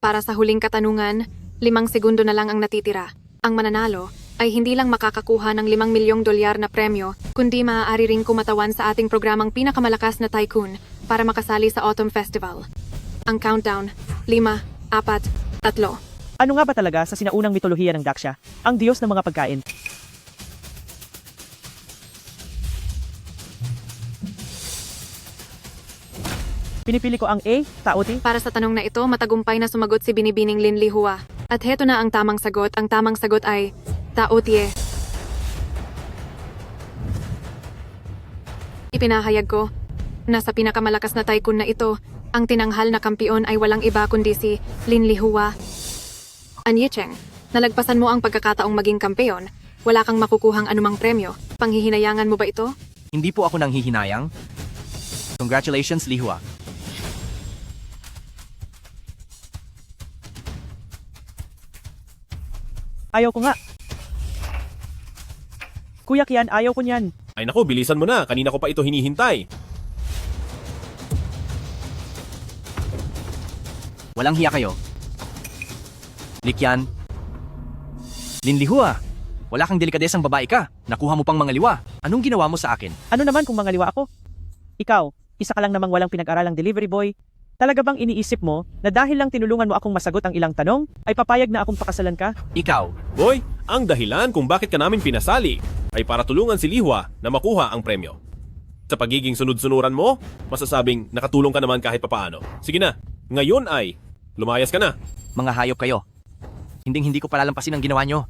Para sa huling katanungan, 5 segundo na lang ang natitira. Ang mananalo ay hindi lang makakakuha ng 5 milyong dolyar na premyo, kundi maaari ring kumatawan sa ating programang Pinakamalakas na Tycoon para makasali sa Autumn Festival. Ang countdown, 5, 4, 3. Ano nga ba talaga sa sinaunang mitolohiya ng Daksha, ang diyos ng mga pagkain? Pinipili ko ang A, Taoti. Para sa tanong na ito, matagumpay na sumagot si Binibining Linli Hua. At heto na ang tamang sagot. Ang tamang sagot ay Taotie. Ipinahayag ko na sa pinakamalakas na tycoon na ito, ang tinanghal na kampiyon ay walang iba kundi si Linli Hua. An Yicheng, nalagpasan mo ang pagkakataong maging kampeon. Wala kang makukuhang anumang premyo. Panghihinayangan mo ba ito? Hindi po ako nang hihinayang. Congratulations, Lihua. Ayaw ko nga. Kuya Kian, ayaw ko niyan. Ay naku, bilisan mo na. Kanina ko pa ito hinihintay. Walang hiya kayo. Likyan. Linlihua, wala kang delikadesang babae ka. Nakuha mo pang mga liwa. Anong ginawa mo sa akin? Ano naman kung mangaliwa ako? Ikaw, isa ka lang namang walang pinag-aralang delivery boy. Talaga bang iniisip mo na dahil lang tinulungan mo akong masagot ang ilang tanong, ay papayag na akong pakasalan ka? Ikaw, Boy, ang dahilan kung bakit ka namin pinasali ay para tulungan si Lihua na makuha ang premyo. Sa pagiging sunod-sunuran mo, masasabing nakatulong ka naman kahit papaano. Sige na, ngayon ay lumayas ka na. mga hayop kayo. Hindi ko palalampasin ang ginawa nyo.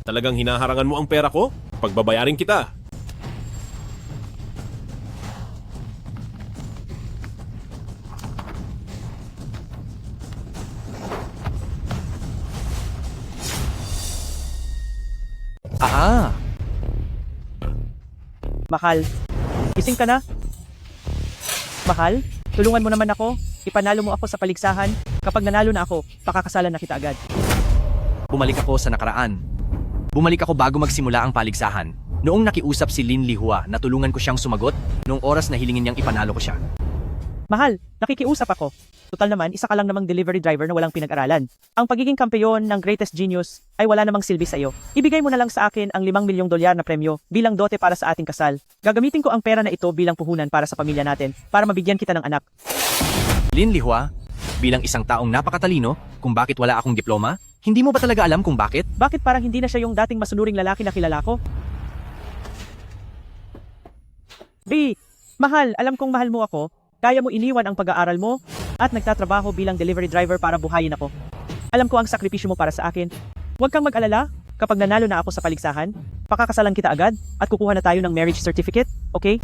Talagang hinaharangan mo ang pera ko? Pagbabayarin kita. Ah, Mahal, gising ka na? Mahal, tulungan mo naman ako. Ipanalo mo ako sa paligsahan. Kapag nanalo na ako, pakakasalan na kita agad. bumalik ako sa nakaraan. Bumalik ako bago magsimula ang paligsahan. Noong nakiusap si Lin Lihua na tulungan ko siyang sumagot, noong oras na hilingin niyang ipanalo ko siya. Mahal, nakikiusap ako. Total naman, isa ka lang namang delivery driver na walang pinag-aralan. Ang pagiging kampeyon ng greatest genius ay wala namang silbi sa iyo. Ibigay mo na lang sa akin ang 5 milyong dolyar na premyo bilang dote para sa ating kasal. Gagamitin ko ang pera na ito bilang puhunan para sa pamilya natin, para mabigyan kita ng anak. Lin Lihua, bilang isang taong napakatalino, kung bakit wala akong diploma, hindi mo ba talaga alam kung bakit? Bakit parang hindi na siya yung dating masunuring lalaki na kilala ko? B, mahal, alam kong mahal mo ako. Kaya mo iniwan ang pag-aaral mo at nagtatrabaho bilang delivery driver para buhayin ako. Alam ko ang sakripisyo mo para sa akin. Huwag kang mag-alala, kapag nanalo na ako sa paligsahan, pakakasalan kita agad at kukuha na tayo ng marriage certificate, okay?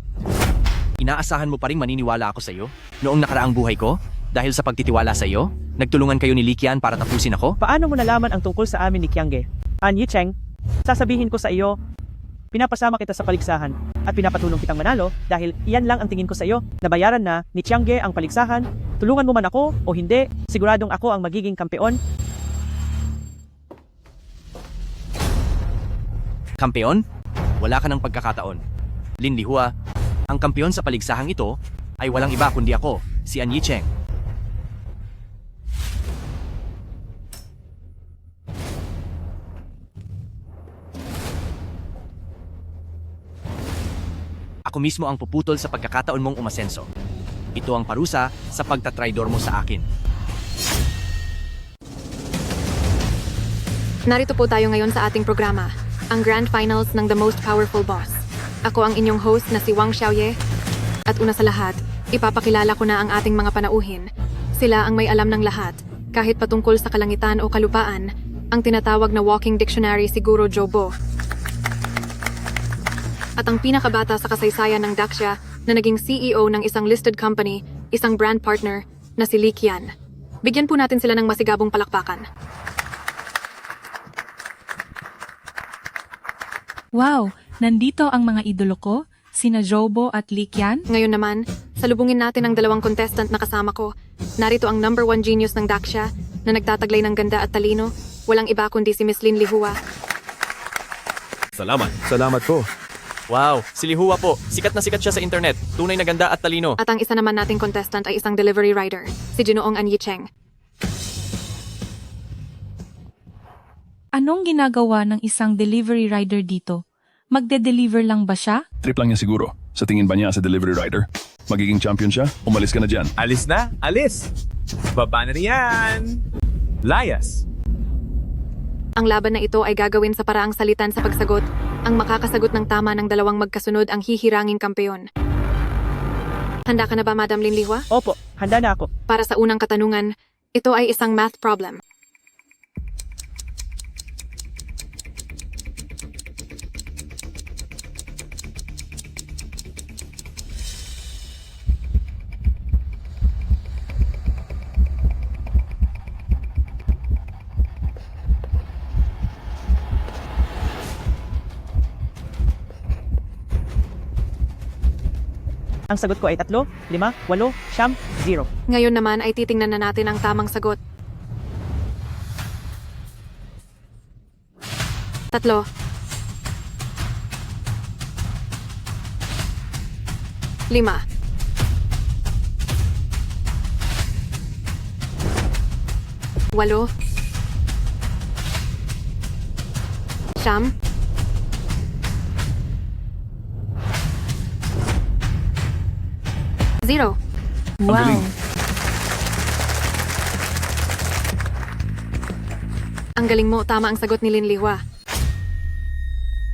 Inaasahan mo pa rin maniniwala ako sa iyo? Noong nakaraang buhay ko, dahil sa pagtitiwala sa iyo, nagtulungan kayo ni Likian para tapusin ako? Paano mo nalaman ang tungkol sa amin ni Kiangge? An Yicheng, sasabihin ko sa iyo, pinapasama kita sa paligsahan at pinapatulong kitang manalo dahil iyan lang ang tingin ko sa iyo. Nabayaran na ni Chiangge ang paligsahan. Tulungan mo man ako o hindi, siguradong ako ang magiging kampeon. Kampeon? Wala ka ng pagkakataon. Lin Lihua, ang kampeon sa paligsahang ito ay walang iba kundi ako, si An Yicheng. Ako mismo ang puputol sa pagkakataon mong umasenso. Ito ang parusa sa pagtatraidor mo sa akin. Narito po tayo ngayon sa ating programa, ang Grand Finals ng The Most Powerful Boss. Ako ang inyong host na si Wang Xiaoye. At una sa lahat, ipapakilala ko na ang ating mga panauhin. Sila ang may alam ng lahat, kahit patungkol sa kalangitan o kalupaan, ang tinatawag na walking dictionary si Guru Jobo. At ang pinakabata sa kasaysayan ng Daksha na naging CEO ng isang listed company, isang brand partner na si Li Qian. Bigyan po natin sila ng masigabong palakpakan. Wow! Nandito ang mga idolo ko, sina Jobo at Likian. Ngayon naman, salubungin natin ang 2 contestant na kasama ko. Narito ang number 1 genius ng Daksha na nagtataglay ng ganda at talino. Walang iba kundi si Miss Lin Lihua. Salamat. Salamat po. Wow, si Lihua po. Sikat na sikat siya sa internet. Tunay na ganda at talino. At ang isa naman nating contestant ay isang delivery rider, si Ginoong An Yicheng. Anong ginagawa ng isang delivery rider dito? Magde-deliver lang ba siya? Trip lang niya siguro. Sa tingin ba niya sa delivery rider? Magiging champion siya? Umalis ka na dyan. Alis na, alis. Baba na riyan. Layas. Ang laban na ito ay gagawin sa paraang salitan sa pagsagot. Ang makakasagot ng tama ng dalawang magkasunod ang hihiranging kampeon. Handa ka na ba, Madam Lin Lihua? Opo, handa na ako. Para sa unang katanungan, ito ay isang math problem. Ang sagot ko ay 3, 5, 8, 0. Ngayon naman ay titingnan na natin ang tamang sagot. 3. 5. 8. 9. 0. Wow! galing. Ang galing mo, tama ang sagot ni Lin Lihua.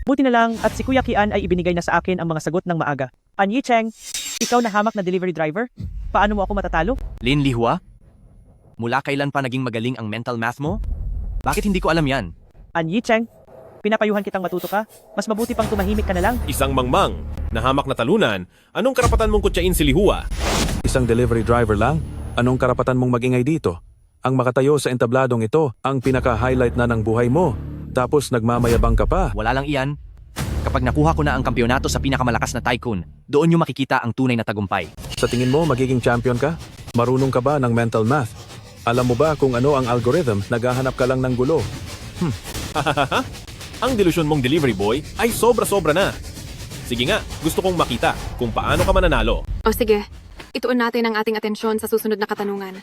Buti na lang at si Kuya Kian ay ibinigay na sa akin ang mga sagot ng maaga. An Yicheng, ikaw na hamak na delivery driver? Paano mo ako matatalo? Lin Lihua? Mula kailan pa naging magaling ang mental math mo? Bakit hindi ko alam yan? An Yicheng, pinapayuhan kitang matuto ka. Mas mabuti pang tumahimik ka na lang. Isang mangmang, na hamak na talunan, anong karapatan mong kutsain si Lihua? Isang delivery driver lang? Anong karapatan mong magingay dito? Ang makatayo sa entabladong ito, ang pinaka-highlight na ng buhay mo. Tapos nagmamayabang ka pa. Wala lang iyan. Kapag nakuha ko na ang kampeonato sa pinakamalakas na tycoon, doon nyo makikita ang tunay na tagumpay. Sa tingin mo, magiging champion ka? Marunong ka ba ng mental math? Alam mo ba kung ano ang algorithm? Naghahanap ka lang ng gulo. Hahaha, ang delusyon mong delivery boy ay sobra-sobra na. Sige nga, gusto kong makita kung paano ka mananalo. O sige, ituon natin ang ating atensyon sa susunod na katanungan.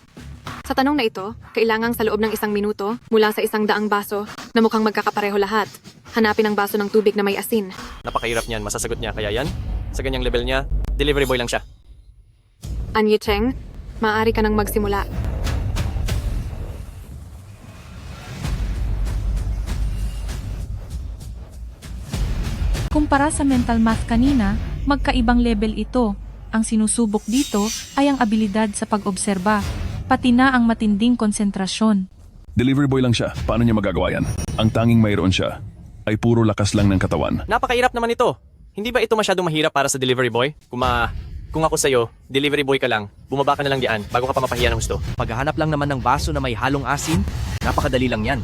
Sa tanong na ito, kailangang sa loob ng 1 minuto, mula sa 100 baso, na mukhang magkakapareho lahat, hanapin ang baso ng tubig na may asin. Napakahirap niyan, masasagot niya kaya yan? Sa ganyang level niya, delivery boy lang siya. An Yicheng, maaari ka nang magsimula. Kumpara sa mental math kanina, magkaibang level ito. Ang sinusubok dito ay ang abilidad sa pag-obserba, pati na ang matinding konsentrasyon. Delivery boy lang siya. Paano niya magagawa yan? Ang tanging mayroon siya ay puro lakas lang ng katawan. Napakahirap naman ito. Hindi ba ito masyadong mahirap para sa delivery boy? Kung ako sa'yo, delivery boy ka lang, bumaba ka na lang diyan bago ka pa mapahiya ng gusto. Paghahanap lang naman ng baso na may halong asin, napakadali lang yan.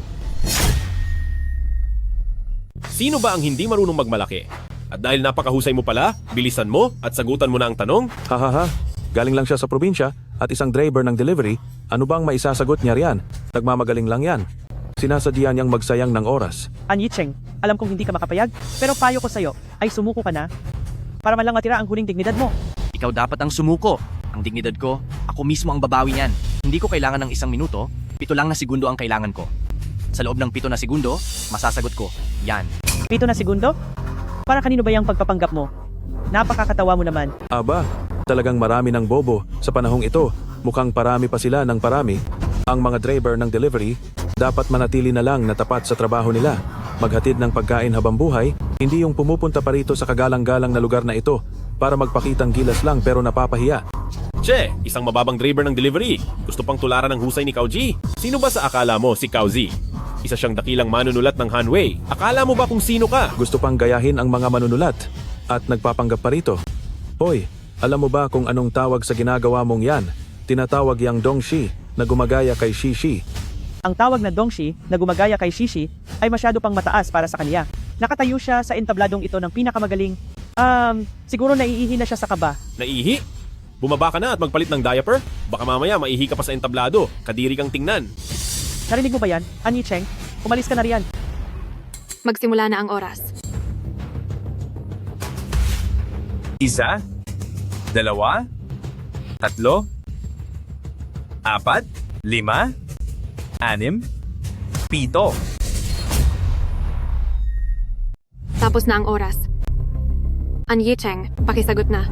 Sino ba ang hindi marunong magmalaki? At dahil napakahusay mo pala, bilisan mo at sagutan mo na ang tanong? Hahaha, galing lang siya sa probinsya at isang driver ng delivery, ano bang maisasagot niya riyan? Nagmamagaling lang yan. Sinasadya niyang magsayang ng oras. An Yicheng, alam kong hindi ka makapayag, pero payo ko sa'yo ay sumuko ka na para man lang matira ang huling dignidad mo. Ikaw dapat ang sumuko. Ang dignidad ko, ako mismo ang babawi niyan. Hindi ko kailangan ng 1 minuto, 7 lang na segundo ang kailangan ko. Sa loob ng 7 na segundo, masasagot ko, yan. 7 na segundo? Para kanino ba yung pagpapanggap mo? Napakakatawa mo naman. Aba, talagang marami ng bobo sa panahong ito. Mukhang parami pa sila ng parami. Ang mga driver ng delivery, dapat manatili na lang na tapat sa trabaho nila. Maghatid ng pagkain habang buhay, hindi yung pumupunta pa rito sa kagalang-galang na lugar na ito para magpakitang gilas lang pero napapahiya. Che, isang mababang driver ng delivery. Gusto pang tularan ng husay ni Cao Ji. Sino ba sa akala mo si Cao Ji? Isa siyang dakilang manunulat ng Hanwei. Akala mo ba kung sino ka? Gusto pang gayahin ang mga manunulat at nagpapanggap pa rito. Hoy, alam mo ba kung anong tawag sa ginagawa mong yan? Tinatawag yang Dongshi na gumagaya kay Shishi. Ang tawag na Dongshi na gumagaya kay Shishi ay masyado pang mataas para sa kanya. Nakatayo siya sa entabladong ito ng pinakamagaling. Siguro naiihi na siya sa kaba. Naihi? Bumaba ka na at magpalit ng diaper? Baka mamaya maihi ka pa sa entablado. Kadiri kang tingnan. Narinig mo ba yan? An Yicheng, umalis ka na riyan. Magsimula na ang oras. 1, 2, 3, 4, 5, 6, 7. Tapos na ang oras. An Yicheng, pakisagot na.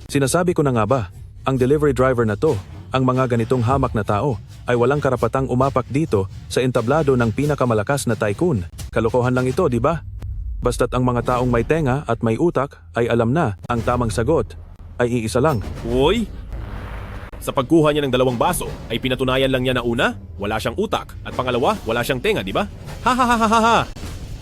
Sinasabi ko na nga ba, ang delivery driver na to, ang mga ganitong hamak na tao, ay walang karapatang umapak dito sa entablado ng pinakamalakas na tycoon. Kalokohan lang ito, di ba? Basta't ang mga taong may tenga at may utak ay alam na ang tamang sagot ay iisa lang. Uy! Sa pagkuha niya ng 2 baso, ay pinatunayan lang niya na una, wala siyang utak, at pangalawa, wala siyang tenga, di ba? Ha ha ha ha ha ha!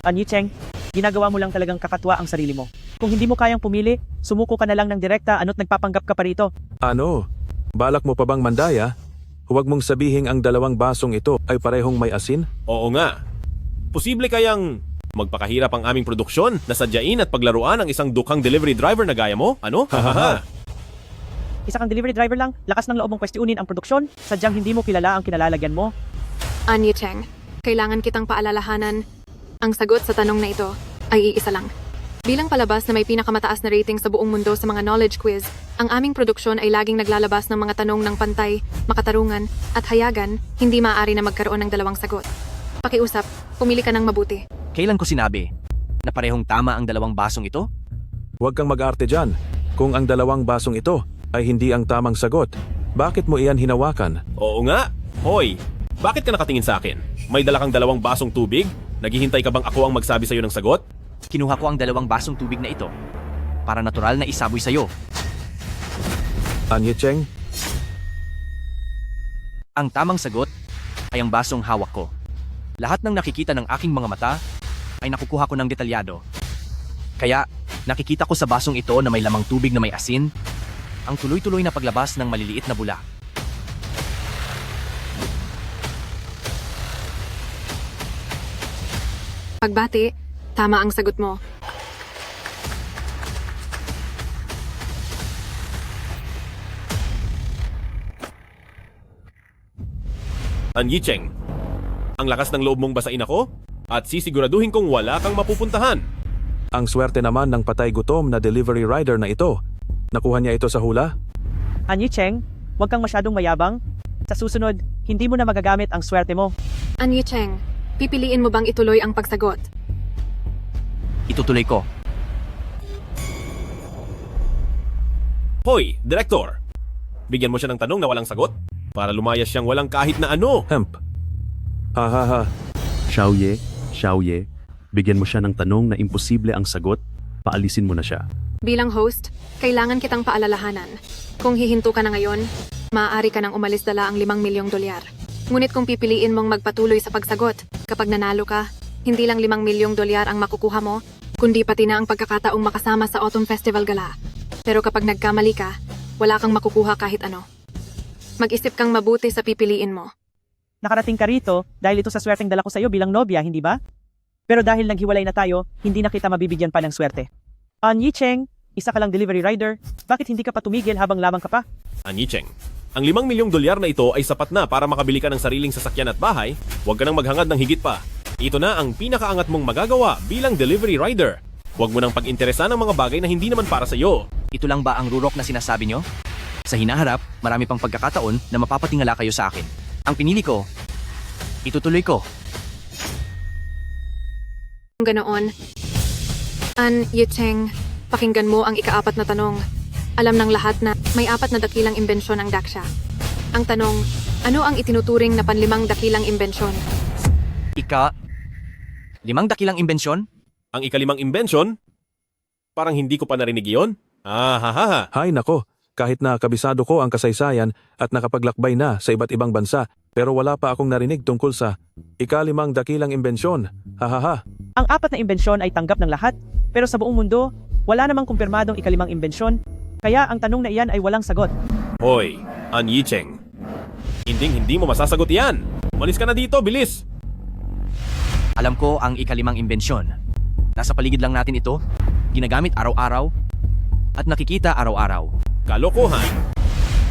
An Yicheng, ginagawa mo lang talagang kakatwa ang sarili mo. Kung hindi mo kayang pumili, sumuko ka na lang ng direkta ano't nagpapanggap ka pa rito. Ano? Balak mo pa bang mandaya? Huwag mong sabihing ang 2 basong ito ay parehong may asin? Oo nga. Posible kayang magpakahirap ang aming produksyon na sadyain at paglaruan ang isang dukhang delivery driver na gaya mo? Ano? Ha ha ha! Isa kang delivery driver lang, lakas ng loob mong kwestiunin ang produksyon, sadyang hindi mo kilala ang kinalalagyan mo. An Yicheng, kailangan kitang paalalahanan. Ang sagot sa tanong na ito ay iisa lang. Bilang palabas na may pinakamataas na rating sa buong mundo sa mga knowledge quiz, ang aming produksyon ay laging naglalabas ng mga tanong ng pantay, makatarungan, at hayagan, hindi maaari na magkaroon ng 2 sagot. Pakiusap, pumili ka ng mabuti. Kailan ko sinabi na parehong tama ang 2 basong ito? Huwag kang mag-arte dyan. Kung ang 2 basong ito ay hindi ang tamang sagot, bakit mo iyan hinawakan? Oo nga! Hoy! Bakit ka nakatingin sa akin? May dala kang 2 basong tubig? Naghihintay ka bang ako ang magsabi sa'yo ng sagot? Kinuha ko ang 2 basong tubig na ito para natural na isaboy sa'yo. An Yicheng, Ang tamang sagot ay ang basong hawak ko. Lahat ng nakikita ng aking mga mata ay nakukuha ko ng detalyado. Kaya nakikita ko sa basong ito na may lamang tubig na may asin, ang tuloy-tuloy na paglabas ng maliliit na bula. Pagbati, tama ang sagot mo. An Yicheng, ang lakas ng loob mong basain ako at sisiguraduhin kong wala kang mapupuntahan. ang swerte naman ng patay gutom na delivery rider na ito. Nakuha niya ito sa hula? An Yicheng, huwag kang masyadong mayabang. Sa susunod, hindi mo na magagamit ang swerte mo. An Yicheng, pipiliin mo bang ituloy ang pagsagot? Itutuloy ko. Hoy, Director! Bigyan mo siya ng tanong na walang sagot para lumayas siyang walang kahit na ano. Hemp. Ha ha ha. Xiaoye, bigyan mo siya ng tanong na imposible ang sagot, paalisin mo na siya. Bilang host, kailangan kitang paalalahanan. Kung hihinto ka na ngayon, maaari ka nang umalis dala ang $5 milyong. Ngunit kung pipiliin mong magpatuloy sa pagsagot, kapag nanalo ka, hindi lang $5 milyong ang makukuha mo, kundi pati na ang pagkakataong makasama sa Autumn Festival Gala. Pero kapag nagkamali ka, wala kang makukuha kahit ano. Mag-isip kang mabuti sa pipiliin mo. Nakarating ka rito dahil ito sa swerteng dala ko sa'yo bilang nobya, hindi ba? Pero dahil naghiwalay na tayo, hindi na kita mabibigyan pa ng swerte. An Yicheng, isa ka lang delivery rider, bakit hindi ka pa tumigil habang lamang ka pa? An Yicheng, ang $5 milyong na ito ay sapat na para makabili ka ng sariling sasakyan at bahay. Huwag ka nang maghangad ng higit pa. Ito na ang pinakaangat mong magagawa bilang delivery rider. Huwag mo nang pag-interesa ng mga bagay na hindi naman para sa iyo. Ito lang ba ang rurok na sinasabi nyo? Sa hinaharap, marami pang pagkakataon na mapapatingala kayo sa akin. Ang pinili ko, itutuloy ko. Kung ganoon, An Yicheng, pakinggan mo ang ika-4 na tanong. Alam ng lahat na may 4 na dakilang imbensyon ang Daksha. Ang tanong, ano ang itinuturing na panlimang dakilang imbensyon? 5 dakilang imbensyon? Ang ika-5 imbensyon? Parang hindi ko pa narinig iyon. Ah, ha, ha, ha. Hay nako, kahit na kabisado ko ang kasaysayan at nakapaglakbay na sa iba't ibang bansa, pero wala pa akong narinig tungkol sa ika-5 dakilang imbensyon. Ha ha ha. Ang 4 na imbensyon ay tanggap ng lahat, pero sa buong mundo, wala namang kumpirmadong ika-5 imbensyon, kaya ang tanong na iyan ay walang sagot. Hoy, An Yicheng. Hindi mo masasagot yan. Umalis ka na dito, bilis. Alam ko ang ika-5 imbensyon. Nasa paligid lang natin ito, ginagamit araw-araw, at nakikita araw-araw. Kalokohan.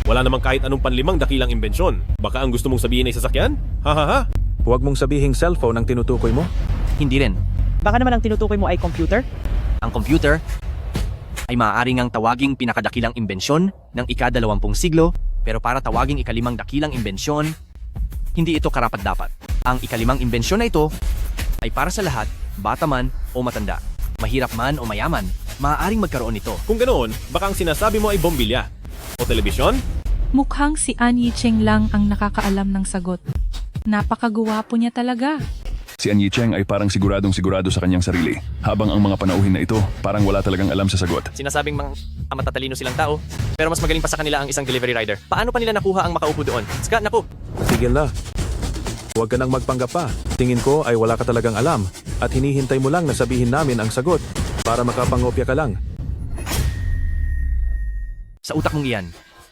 Wala namang kahit anong panlimang dakilang imbensyon. Baka ang gusto mong sabihin ay sasakyan? Hahaha. Huwag mong sabihing cellphone ang tinutukoy mo. Hindi rin. Baka naman ang tinutukoy mo ay computer? Ang computer ay maaaring ang tawaging pinakadakilang imbensyon ng ika-20 siglo, pero para tawaging ikalimang dakilang imbensyon, hindi ito karapat-dapat. Ang ikalimang imbensyon na ito ay para sa lahat, bata man o matanda, mahirap man o mayaman, maaaring magkaroon nito. Kung ganoon, baka ang sinasabi mo ay bombilya. O telebisyon? Mukhang si An Yicheng lang ang nakakaalam ng sagot. Napakagwapo niya talaga. Si An Yicheng ay parang siguradong sigurado sa kanyang sarili, habang ang mga panauhin na ito parang wala talagang alam sa sagot. Sinasabing matatalino silang tao, pero mas magaling pa sa kanila ang isang delivery rider. Paano pa nila nakuha ang makaupo doon? Ska, naku! Tigil na. Huwag ka nang magpanggap pa. Tingin ko ay wala ka talagang alam at hinihintay mo lang na sabihin namin ang sagot para makapangopya ka lang. Sa utak mong iyan,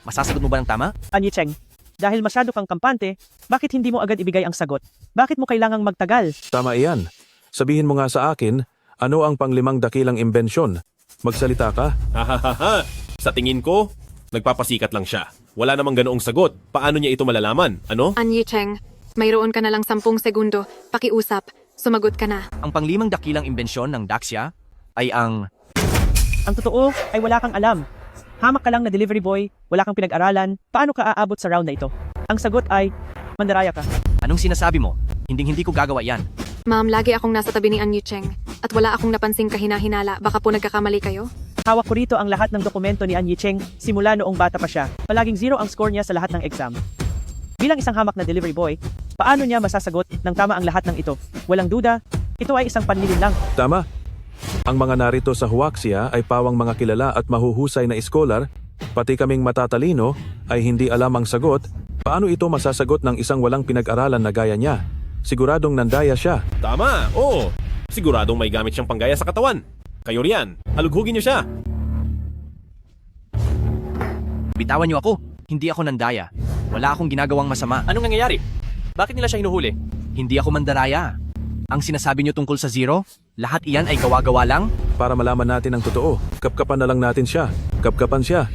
masasagot mo ba ng tama? An Yicheng, dahil masyado kang kampante, bakit hindi mo agad ibigay ang sagot? Bakit mo kailangang magtagal? Tama iyan. Sabihin mo nga sa akin, ano ang panglimang dakilang imbensyon? Magsalita ka? Hahaha. Sa tingin ko, nagpapasikat lang siya. Wala namang ganoong sagot. Paano niya ito malalaman? Ano? An Yicheng, mayroon ka na lang 10 segundo. Pakiusap, sumagot ka na. Ang panglimang dakilang imbensyon ng Daxia ay ang... Ang totoo ay wala kang alam. Hamak ka lang na delivery boy, wala kang pinag-aralan, paano ka aabot sa round na ito? Ang sagot ay, mandaraya ka. Anong sinasabi mo? Hindi ko gagawa yan. Ma'am, lagi akong nasa tabi ni An Yicheng at wala akong napansing kahina-hinala. Baka po nagkakamali kayo? Hawak ko rito ang lahat ng dokumento ni An Yicheng simula noong bata pa siya. Palaging 0 ang score niya sa lahat ng exam. Bilang isang hamak na delivery boy, paano niya masasagot ng tama ang lahat ng ito? Walang duda, ito ay isang panlilin lang. Tama. Ang mga narito sa Huaxia ay pawang mga kilala at mahuhusay na iskolar, pati kaming matatalino ay hindi alam ang sagot. Paano ito masasagot ng isang walang pinag-aralan na gaya niya? Siguradong nandaya siya. Tama, oo. Siguradong may gamit siyang panggaya sa katawan. Kayo riyan, alughugin niyo siya. Bitawan niyo ako. Hindi ako nandaya. Wala akong ginagawang masama. Anong nangyayari? Bakit nila siya hinuhuli? Hindi ako mandaraya. Ang sinasabi niyo tungkol sa 0, lahat iyan ay gawa-gawa lang? Para malaman natin ang totoo, kapkapan na lang natin siya. Kapkapan siya.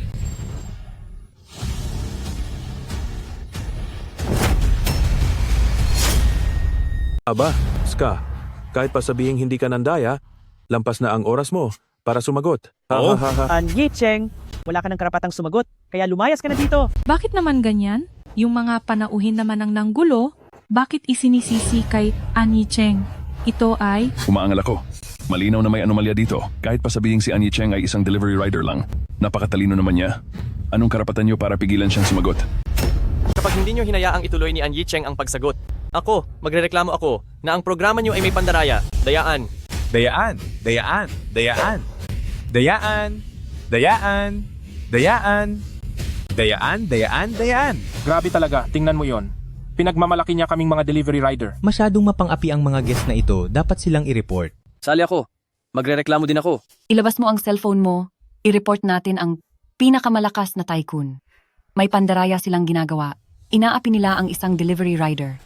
Aba, Ska, kahit pa sabihing hindi ka nandaya, lampas na ang oras mo para sumagot. Oo. An Yicheng, wala ka ng karapatang sumagot, kaya lumayas ka na dito. Bakit naman ganyan? Yung mga panauhin naman ang nanggulo, bakit isinisisi kay An Yicheng? Ito ay... Umaangal ako. Malinaw na may anomalya dito. Kahit pa sabihing si An Yicheng ay isang delivery rider lang. Napakatalino naman niya. Anong karapatan niyo para pigilan siyang sumagot? Kapag hindi niyo hinayaang ituloy ni An Yicheng ang pagsagot, magrereklamo ako na ang programa niyo ay may pandaraya, dayaan. Dayaan, dayaan, dayaan. Dayaan, dayaan, dayaan. Dayaan, dayaan, dayaan. Grabe talaga, tingnan mo yon. Pinagmamalaki niya kaming mga delivery rider. Masyadong mapang-api ang mga guest na ito, dapat silang i-report. Sali ako. Magrereklamo din ako. Ilabas mo ang cellphone mo, i-report natin ang pinakamalakas na tycoon. May pandaraya silang ginagawa. Inaapi nila ang isang delivery rider.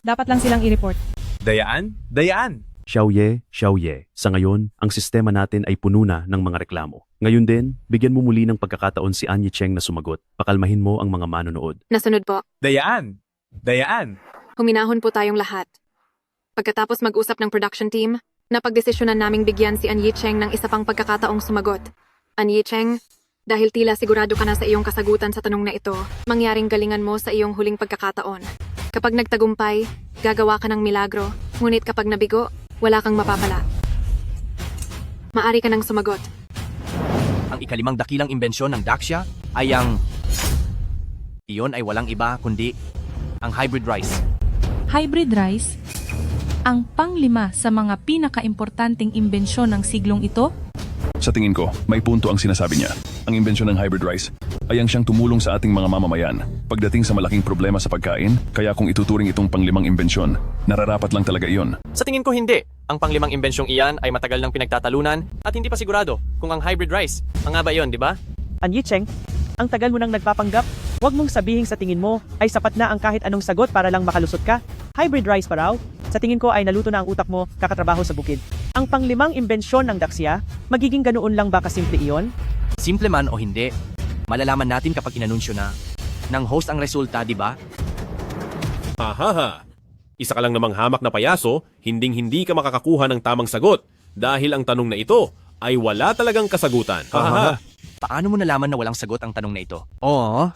Dapat lang silang i-report. Dayaan, dayaan. Xiaoye, Xiaoye. Sa ngayon, ang sistema natin ay puno na ng mga reklamo. Ngayon din, bigyan mo muli ng pagkakataon si An Yicheng na sumagot. Pakalmahin mo ang mga manonood. Nasunod po. Dayaan, dayaan. Huminahon po tayong lahat. Pagkatapos mag-usap ng production team, napagdesisyonan naming bigyan si An Yicheng ng isa pang pagkakataong sumagot. An Yicheng, dahil tila sigurado ka na sa iyong kasagutan sa tanong na ito, mangyaring galingan mo sa iyong huling pagkakataon. Kapag nagtagumpay, gagawa ka ng milagro, ngunit kapag nabigo, wala kang mapapala. Maari ka nang sumagot. Ang ikalimang dakilang imbensyon ng Daxia ay ang... Iyon ay walang iba kundi ang hybrid rice. Hybrid rice? Ang pang-5 sa mga pinaka-importanting imbensyon ng siglong ito? Sa tingin ko, may punto ang sinasabi niya. Ang imbensyon ng hybrid rice ay ang siyang tumulong sa ating mga mamamayan pagdating sa malaking problema sa pagkain, kaya kung ituturing itong pang-5 imbensyon, nararapat lang talaga iyon. Sa tingin ko hindi. Ang pang-5 imbensyong iyan ay matagal nang pinagtatalunan at hindi pa sigurado kung ang hybrid rice. Ang nga ba iyon, di ba? An Yicheng, ang tagal mo nang nagpapanggap, huwag mong sabihing sa tingin mo ay sapat na ang kahit anong sagot para lang makalusot ka. Hybrid rice pa raw? Sa tingin ko ay naluto na ang utak mo kakatrabaho sa bukid. Ang pang-5 imbensyon ng Daxia, magiging ganoon lang ba kasimple iyon? Simple man o hindi, Malalaman natin kapag inanunsyo na ng host ang resulta, di ba? Hahaha. Isa ka lang namang hamak na payaso, hinding-hindi ka makakakuha ng tamang sagot dahil ang tanong na ito ay wala talagang kasagutan. Hahaha. Paano mo nalaman na walang sagot ang tanong na ito? Oo.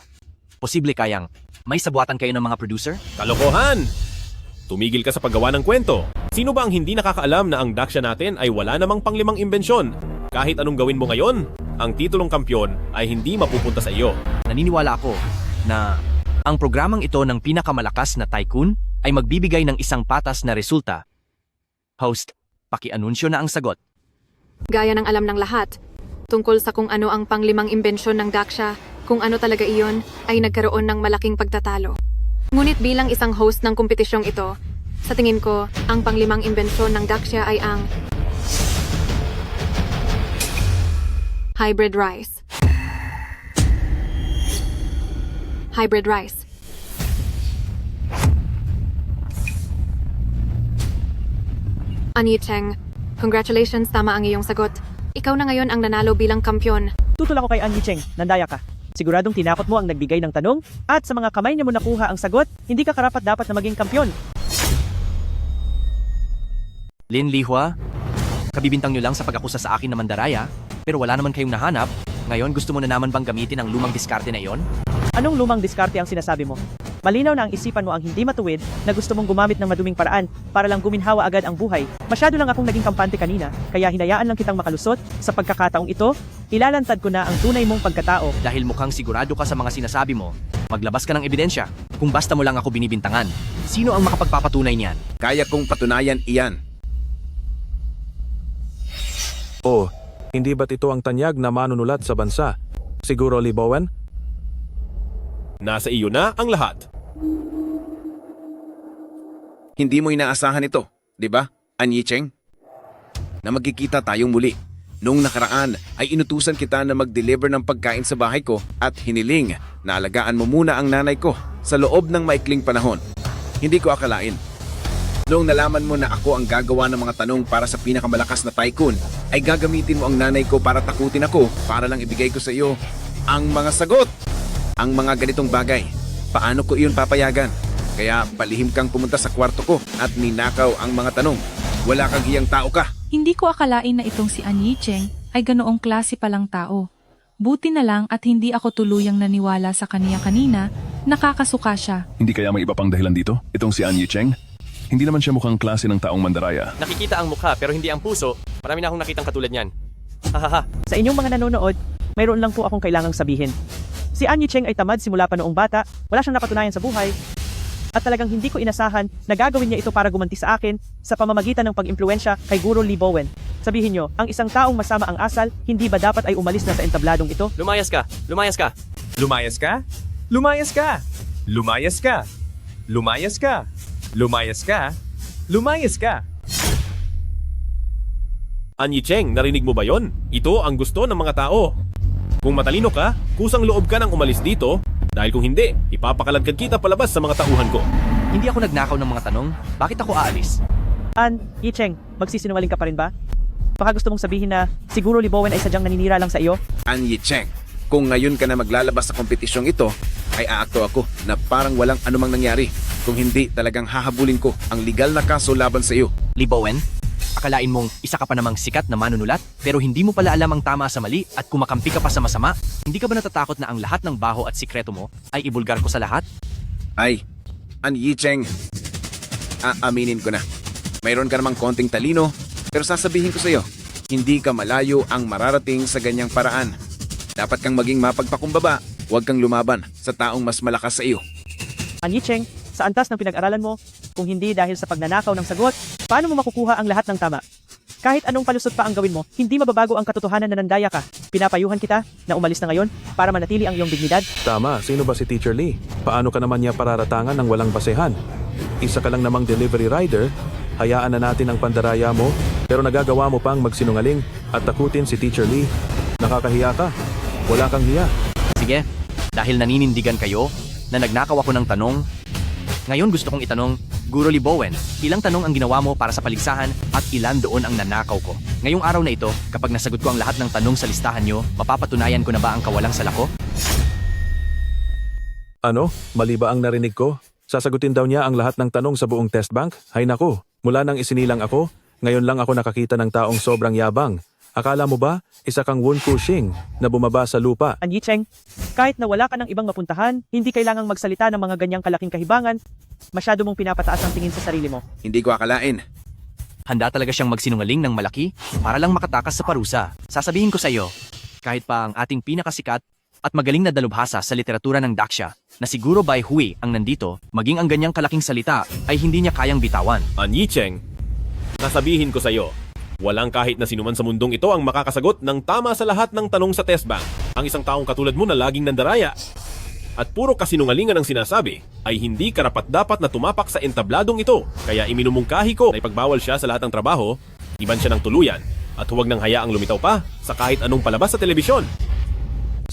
Posible kayang may sabuatan kayo ng mga producer? Kalokohan! Tumigil ka sa paggawa ng kwento. Sino ba ang hindi nakakaalam na ang Daksha natin ay wala namang panglimang imbensyon? Kahit anong gawin mo ngayon, ang titulong kampyon ay hindi mapupunta sa iyo. Naniniwala ako na ang programang ito ng pinakamalakas na tycoon ay magbibigay ng isang patas na resulta. Host, paki-anunsyo na ang sagot. Gaya ng alam ng lahat, tungkol sa kung ano ang panglimang imbensyon ng Daksha, kung ano talaga iyon, ay nagkaroon ng malaking pagtatalo. Ngunit bilang isang host ng kompetisyong ito, sa tingin ko, ang panglimang imbensyon ng Daksha ay ang hybrid rice. Hybrid rice. Anyi Cheng, congratulations, tama ang iyong sagot. Ikaw na ngayon ang nanalo bilang kampyon. Tutol ako kay Anyi Cheng, nandaya ka. Siguradong tinakot mo ang nagbigay ng tanong at sa mga kamay niya mo nakuha ang sagot, hindi ka karapat-dapat na maging kampyon. Lin Lihua, kabibintang nyo lang sa pag-akusa sa akin na mandaraya, pero wala naman kayong nahanap. Ngayon, gusto mo na naman bang gamitin ang lumang diskarte na iyon? Anong lumang diskarte ang sinasabi mo? Malinaw na ang isipan mo ang hindi matuwid na gusto mong gumamit ng maduming paraan para lang guminhawa agad ang buhay. Masyado lang akong naging kampante kanina, kaya hinayaan lang kitang makalusot. Sa pagkakataong ito, ilalantad ko na ang tunay mong pagkatao. Dahil mukhang sigurado ka sa mga sinasabi mo, maglabas ka ng ebidensya kung basta mo lang ako binibintangan. Sino ang makapagpapatunay niyan? Kaya kong patunayan iyan. Oh, hindi ba't ito ang tanyag na manunulat sa bansa? Siguro, Lee Bowen? Nasa iyo na ang lahat. Hindi mo inaasahan ito, di ba, Anyi Cheng? Na magkikita tayong muli. Noong nakaraan ay inutusan kita na mag-deliver ng pagkain sa bahay ko at hiniling na alagaan mo muna ang nanay ko sa loob ng maikling panahon. Hindi ko akalain. Noong nalaman mo na ako ang gagawa ng mga tanong para sa pinakamalakas na tycoon, ay gagamitin mo ang nanay ko para takutin ako para lang ibigay ko sa iyo ang mga sagot. Ang mga ganitong bagay, paano ko iyon papayagan? Kaya palihim kang pumunta sa kwarto ko at ninakaw ang mga tanong. Wala kang hiyang tao ka. Hindi ko akalain na itong si Anyi Cheng ay ganoong klase palang tao. Buti na lang at hindi ako tuluyang naniwala sa kaniya kanina, nakakasuka siya. Hindi kaya may iba pang dahilan dito? Itong si Anyi Cheng? Hindi naman siya mukhang klase ng taong mandaraya. Nakikita ang mukha pero hindi ang puso. Marami na akong nakitang katulad niyan. Hahaha. Sa inyong mga nanonood, mayroon lang po akong kailangang sabihin. Si Anyi Cheng ay tamad simula pa noong bata, wala siyang napatunayan sa buhay, at talagang hindi ko inasahan na gagawin niya ito para gumanti sa akin sa pamamagitan ng pag-impluwensya kay Guro Lee Bowen. Sabihin niyo, ang isang taong masama ang asal, hindi ba dapat ay umalis na sa entabladong ito? Lumayas ka! Lumayas ka! Lumayas ka? Lumayas ka! Lumayas ka! Lumayas ka! Lumayas ka! Lumayas ka! Anyi Cheng, narinig mo ba yon? Ito ang gusto ng mga tao. Kung matalino ka, kusang loob ka nang umalis dito, dahil kung hindi, ipapakalagkad kita palabas sa mga tauhan ko. Hindi ako nagnakaw ng mga tanong. Bakit ako aalis? Anyi Cheng, magsisinungaling ka pa rin ba? Baka gusto mong sabihin na siguro Lee Bowen ay sadyang naninira lang sa iyo? Anyi Cheng, kung ngayon ka na maglalabas sa kompetisyong ito, ay aakto ako na parang walang anumang nangyari. Kung hindi, talagang hahabulin ko ang legal na kaso laban sa iyo. Lee Bowen, akalain mong isa ka pa namang sikat na manunulat, pero hindi mo pala alam ang tama sa mali at kumakampi ka pa sa masama? Hindi ka ba natatakot na ang lahat ng baho at sikreto mo ay ibulgar ko sa lahat? Ay, Anyi Cheng, aaminin ko na. Mayroon ka namang konting talino, pero sasabihin ko sa iyo, hindi ka malayo ang mararating sa ganyang paraan. Dapat kang maging mapagpakumbaba, huwag kang lumaban sa taong mas malakas sa iyo. Anyi Cheng, sa antas ng pinag-aralan mo, kung hindi dahil sa pagnanakaw ng sagot, paano mo makukuha ang lahat ng tama? Kahit anong palusot pa ang gawin mo, hindi mababago ang katotohanan na nandaya ka. Pinapayuhan kita na umalis na ngayon para manatili ang iyong dignidad. Tama, sino ba si Teacher Lee? Paano ka naman niya pararatangan ng walang basehan? Isa ka lang namang delivery rider, hayaan na natin ang pandaraya mo, pero nagagawa mo pang magsinungaling at takutin si Teacher Lee. Nakakahiya ka. Wala kang hiya. Sige, dahil naninindigan kayo na nagnakaw ako ng tanong, ngayon gusto kong itanong, Guro Libowen, ilang tanong ang ginawa mo para sa paligsahan at ilan doon ang nanakaw ko. Ngayong araw na ito, kapag nasagot ko ang lahat ng tanong sa listahan nyo, mapapatunayan ko na ba ang kawalang sala ko? Ano? Mali ba ang narinig ko? Sasagutin daw niya ang lahat ng tanong sa buong test bank? Hay nako, mula nang isinilang ako, ngayon lang ako nakakita ng taong sobrang yabang. Akala mo ba, isa kang Wun Kushing na bumaba sa lupa? An Yicheng, kahit na wala ka ng ibang mapuntahan, hindi kailangang magsalita ng mga ganyang kalaking kahibangan. Masyado mong pinapataas ang tingin sa sarili mo. Hindi ko akalain. Handa talaga siyang magsinungaling ng malaki para lang makatakas sa parusa. Sasabihin ko sa iyo, kahit pa ang ating pinakasikat at magaling na dalubhasa sa literatura ng Daksha, na siguro Bai Hui ang nandito, maging ang ganyang kalaking salita ay hindi niya kayang bitawan. An Yicheng, nasabihin ko sa iyo, walang kahit na sinuman sa mundong ito ang makakasagot ng tama sa lahat ng tanong sa test bank. Ang isang taong katulad mo na laging nandaraya at puro kasinungalingan ang sinasabi ay hindi karapat-dapat na tumapak sa entabladong ito. Kaya iminumungkahi ko na ipagbawal siya sa lahat ng trabaho, iban siya ng tuluyan, at huwag nang hayaang lumitaw pa sa kahit anong palabas sa telebisyon.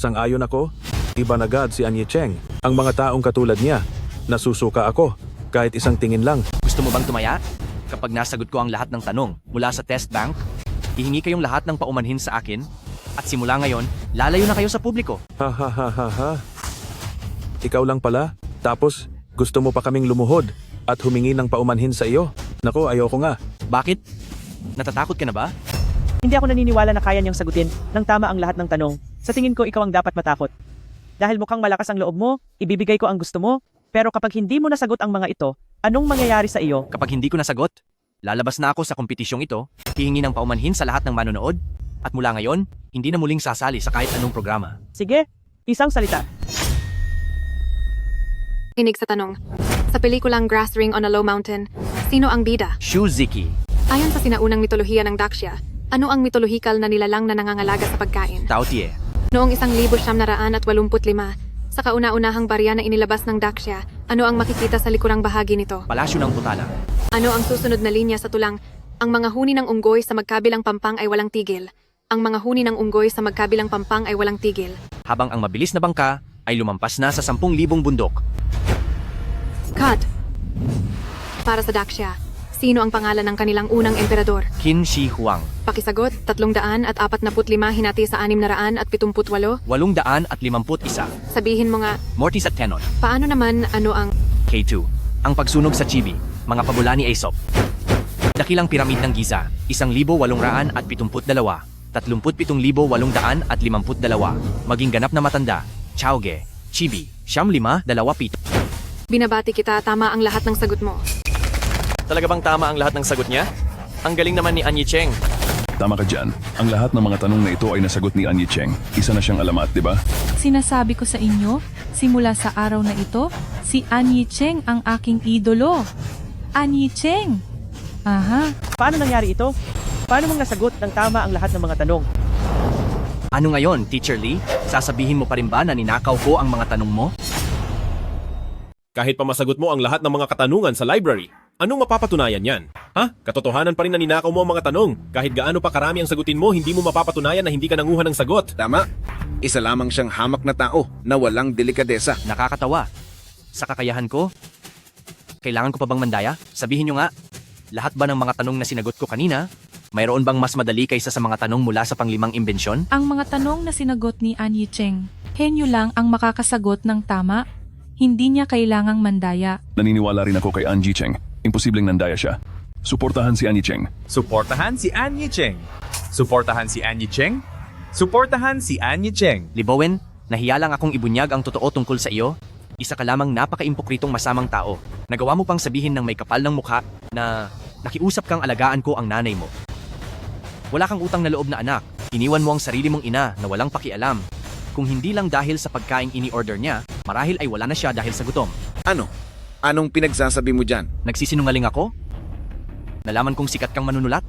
Sang-ayon ako, iba na agad si An Yicheng. Ang mga taong katulad niya, nasusuka ako, kahit isang tingin lang. Gusto mo bang tumaya? Kapag nasagot ko ang lahat ng tanong mula sa test bank, hihingi kayong lahat ng paumanhin sa akin at simula ngayon, lalayo na kayo sa publiko. Ha ha ha ha ha. Ikaw lang pala, tapos gusto mo pa kaming lumuhod at humingi ng paumanhin sa iyo? Nako, ayoko nga. Bakit? Natatakot ka na ba? Hindi ako naniniwala na kaya niyang sagutin ng tama ang lahat ng tanong. Sa tingin ko, ikaw ang dapat matakot. Dahil mukhang malakas ang loob mo, ibibigay ko ang gusto mo, pero kapag hindi mo nasagot ang mga ito, anong mangyayari sa iyo? Kapag hindi ko nasagot, lalabas na ako sa kompetisyong ito, hihingi ng paumanhin sa lahat ng manonood, at mula ngayon, hindi na muling sasali sa kahit anong programa. Sige, isang salita. Kinig sa tanong. Sa pelikulang Grass Ring on a Low Mountain, sino ang bida? Shuziki. Ayon sa sinaunang mitolohiya ng Daksha, ano ang mitolohikal na nilalang na nangangalaga sa pagkain? Taotie. Noong 1985, sa kauna-unahang barya na inilabas ng Daksha, ano ang makikita sa likurang bahagi nito? Palasyo ng Putala. Ano ang susunod na linya sa tulang? Ang mga huni ng unggoy sa magkabilang pampang ay walang tigil. Ang mga huni ng unggoy sa magkabilang pampang ay walang tigil. Habang ang mabilis na bangka ay lumampas na sa 10,000 bundok. Cut! Para sa Daksha, sino ang pangalan ng kanilang unang emperador? Qin Shi Huang. Pakisagot, 345 hinati sa 678. 851. Sabihin mo nga, Mortis at Tenon. paano naman ano ang... K2. Ang pagsunog sa Chibi, mga pabula ni Aesop. Dakilang piramid ng Giza, 1,872. 37,852. Maging ganap na matanda, Chaoge, Chibi, 9,527. Binabati kita, tama ang lahat ng sagot mo. Talaga bang tama ang lahat ng sagot niya? Ang galing naman ni An Yicheng. Tama ka dyan. Ang lahat ng mga tanong na ito ay nasagot ni An Yicheng. Isa na siyang alamat, di ba? Sinasabi ko sa inyo, simula sa araw na ito, si An Yicheng ang aking idolo. An Yicheng! Aha. Paano nangyari ito? Paano mong nasagot ng tama ang lahat ng mga tanong? Ano ngayon, Teacher Lee? Sasabihin mo pa rin ba na ninakaw ko ang mga tanong mo? Kahit pa masagot mo ang lahat ng mga katanungan sa library, anong mapapatunayan yan? Ha? Katotohanan pa rin na ninakaw mo ang mga tanong. Kahit gaano pa karami ang sagutin mo, hindi mo mapapatunayan na hindi ka nanguha ng sagot. Tama. Isa lamang siyang hamak na tao na walang delikadesa. Nakakatawa. Sa kakayahan ko, kailangan ko pa bang mandaya? Sabihin nyo nga, lahat ba ng mga tanong na sinagot ko kanina, mayroon bang mas madali kaysa sa mga tanong mula sa panglimang imbensyon? Ang mga tanong na sinagot ni An Yicheng, henyo lang ang makakasagot ng tama. Hindi niya kailangang mandaya. Naniniwala rin ako kay An Yicheng. Imposibleng nandaya siya. Suportahan si An Yicheng. Suportahan si An Yicheng. Suportahan si An Yicheng. Suportahan si An Yicheng. Libowen, nahiya lang akong ibunyag ang totoo tungkol sa iyo. Isa ka lamang napaka-impokritong masamang tao. Nagawa mo pang sabihin ng may kapal ng mukha na nakiusap kang alagaan ko ang nanay mo. Wala kang utang na loob na anak. Iniwan mo ang sarili mong ina na walang pakialam. Kung hindi lang dahil sa pagkaing ini-order niya, marahil ay wala na siya dahil sa gutom. Ano? Anong pinagsasabi mo dyan? Nagsisinungaling ako? Nalaman kong sikat kang manunulat?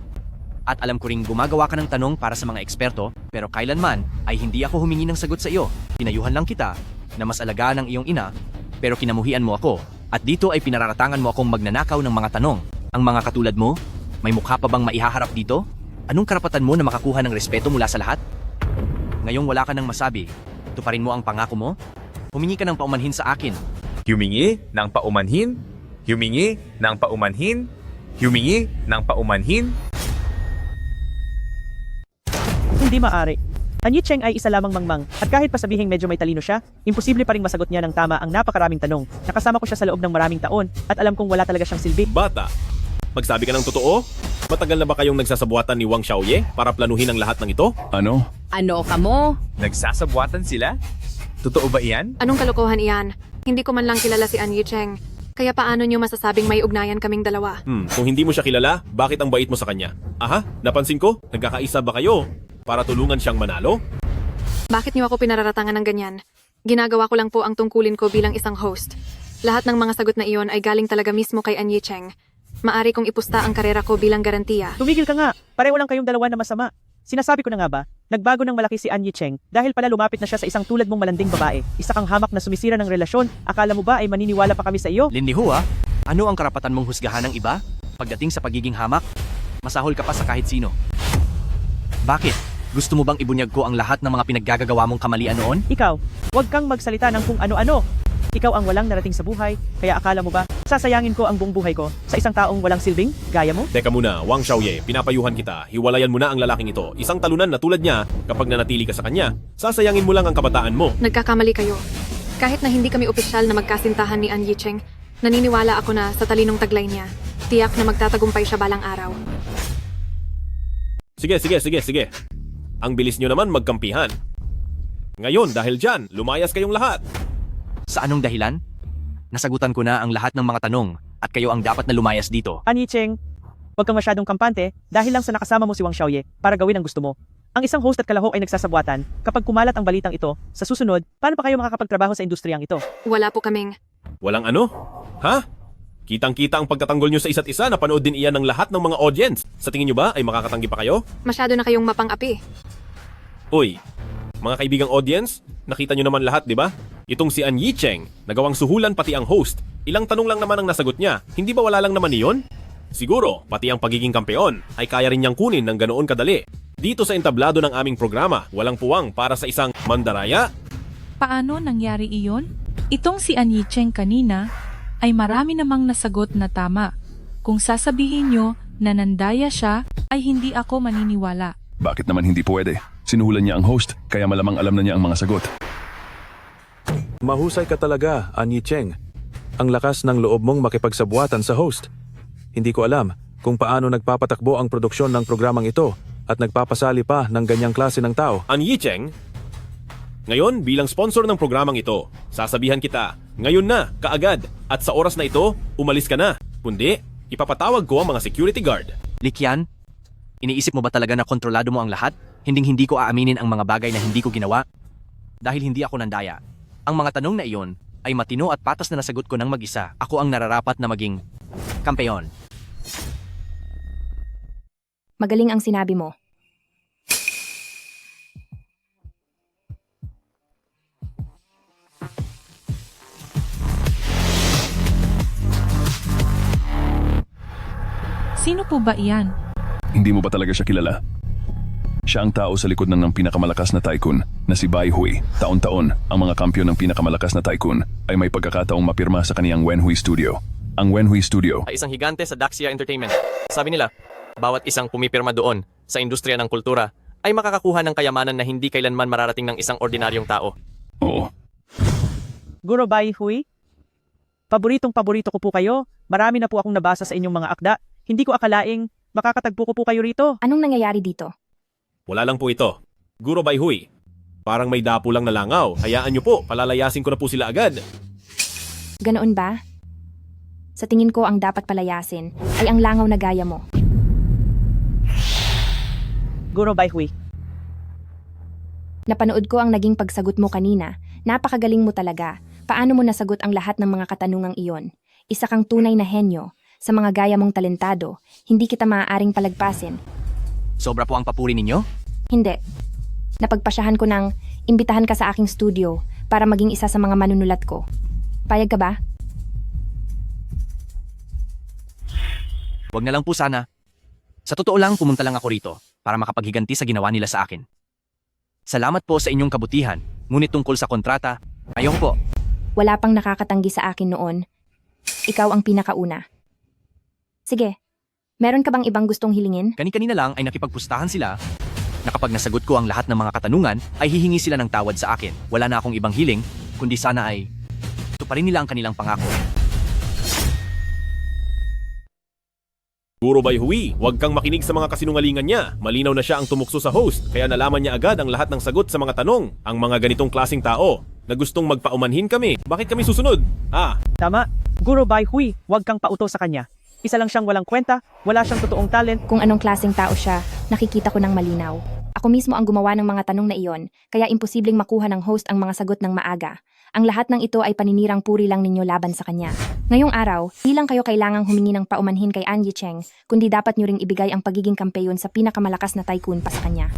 At alam ko ring gumagawa ka ng tanong para sa mga eksperto, pero kailanman ay hindi ako humingi ng sagot sa iyo. Pinayuhan lang kita na mas alagaan ang iyong ina, pero kinamuhian mo ako. At dito ay pinararatangan mo akong magnanakaw ng mga tanong. Ang mga katulad mo, may mukha pa bang maihaharap dito? Anong karapatan mo na makakuha ng respeto mula sa lahat? Ngayong wala ka nang masabi, tuparin mo ang pangako mo? Humingi ka ng paumanhin sa akin. Humingi ng paumanhin? Humingi ng paumanhin. Humingi ng paumanhin. Hindi maaari. An Yicheng ay isa lamang mangmang, at kahit pa sabihing medyo may talino siya, imposible pa ring masagot niya ng tama ang napakaraming tanong. Nakasama ko siya sa loob ng maraming taon, at alam kong wala talaga siyang silbi. Bata, magsabi ka ng totoo? Matagal na ba kayong nagsasabuatan ni Wang Xiaoye para planuhin ang lahat ng ito? Ano? Ano ka mo? Nagsasabuatan sila? Totoo ba iyan? Anong kalokohan iyan? Hindi ko man lang kilala si An Yicheng. Kaya paano niyo masasabing may ugnayan kaming dalawa? Kung hindi mo siya kilala, bakit ang bait mo sa kanya? Aha, napansin ko, nagkakaisa ba kayo para tulungan siyang manalo? Bakit niyo ako pinararatangan ng ganyan? Ginagawa ko lang po ang tungkulin ko bilang isang host. Lahat ng mga sagot na iyon ay galing talaga mismo kay An Yicheng. Maari kong ipusta ang karera ko bilang garantiya. Tumigil ka nga, pareho lang kayong dalawa na masama. Sinasabi ko na nga ba, nagbago ng malaki si An Yicheng dahil pala lumapit na siya sa isang tulad mong malanding babae. Isa kang hamak na sumisira ng relasyon, akala mo ba ay maniniwala pa kami sa iyo? Lindy Hua, ano ang karapatan mong husgahan ng iba? Pagdating sa pagiging hamak, masahol ka pa sa kahit sino. Bakit? Gusto mo bang ibunyag ko ang lahat ng mga pinaggagawa mong kamalian noon? Ikaw, huwag kang magsalita ng kung ano-ano. Ikaw ang walang narating sa buhay, kaya akala mo ba, sasayangin ko ang buong buhay ko sa isang taong walang silbing, gaya mo? Teka muna, Wang Xiaoye, pinapayuhan kita. Hiwalayan mo na ang lalaking ito. Isang talunan na tulad niya, kapag nanatili ka sa kanya, sasayangin mo lang ang kabataan mo. Nagkakamali kayo. Kahit na hindi kami opisyal na magkasintahan ni An Yicheng, naniniwala ako na sa talinong taglay niya, tiyak na magtatagumpay siya balang araw. Sige. Ang bilis nyo naman magkampihan. Ngayon, dahil dyan, lumayas kayong lahat. Sa anong dahilan? Nasagutan ko na ang lahat ng mga tanong at kayo ang dapat na lumayas dito. An Yicheng, huwag kang masyadong kampante dahil lang sa nakasama mo si Wang Xiaoye para gawin ang gusto mo. Ang isang host at kalahok ay nagsasabuatan. Kapag kumalat ang balitang ito, sa susunod, paano pa kayo makakapagtrabaho sa industriyang ito? Wala po kaming... Walang ano? Ha? Kitang-kita ang pagtatanggol nyo sa isa't isa, napanood din iyan ng lahat ng mga audience. Sa tingin nyo ba ay makakatanggi pa kayo? Masyado na kayong mapang-api. Uy, mga kaibigang audience, nakita nyo naman lahat, di ba? Itong si An Yicheng, nagawang suhulan pati ang host. Ilang tanong lang naman ang nasagot niya. Hindi ba wala lang naman iyon? Siguro, pati ang pagiging kampeon ay kaya rin niyang kunin ng ganoon kadali. Dito sa entablado ng aming programa, walang puwang para sa isang mandaraya. Paano nangyari iyon? Itong si An Yicheng kanina ay marami namang nasagot na tama. Kung sasabihin nyo na nandaya siya, ay hindi ako maniniwala. Bakit naman hindi pwede? Sinuhulan niya ang host, kaya malamang alam na niya ang mga sagot. Mahusay ka talaga, An Yicheng. Ang lakas ng loob mong makipagsabuatan sa host. Hindi ko alam kung paano nagpapatakbo ang produksyon ng programang ito at nagpapasali pa ng ganyang klase ng tao. An Yicheng, ngayon bilang sponsor ng programang ito, sasabihan kita, ngayon na, kaagad, at sa oras na ito, umalis ka na. Kundi, ipapatawag ko ang mga security guard. Likian, iniisip mo ba talaga na kontrolado mo ang lahat? Hindi ko aaminin ang mga bagay na hindi ko ginawa? Dahil hindi ako nandaya. Ang mga tanong na iyon ay matino at patas na nasagot ko ng mag-isa. Ako ang nararapat na maging kampeon. Magaling ang sinabi mo. Sino po ba iyan? Hindi mo ba talaga siya kilala? Siya ang tao sa likod ng pinakamalakas na tycoon na si Bai Hui. Taon-taon, ang mga kampiyon ng pinakamalakas na tycoon ay may pagkakataong mapirma sa kaniyang Wenhui Studio. Ang Wenhui Studio Ay isang higante sa Daxia Entertainment. Sabi nila, bawat isang pumipirma doon sa industriya ng kultura ay makakakuha ng kayamanan na hindi kailanman mararating ng isang ordinaryong tao. Oo. Guro Bai Hui? Paboritong-paborito ko po kayo. Marami na po akong nabasa sa inyong mga akda. Hindi ko akalaing makakatagpo ko po kayo rito. Anong nangyayari dito? Wala lang po ito. Guro Bai Hui, parang may dapo lang na langaw. Hayaan nyo po, palalayasin ko na po sila agad. Ganoon ba? Sa tingin ko ang dapat palayasin ay ang langaw na gaya mo. Guro Bai Hui. Napanood ko ang naging pagsagot mo kanina. Napakagaling mo talaga. Paano mo nasagot ang lahat ng mga katanungang iyon? Isa kang tunay na henyo. Sa mga gaya mong talentado, hindi kita maaaring palagpasin. Sobra po ang papuri ninyo? Hindi. Napagpasyahan ko ng imbitahan ka sa aking studio para maging isa sa mga manunulat ko. Payag ka ba? Huwag na lang po sana. Sa totoo lang, pumunta lang ako rito para makapaghiganti sa ginawa nila sa akin. Salamat po sa inyong kabutihan, ngunit tungkol sa kontrata, ayoko po. Wala pang nakakatanggi sa akin noon. Ikaw ang pinakauna. Sige, meron ka bang ibang gustong hilingin? Kani-kanina lang ay nakipagpustahan sila na kapag nasagot ko ang lahat ng mga katanungan, ay hihingi sila ng tawad sa akin. Wala na akong ibang hiling, kundi sana ay tuparin nila ang kanilang pangako. Guro Bai Hui, huwag kang makinig sa mga kasinungalingan niya. Malinaw na siya ang tumukso sa host, kaya nalaman niya agad ang lahat ng sagot sa mga tanong. Ang mga ganitong klaseng tao na gustong magpaumanhin kami. Bakit kami susunod? Tama. Guro Bai Hui, huwag kang pauto sa kanya. Isa lang siyang walang kwenta, wala siyang totoong talent. Kung anong klaseng tao siya, nakikita ko ng malinaw. Ako mismo ang gumawa ng mga tanong na iyon, kaya imposibleng makuha ng host ang mga sagot ng maaga. Ang lahat ng ito ay paninirang puri lang ninyo laban sa kanya. Ngayong araw, di lang kayo kailangang humingi ng paumanhin kay An Yicheng, kundi dapat nyo ring ibigay ang pagiging kampeyon sa pinakamalakas na tycoon pa sa kanya.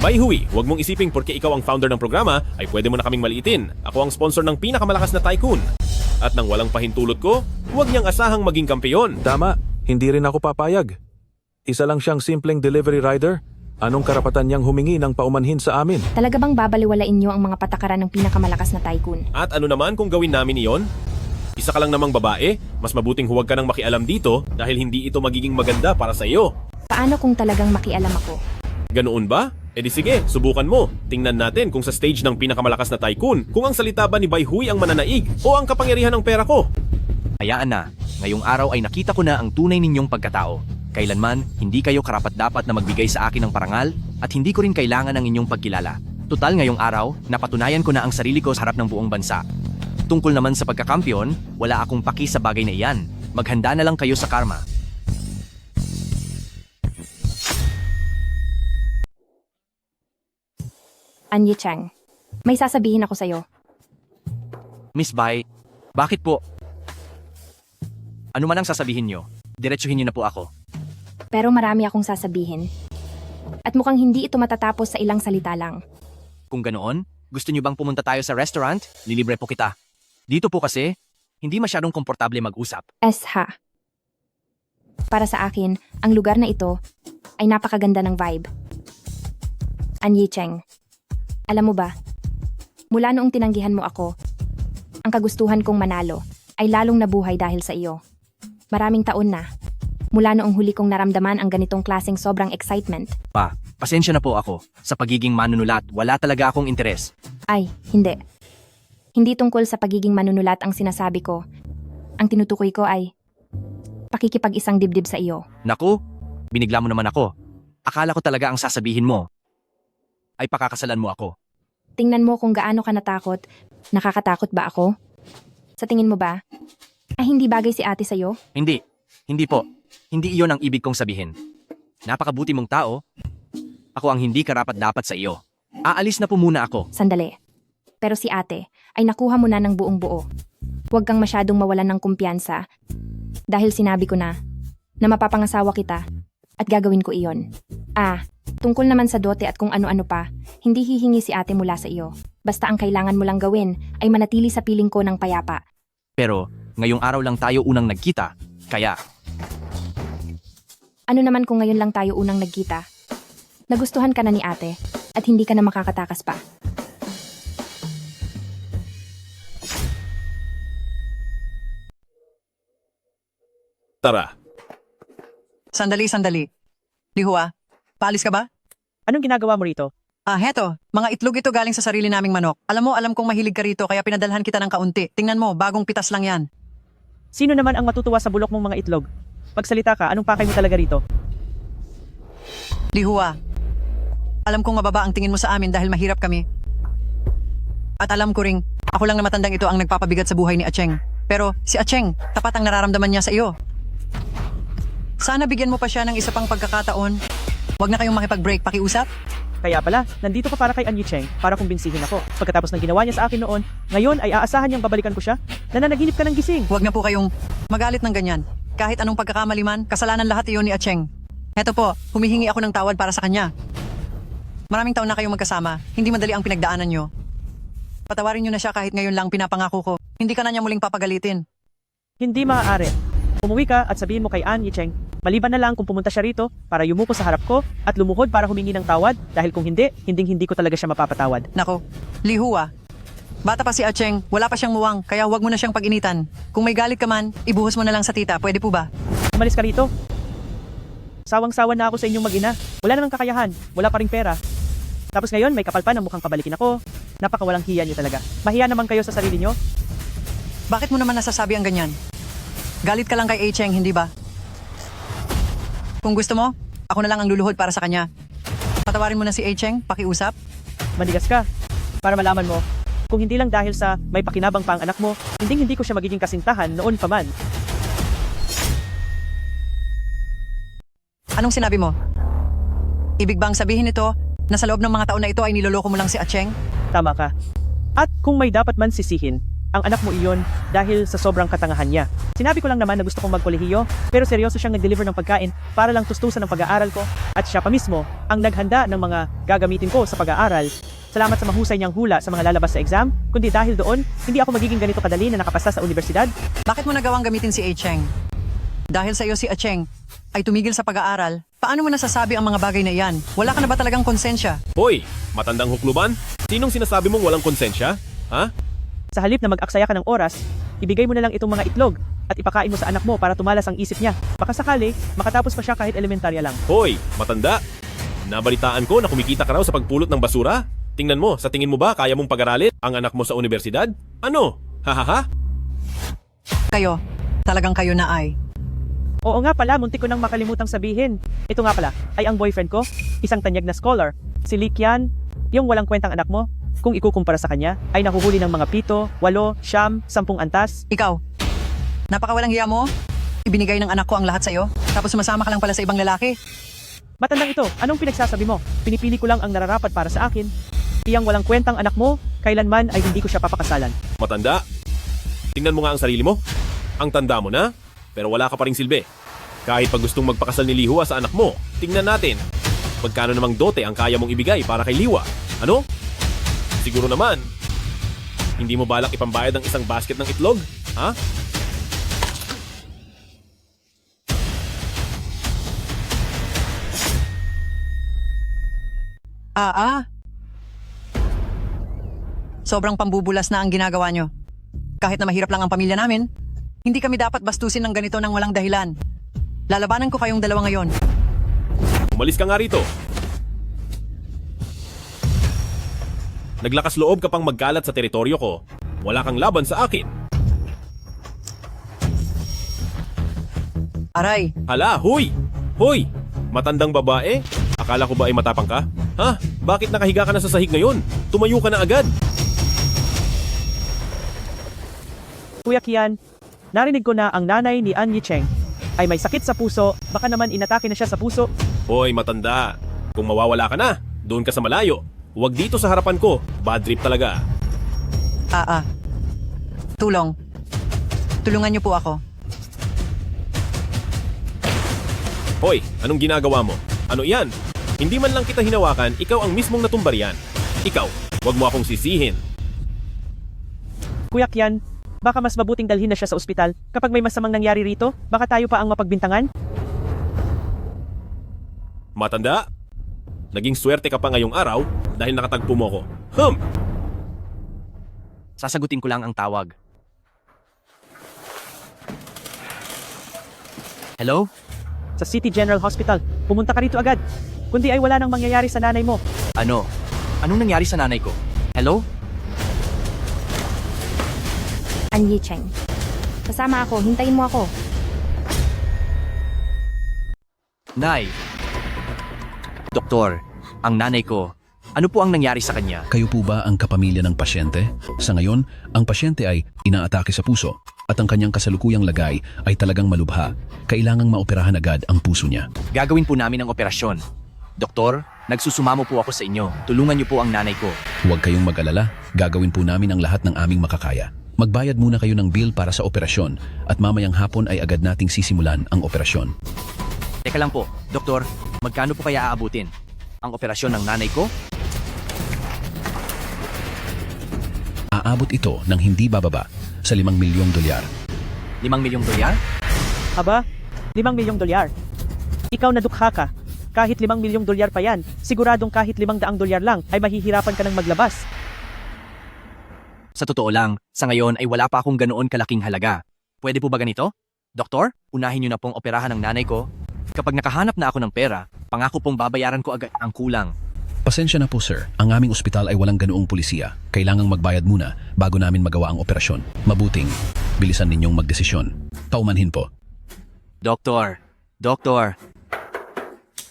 Bai Hui, huwag mong isiping porque ikaw ang founder ng programa ay pwede mo na kaming maliitin. Ako ang sponsor ng pinakamalakas na tycoon. At nang walang pahintulot ko, huwag niyang asahang maging kampeyon. Tama, hindi rin ako papayag. Isa lang siyang simpleng delivery rider. Anong karapatan niyang humingi ng paumanhin sa amin? Talaga bang babaliwalain nyo ang mga patakaran ng pinakamalakas na tycoon? At ano naman kung gawin namin iyon? Isa ka lang namang babae, mas mabuting huwag ka nang makialam dito dahil hindi ito magiging maganda para sa iyo. Paano kung talagang makialam ako? Ganoon ba? E di sige, subukan mo. Tingnan natin kung sa stage ng pinakamalakas na tycoon, kung ang salita ba ni Bai Hui ang mananaig o ang kapangyarihan ng pera ko. Hayaan na, ngayong araw ay nakita ko na ang tunay ninyong pagkatao. Kailanman, hindi kayo karapat-dapat na magbigay sa akin ng parangal at hindi ko rin kailangan ng inyong pagkilala. Tutal ngayong araw, napatunayan ko na ang sarili ko sa harap ng buong bansa. Tungkol naman sa pagkakampyon, wala akong paki sa bagay na iyan. Maghanda na lang kayo sa karma. An Yicheng, may sasabihin ako sa'yo. Miss Bai, bakit po? Ano man ang sasabihin nyo, diretsuhin nyo na po ako. Pero marami akong sasabihin. At mukhang hindi ito matatapos sa ilang salita lang. Kung ganoon, gusto nyo bang pumunta tayo sa restaurant? Lilibre po kita. Dito po kasi, hindi masyadong komportable mag-usap. Ha. Para sa akin, ang lugar na ito ay napakaganda ng vibe. An Yicheng, alam mo ba, mula noong tinanggihan mo ako, ang kagustuhan kong manalo ay lalong nabuhay dahil sa iyo. Maraming taon na, mula noong huli kong naramdaman ang ganitong klaseng sobrang excitement. Pasensya na po ako. Sa pagiging manunulat, wala talaga akong interes. Ay, hindi. Hindi tungkol sa pagiging manunulat ang sinasabi ko. Ang tinutukoy ko ay pakikipag-isang dibdib sa iyo. Naku, binigla mo naman ako. Akala ko talaga ang sasabihin mo ay pakakasalan mo ako. Tingnan mo kung gaano ka natakot. Nakakatakot ba ako? Sa tingin mo ba? Ay hindi bagay si ate sa'yo? Hindi po. Hindi iyon ang ibig kong sabihin. Napakabuti mong tao. Ako ang hindi karapat-dapat sa iyo. Aalis na po muna ako. Sandali. Pero si ate ay nakuha mo na ng buong buo. Huwag kang masyadong mawalan ng kumpiyansa. Dahil sinabi ko na mapapangasawa kita at gagawin ko iyon. Tungkol naman sa dote at kung ano-ano pa, hindi hihingi si ate mula sa iyo. Basta ang kailangan mo lang gawin ay manatili sa piling ko ng payapa. Pero, ngayong araw lang tayo unang nagkita, kaya... Ano naman kung ngayon lang tayo unang nagkita? Nagustuhan ka na ni ate at hindi ka na makakatakas pa. Tara. Sandali. Lihua, paalis ka ba? Anong ginagawa mo rito? Heto. Mga itlog ito galing sa sarili naming manok. Alam kong mahilig ka rito kaya pinadalhan kita ng kaunti. Tingnan mo, bagong pitas lang yan. Sino naman ang matutuwa sa bulok mong mga itlog? Magsalita ka, anong pakay mo talaga rito? Lihua, alam kong mababa ang tingin mo sa amin dahil mahirap kami. At alam ko ring, ako lang na matandang ito ang nagpapabigat sa buhay ni Acheng. Pero si Acheng, tapat ang nararamdaman niya sa iyo. Sana bigyan mo pa siya ng isa pang pagkakataon. Huwag na kayong makipag-break, pakiusap. Kaya pala, nandito ka para kay An Yicheng para kumbinsihin ako. Pagkatapos ng ginawa niya sa akin noon, ngayon ay aasahan niyang babalikan ko siya? Nananaginip ka ng gising. Huwag na po kayong magalit ng ganyan. Kahit anong pagkakamali man, kasalanan lahat iyon ni Acheng. Heto po, humihingi ako ng tawad para sa kanya. Maraming taon na kayong magkasama, hindi madali ang pinagdaanan niyo. Patawarin niyo na siya kahit ngayon lang pinapangako ko. Hindi ka na niya muling papagalitin. Hindi maaari. Umuwi ka at sabihin mo kay An Yicheng, maliban na lang kung pumunta siya rito para yumuko sa harap ko at lumuhod para humingi ng tawad dahil kung hindi ko talaga siya mapapatawad. Nako, Lihua, Bata pa si Acheng, wala pa siyang muwang, kaya huwag mo na siyang pag-initan. Kung may galit ka man, ibuhos mo na lang sa tita, pwede po ba? Umalis ka rito. Sawang-sawa na ako sa inyong mag-ina. Wala namang kakayahan, wala pa ring pera. Tapos ngayon, may kapal pa na mukhang pabalikin ako. Napakawalang hiya niyo talaga. Mahiya naman kayo sa sarili niyo. Bakit mo naman nasasabi ang ganyan? Galit ka lang kay Acheng, hindi ba? Kung gusto mo, ako na lang ang luluhod para sa kanya. Patawarin mo na si Acheng, pakiusap. Manigas ka. Para malaman mo, kung hindi lang dahil sa may pakinabang pa ang anak mo, hindi ko siya magiging kasintahan noon pa man. Anong sinabi mo? Ibig bang sabihin nito na sa loob ng mga taon na ito ay niloloko mo lang si Acheng? Tama ka. At kung may dapat man sisihin, ang anak mo iyon dahil sa sobrang katangahan niya. Sinabi ko lang naman na gusto kong magkolehiyo, pero seryoso siyang nag-deliver ng pagkain para lang tustusan ng pag-aaral ko, at siya pa mismo ang naghanda ng mga gagamitin ko sa pag-aaral. Salamat sa mahusay niyang hula sa mga lalabas sa exam, kundi dahil doon, hindi ako magiging ganito kadali na nakapasa sa universidad. Bakit mo nagawang gamitin si Acheng? Dahil sa iyo si Acheng ay tumigil sa pag-aaral, paano mo nasasabi ang mga bagay na iyan? Wala ka na ba talagang konsensya? Hoy, matandang hukluban? Sinong sinasabi mong walang konsensya? Ha? Sa halip na mag-aksaya ka ng oras, ibigay mo na lang itong mga itlog at ipakain mo sa anak mo para tumalas ang isip niya. Baka sakali, makatapos pa siya kahit elementarya lang. Hoy, matanda! Nabalitaan ko na kumikita ka raw sa pagpulot ng basura? Tingnan mo, sa tingin mo ba kaya mong pag-aralin ang anak mo sa universidad? Ano? Hahaha? Kayo, talagang kayo na ay. Oo nga pala, muntik ko nang makalimutang sabihin. Ito nga pala, ay ang boyfriend ko, isang tanyag na scholar. Si Lee Kian, yung walang kwentang anak mo. Kung ikukumpara sa kanya, ay nahuhuli ng mga 7, 8, 10, 10 antas. Ikaw, napakawalang hiya mo. Ibinigay ng anak ko ang lahat sa iyo, tapos sumasama ka lang pala sa ibang lalaki. Matandang ito, anong pinagsasabi mo? Pinipili ko lang ang nararapat para sa akin. Iyang walang kwentang anak mo, kailanman ay hindi ko siya papakasalan. Matanda? Tingnan mo nga ang sarili mo. Ang tanda mo na, pero wala ka pa ring silbi. Kahit pag gustong magpakasal ni Lihua sa anak mo, tingnan natin. Magkano namang dote ang kaya mong ibigay para kay Liwa? Ano? Siguro naman, hindi mo balak ipambayad ng isang basket ng itlog? Ha? Sobrang pambubulas na ang ginagawa nyo. Kahit na mahirap lang ang pamilya namin, hindi kami dapat bastusin ng ganito ng walang dahilan. Lalabanan ko kayong dalawa ngayon. Umalis ka nga rito. Naglakas loob ka pang magkalat sa teritoryo ko. Wala kang laban sa akin. Aray, Hala, huy! Hoy! Matandang babae? Akala ko ba ay matapang ka? Ha? Bakit nakahiga ka na sa sahig ngayon? Tumayo ka na agad. Kuya Kian, narinig ko na ang nanay ni An Yicheng ay may sakit sa puso, baka naman inatake na siya sa puso. Hoy, matanda. Kung mawawala ka na, doon ka sa malayo. Huwag dito sa harapan ko. Bad trip talaga. Tulong. Tulungan niyo po ako. Hoy, anong ginagawa mo? Ano yan? Hindi man lang kita hinawakan, ikaw ang mismong natumbar yan. Ikaw, huwag mo akong sisihin. Kuya Kian, baka mas mabuting dalhin na siya sa ospital. Kapag may masamang nangyari rito, baka tayo pa ang mapagbintangan. Matanda? Naging swerte ka pa ngayong araw dahil nakatagpo mo ko. Sasagutin ko lang ang tawag. Hello? Sa City General Hospital, pumunta ka rito agad. Kundi ay wala nang mangyayari sa nanay mo. Ano? Anong nangyari sa nanay ko? Hello? An Yicheng. Kasama ako, hintayin mo ako. Nay. Doktor, ang nanay ko, ano po ang nangyari sa kanya? Kayo po ba ang kapamilya ng pasyente? Sa ngayon, ang pasyente ay inaatake sa puso at ang kanyang kasalukuyang lagay ay talagang malubha. Kailangang maoperahan agad ang puso niya. Gagawin po namin ang operasyon. Doktor, nagsusumamo po ako sa inyo. Tulungan niyo po ang nanay ko. Huwag kayong mag-alala, gagawin po namin ang lahat ng aming makakaya. Magbayad muna kayo ng bill para sa operasyon at mamayang hapon ay agad nating sisimulan ang operasyon. Teka lang po, Doktor, magkano po kaya aabutin? Ang operasyon ng nanay ko? Aabot ito ng hindi bababa sa 5 milyong dolyar. 5 milyong dolyar? Aba, 5 milyong dolyar. Ikaw nadukha ka. Kahit 5 milyong dolyar pa yan, siguradong kahit 500 dolyar lang ay mahihirapan ka ng maglabas. Sa totoo lang, sa ngayon ay wala pa akong ganoon kalaking halaga. Pwede po ba ganito? Doktor, unahin niyo na pong operahan ng nanay ko. Kapag nakahanap na ako ng pera, pangako pong babayaran ko agad ang kulang. Pasensya na po sir, ang aming ospital ay walang ganoong pulisiya. Kailangang magbayad muna bago namin magawa ang operasyon. Mabuting, bilisan ninyong magdesisyon. Paumanhin po. Doktor,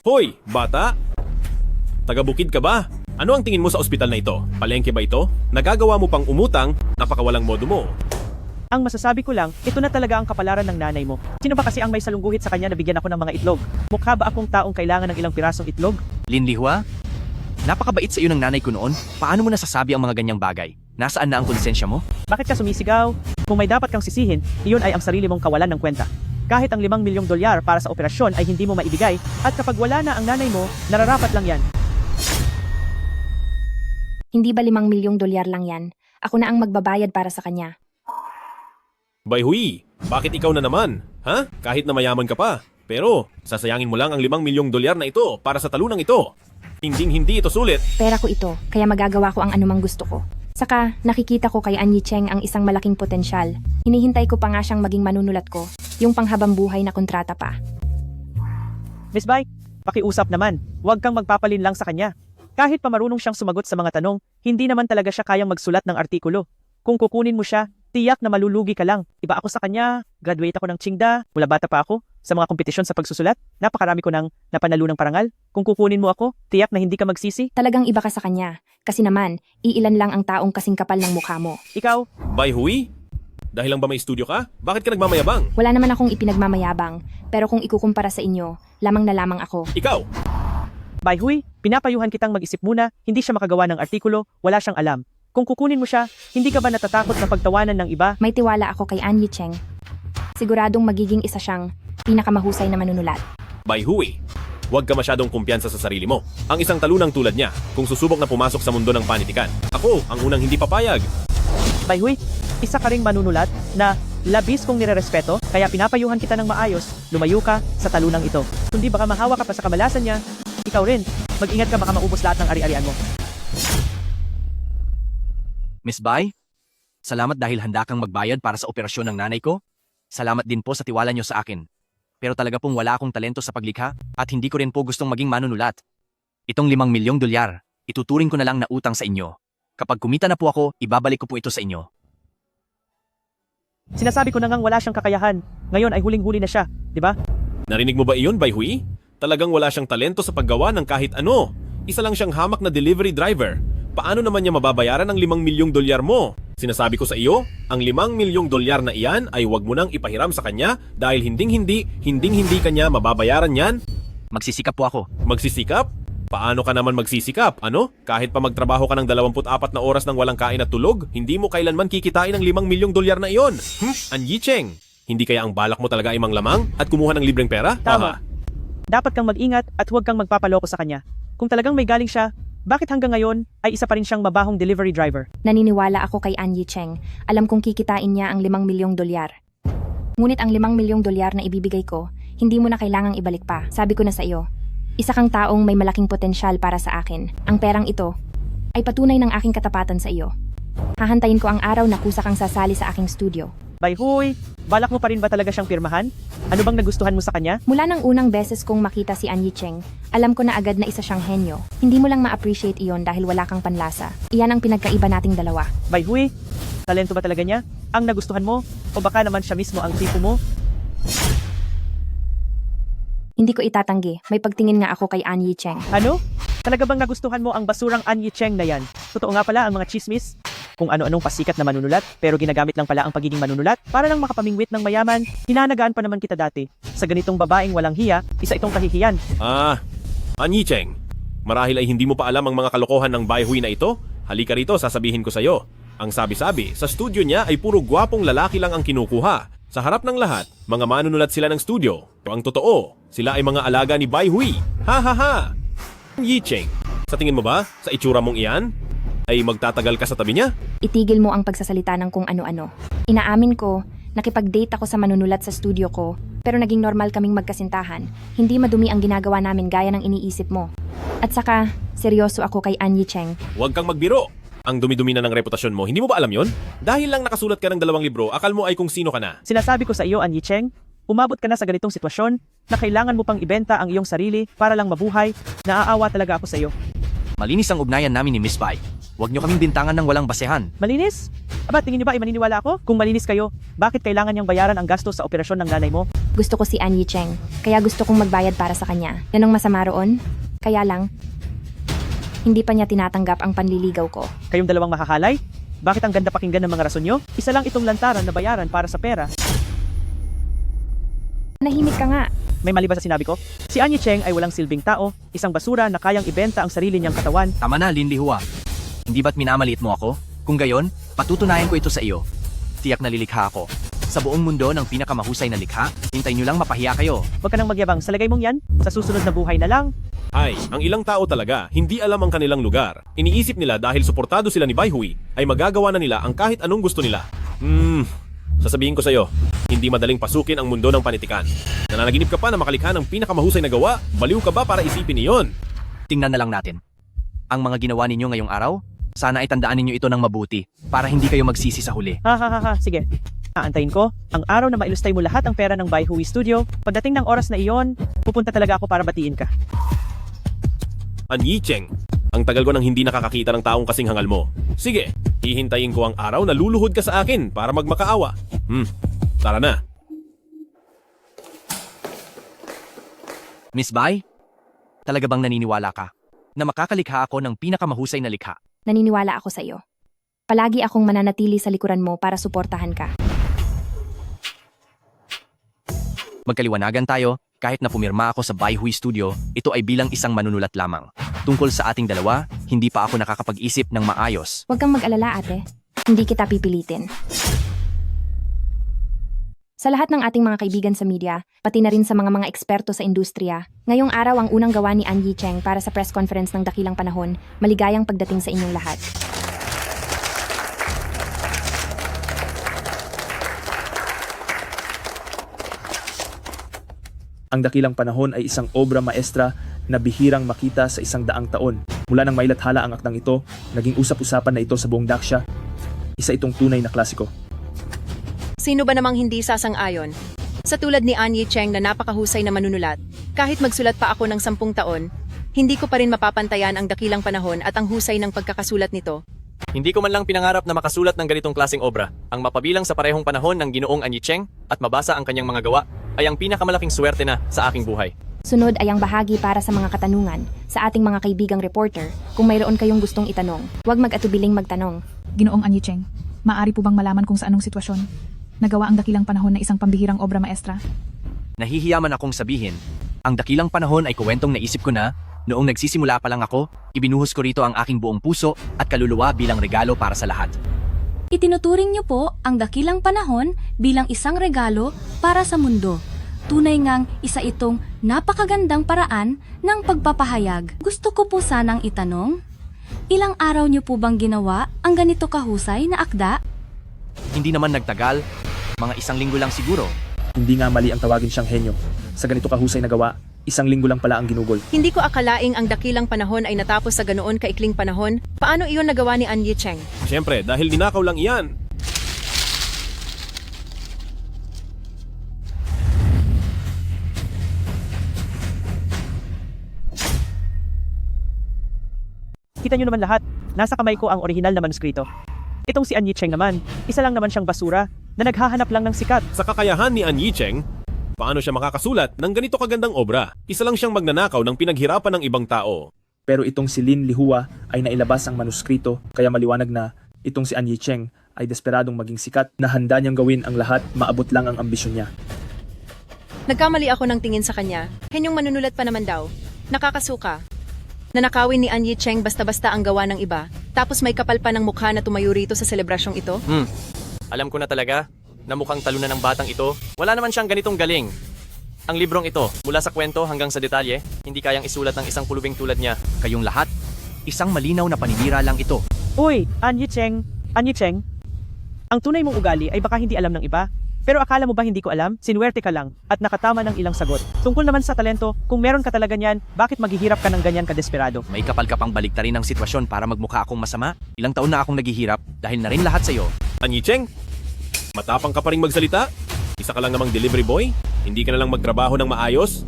Hoy, bata! Taga-bukid ka ba? Ano ang tingin mo sa ospital na ito? Palengke ba ito? Nagagawa mo pang umutang, napakawalang modo mo. Ang masasabi ko lang, ito na talaga ang kapalaran ng nanay mo. Sino ba kasi ang may salungguhit sa kanya na bigyan ako ng mga itlog? Mukha ba akong taong kailangan ng ilang pirasong itlog? Lin Lihua? Napakabait sa iyo ng nanay ko noon. Paano mo nasasabi ang mga ganyang bagay? Nasaan na ang konsensya mo? Bakit ka sumisigaw? Kung may dapat kang sisihin, iyon ay ang sarili mong kawalan ng kwenta. Kahit ang $5 milyong para sa operasyon ay hindi mo maibigay, at kapag wala na ang nanay mo, nararapat lang yan. Hindi ba $5 milyong lang yan? Ako na ang magbabayad para sa kanya. Bayhui, bakit ikaw na naman? Ha? Kahit na mayaman ka pa. Pero, sasayangin mo lang ang $5 milyong na ito para sa talunang ito. Hindi ito sulit. Pera ko ito, kaya magagawa ko ang anumang gusto ko. Saka, nakikita ko kay Anyi Cheng ang isang malaking potensyal. Hinihintay ko pa nga siyang maging manunulat ko, yung panghabang buhay na kontrata pa. Miss Bai, pakiusap naman. Huwag kang magpapalin lang sa kanya. Kahit pa marunong siyang sumagot sa mga tanong, hindi naman talaga siya kayang magsulat ng artikulo. Kung kukunin mo siya, tiyak na malulugi ka lang. Iba ako sa kanya, graduate ako ng Tsingda, mula bata pa ako, sa mga kompetisyon sa pagsusulat, napakarami ko nang napanalo ng parangal. Kung kukunin mo ako, tiyak na hindi ka magsisi. Talagang iba ka sa kanya. Kasi naman, iilan lang ang taong kasing kapal ng mukha mo. Ikaw? Bayhui? Dahil lang ba may studio ka? Bakit ka nagmamayabang? Wala naman akong ipinagmamayabang, pero kung ikukumpara sa inyo, lamang na lamang ako. Ikaw? Bayhui, pinapayuhan kitang mag-isip muna, hindi siya makagawa ng artikulo, wala siyang alam. Kung kukunin mo siya, hindi ka ba natatakot na pagtawanan ng iba? May tiwala ako kay Anyi Cheng. Siguradong magiging isa siyang pinakamahusay na manunulat. Bayhui, huwag ka masyadong kumpiyansa sa sarili mo. Ang isang talunang tulad niya, kung susubok na pumasok sa mundo ng panitikan. Ako, ang unang hindi papayag. Bayhui, isa ka ring manunulat na labis kong nirerespeto, kaya pinapayuhan kita ng maayos, lumayo ka sa talunang ito. Kundi baka mahawa ka pa sa kamalasan niya, ikaw rin, mag-ingat ka baka maubos lahat ng ari-arian mo. Miss Bai, salamat dahil handa kang magbayad para sa operasyon ng nanay ko. Salamat din po sa tiwala niyo sa akin. Pero talaga pong wala akong talento sa paglikha at hindi ko rin po gustong maging manunulat. Itong $5 milyong, ituturing ko na lang na utang sa inyo. Kapag kumita na po ako, ibabalik ko po ito sa inyo. Sinasabi ko na ngang wala siyang kakayahan. Ngayon ay huling-huli na siya, di ba? Narinig mo ba iyon, Bayhui? Talagang wala siyang talento sa paggawa ng kahit ano. Isa lang siyang hamak na delivery driver. Paano naman niya mababayaran ang $5 milyong mo? Sinasabi ko sa iyo, ang $5 milyong na iyan ay huwag mo nang ipahiram sa kanya dahil hinding-hindi kanya mababayaran yan. Magsisikap po ako. Magsisikap? Paano ka naman magsisikap? Ano? Kahit pa magtrabaho ka ng 24 na oras ng walang kain at tulog, hindi mo kailanman kikitain ang $5 milyong na iyon. Anyi Cheng, hindi kaya ang balak mo talaga ay manglamang at kumuha ng libreng pera? Tama. Dapat kang mag-ingat at huwag kang magpapaloko sa kanya. Kung talagang may galing siya, bakit hanggang ngayon ay isa pa rin siyang mabahong delivery driver? Naniniwala ako kay Anyi Cheng. Alam kong kikitain niya ang $5 milyong. Ngunit ang $5 milyong na ibibigay ko, hindi mo na kailangang ibalik pa. Sabi ko na sa iyo, isa kang taong may malaking potensyal para sa akin. Ang perang ito ay patunay ng aking katapatan sa iyo. Hahantayin ko ang araw na kusa kang sasali sa aking studio. Bayhui, balak mo pa rin ba talaga siyang pirmahan? Ano bang nagustuhan mo sa kanya? Mula ng unang beses kong makita si Anyi Cheng, alam ko na agad na isa siyang henyo. Hindi mo lang ma-appreciate iyon dahil wala kang panlasa. Iyan ang pinagkaiba nating dalawa. Bayhui, talento ba talaga niya? Ang nagustuhan mo? O baka naman siya mismo ang tipo mo? Hindi ko itatanggi, may pagtingin nga ako kay Anyi Cheng. Ano? Talaga bang nagustuhan mo ang basurang Anyi Cheng na yan? Totoo nga pala ang mga chismis? Kung ano-anong pasikat na manunulat, pero ginagamit lang pala ang pagiging manunulat para lang makapamingwit ng mayaman. Hinanagaan pa naman kita dati. Sa ganitong babaeng walang hiya, isa itong kahihiyan. Anyi Cheng, marahil ay hindi mo pa alam ang mga kalokohan ng Bayhui na ito? Halika rito, sasabihin ko sa'yo. Ang sabi-sabi, sa studio niya ay puro gwapong lalaki lang ang kinukuha. Sa harap ng lahat, mga manunulat sila ng studio. Pero ang totoo, sila ay mga alaga ni Bayhui. Ha ha ha! Anyi Cheng, sa tingin mo ba, sa itsura mong iyan, ay magtatagal ka sa tabi niya? Itigil mo ang pagsasalita ng kung ano-ano. Inaamin ko, nakipag-date ako sa manunulat sa studio ko, pero naging normal kaming magkasintahan. Hindi madumi ang ginagawa namin gaya ng iniisip mo. At saka, seryoso ako kay Anyi Cheng. Huwag kang magbiro. Ang dumi-dumi na ng reputasyon mo, hindi mo ba alam yon? Dahil lang nakasulat ka ng 2 libro, akal mo ay kung sino ka na. Sinasabi ko sa iyo, An Yicheng, umabot ka na sa ganitong sitwasyon na kailangan mo pang ibenta ang iyong sarili para lang mabuhay. Naaawa talaga ako sa iyo. Malinis ang ugnayan namin ni Miss Bai. Huwag niyo kaming bintangan ng walang basehan. Malinis? Aba, tingin niyo ba ay maniniwala ako? Kung malinis kayo, bakit kailangan niyang bayaran ang gastos sa operasyon ng nanay mo? Gusto ko si An Yicheng, kaya gusto kong magbayad para sa kanya. Yan ang masama roon. Kaya lang, hindi pa niya tinatanggap ang panliligaw ko. Kayong dalawang makakalay? Bakit ang ganda pakinggan ng mga rason niyo? Isa lang itong lantaran na bayaran para sa pera. Nahimik ka nga. May mali ba sa sinabi ko? Si An Yicheng ay walang silbing tao, isang basura na kayang ibenta ang sarili niyang katawan. Tama na, Lin Lihua. Hindi ba't minamaliit mo ako? Kung gayon, patutunayan ko ito sa iyo. Tiyak na lilikha ako. Sa buong mundo ng pinakamahusay na likha, hintay niyo lang mapahiya kayo. Huwag ka nang magyabang sa lagay mong yan. Sa susunod na buhay na lang. Ay, ang ilang tao talaga, hindi alam ang kanilang lugar. Iniisip nila dahil suportado sila ni Bai Hui, ay magagawa na nila ang kahit anong gusto nila. Sasabihin ko sa iyo, hindi madaling pasukin ang mundo ng panitikan. Nananaginip ka pa na makalikha ng pinakamahusay na gawa? Baliw ka ba para isipin iyon? Tingnan na lang natin. Ang mga ginawa ninyo ngayong araw, sana ay tandaan ninyo ito ng mabuti para hindi kayo magsisi sa huli. Ha, sige. Aantayin ko, ang araw na mailustay mo lahat ang pera ng Bai Hui Studio. Pagdating ng oras na iyon, pupunta talaga ako para batiin ka. An Yicheng, ang tagal ko nang hindi nakakakita ng taong kasing hangal mo. Sige, hihintayin ko ang araw na luluhod ka sa akin para magmakaawa. Tara na. Miss Bai, talaga bang naniniwala ka na makakalikha ako ng pinakamahusay na likha? Naniniwala ako sa iyo. Palagi akong mananatili sa likuran mo para suportahan ka. Magkaliwanagan tayo, kahit na pumirma ako sa Bai Hui Studio, ito ay bilang isang manunulat lamang. Tungkol sa ating dalawa, hindi pa ako nakakapag-isip ng maayos. Huwag kang mag-alala, ate. Hindi kita pipilitin. Sa lahat ng ating mga kaibigan sa media, pati na rin sa mga eksperto sa industriya, ngayong araw ang unang gawa ni An Yicheng para sa press conference ng dakilang panahon. Maligayang pagdating sa inyong lahat. Ang dakilang panahon ay isang obra maestra na bihirang makita sa 100 taon. Mula nang mailathala ang akdang ito, naging usap-usapan na ito sa buong Daksha. Isa itong tunay na klasiko. Sino ba namang hindi sasang-ayon? Sa tulad ni An Yicheng na napakahusay na manunulat, kahit magsulat pa ako ng 10 taon, hindi ko pa rin mapapantayan ang dakilang panahon at ang husay ng pagkakasulat nito. Hindi ko man lang pinangarap na makasulat ng ganitong klaseng obra. Ang mapabilang sa parehong panahon ng Ginoong An Yicheng at mabasa ang kanyang mga gawa ay ang pinakamalaking swerte na sa aking buhay. Sunod ay ang bahagi para sa mga katanungan sa ating mga kaibigang reporter. Kung mayroon kayong gustong itanong, huwag mag-atubiling magtanong. Ginoong An Yicheng, maaari po bang malaman kung sa anong sitwasyon nagawa ang dakilang panahon na isang pambihirang obra maestra? Nahihiyaman akong sabihin, ang dakilang panahon ay kuwentong naisip ko na noong nagsisimula pa lang ako, ibinuhos ko rito ang aking buong puso at kaluluwa bilang regalo para sa lahat. Itinuturing niyo po ang dakilang panahon bilang isang regalo para sa mundo. Tunay ngang isa itong napakagandang paraan ng pagpapahayag. Gusto ko po sanang itanong, ilang araw niyo po bang ginawa ang ganito kahusay na akda? Hindi naman nagtagal, mga 1 linggo lang siguro. Hindi nga mali ang tawagin siyang henyo. Sa ganito kahusay na gawa, 1 linggo lang pala ang ginugol. Hindi ko akalaing ang dakilang panahon ay natapos sa ganoon kaikling panahon. Paano iyon nagawa ni An Yicheng? Siyempre, dahil ninakaw lang iyan. Kita nyo naman lahat, nasa kamay ko ang orihinal na manuskrito. Itong si An Yicheng naman, isa lang naman siyang basura na naghahanap lang ng sikat. Sa kakayahan ni An Yicheng, paano siya makakasulat ng ganito kagandang obra? Isa lang siyang magnanakaw ng pinaghirapan ng ibang tao. Pero itong si Lin Lihua ay nailabas ang manuskrito, kaya maliwanag na itong si An Yicheng ay desperadong maging sikat na handa niyang gawin ang lahat, maabot lang ang ambisyon niya. Nagkamali ako ng tingin sa kanya. Henyong manunulat pa naman daw. Nakakasuka. Nanakawin ni An Yicheng basta-basta ang gawa ng iba, tapos may kapal pa ng mukha na tumayo rito sa selebrasyong ito? Alam ko na talaga na mukhang talunan ng batang ito. Wala naman siyang ganitong galing. Ang librong ito, mula sa kwento hanggang sa detalye, hindi kayang isulat ng isang pulubing tulad niya. Kayong lahat, isang malinaw na paninira lang ito. Uy, An Yicheng, ang tunay mong ugali ay baka hindi alam ng iba. Pero akala mo ba hindi ko alam? Sinuwerte ka lang at nakatama ng ilang sagot. Tungkol naman sa talento, kung meron ka talaga niyan, bakit maghihirap ka ng ganyan kadesperado? May kapal ka pang baliktarin ng sitwasyon para magmukha akong masama. Ilang taon na akong naghihirap dahil na rin lahat sa'yo. Anyi Cheng, matapang ka pa rin magsalita? Isa ka lang namang delivery boy? Hindi ka na lang magtrabaho ng maayos?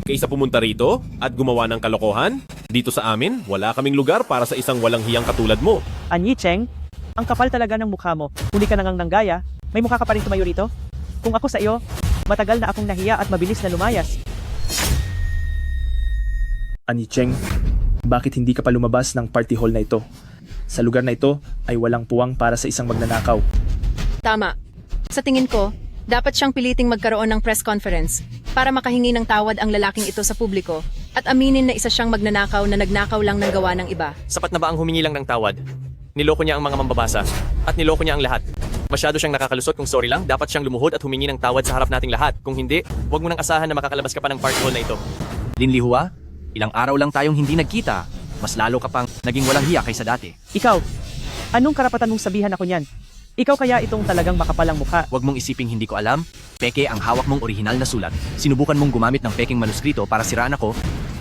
Kaysa pumunta rito at gumawa ng kalokohan? Dito sa amin, wala kaming lugar para sa isang walang hiyang katulad mo. Anyi Cheng, ang kapal talaga ng mukha mo. Huli ka na ngang nanggaya. May mukha ka pa rin tumayo rito? Kung ako sa iyo, matagal na akong nahiya at mabilis na lumayas. Anyi Cheng, bakit hindi ka pa lumabas ng party hall na ito? Sa lugar na ito ay walang puwang para sa isang magnanakaw. Tama. Sa tingin ko, dapat siyang piliting magkaroon ng press conference para makahingi ng tawad ang lalaking ito sa publiko at aminin na isa siyang magnanakaw na nagnakaw lang ng gawa ng iba. Sapat na ba ang humingi lang ng tawad? Niloko niya ang mga mambabasa at niloko niya ang lahat. Masyado siyang nakakalusot. Kung sorry lang, dapat siyang lumuhod at humingi ng tawad sa harap nating lahat. Kung hindi, huwag mo nang asahan na makakalabas ka pa ng party hall na ito. Lin Lihua, ilang araw lang tayong hindi nagkita. Mas lalo ka pang naging walang hiya kaysa dati. Ikaw, anong karapatan mong sabihan ako niyan? Ikaw kaya itong talagang makapalang mukha. Huwag mong isiping hindi ko alam. Peke ang hawak mong orihinal na sulat. Sinubukan mong gumamit ng peking manuskrito para siraan ako.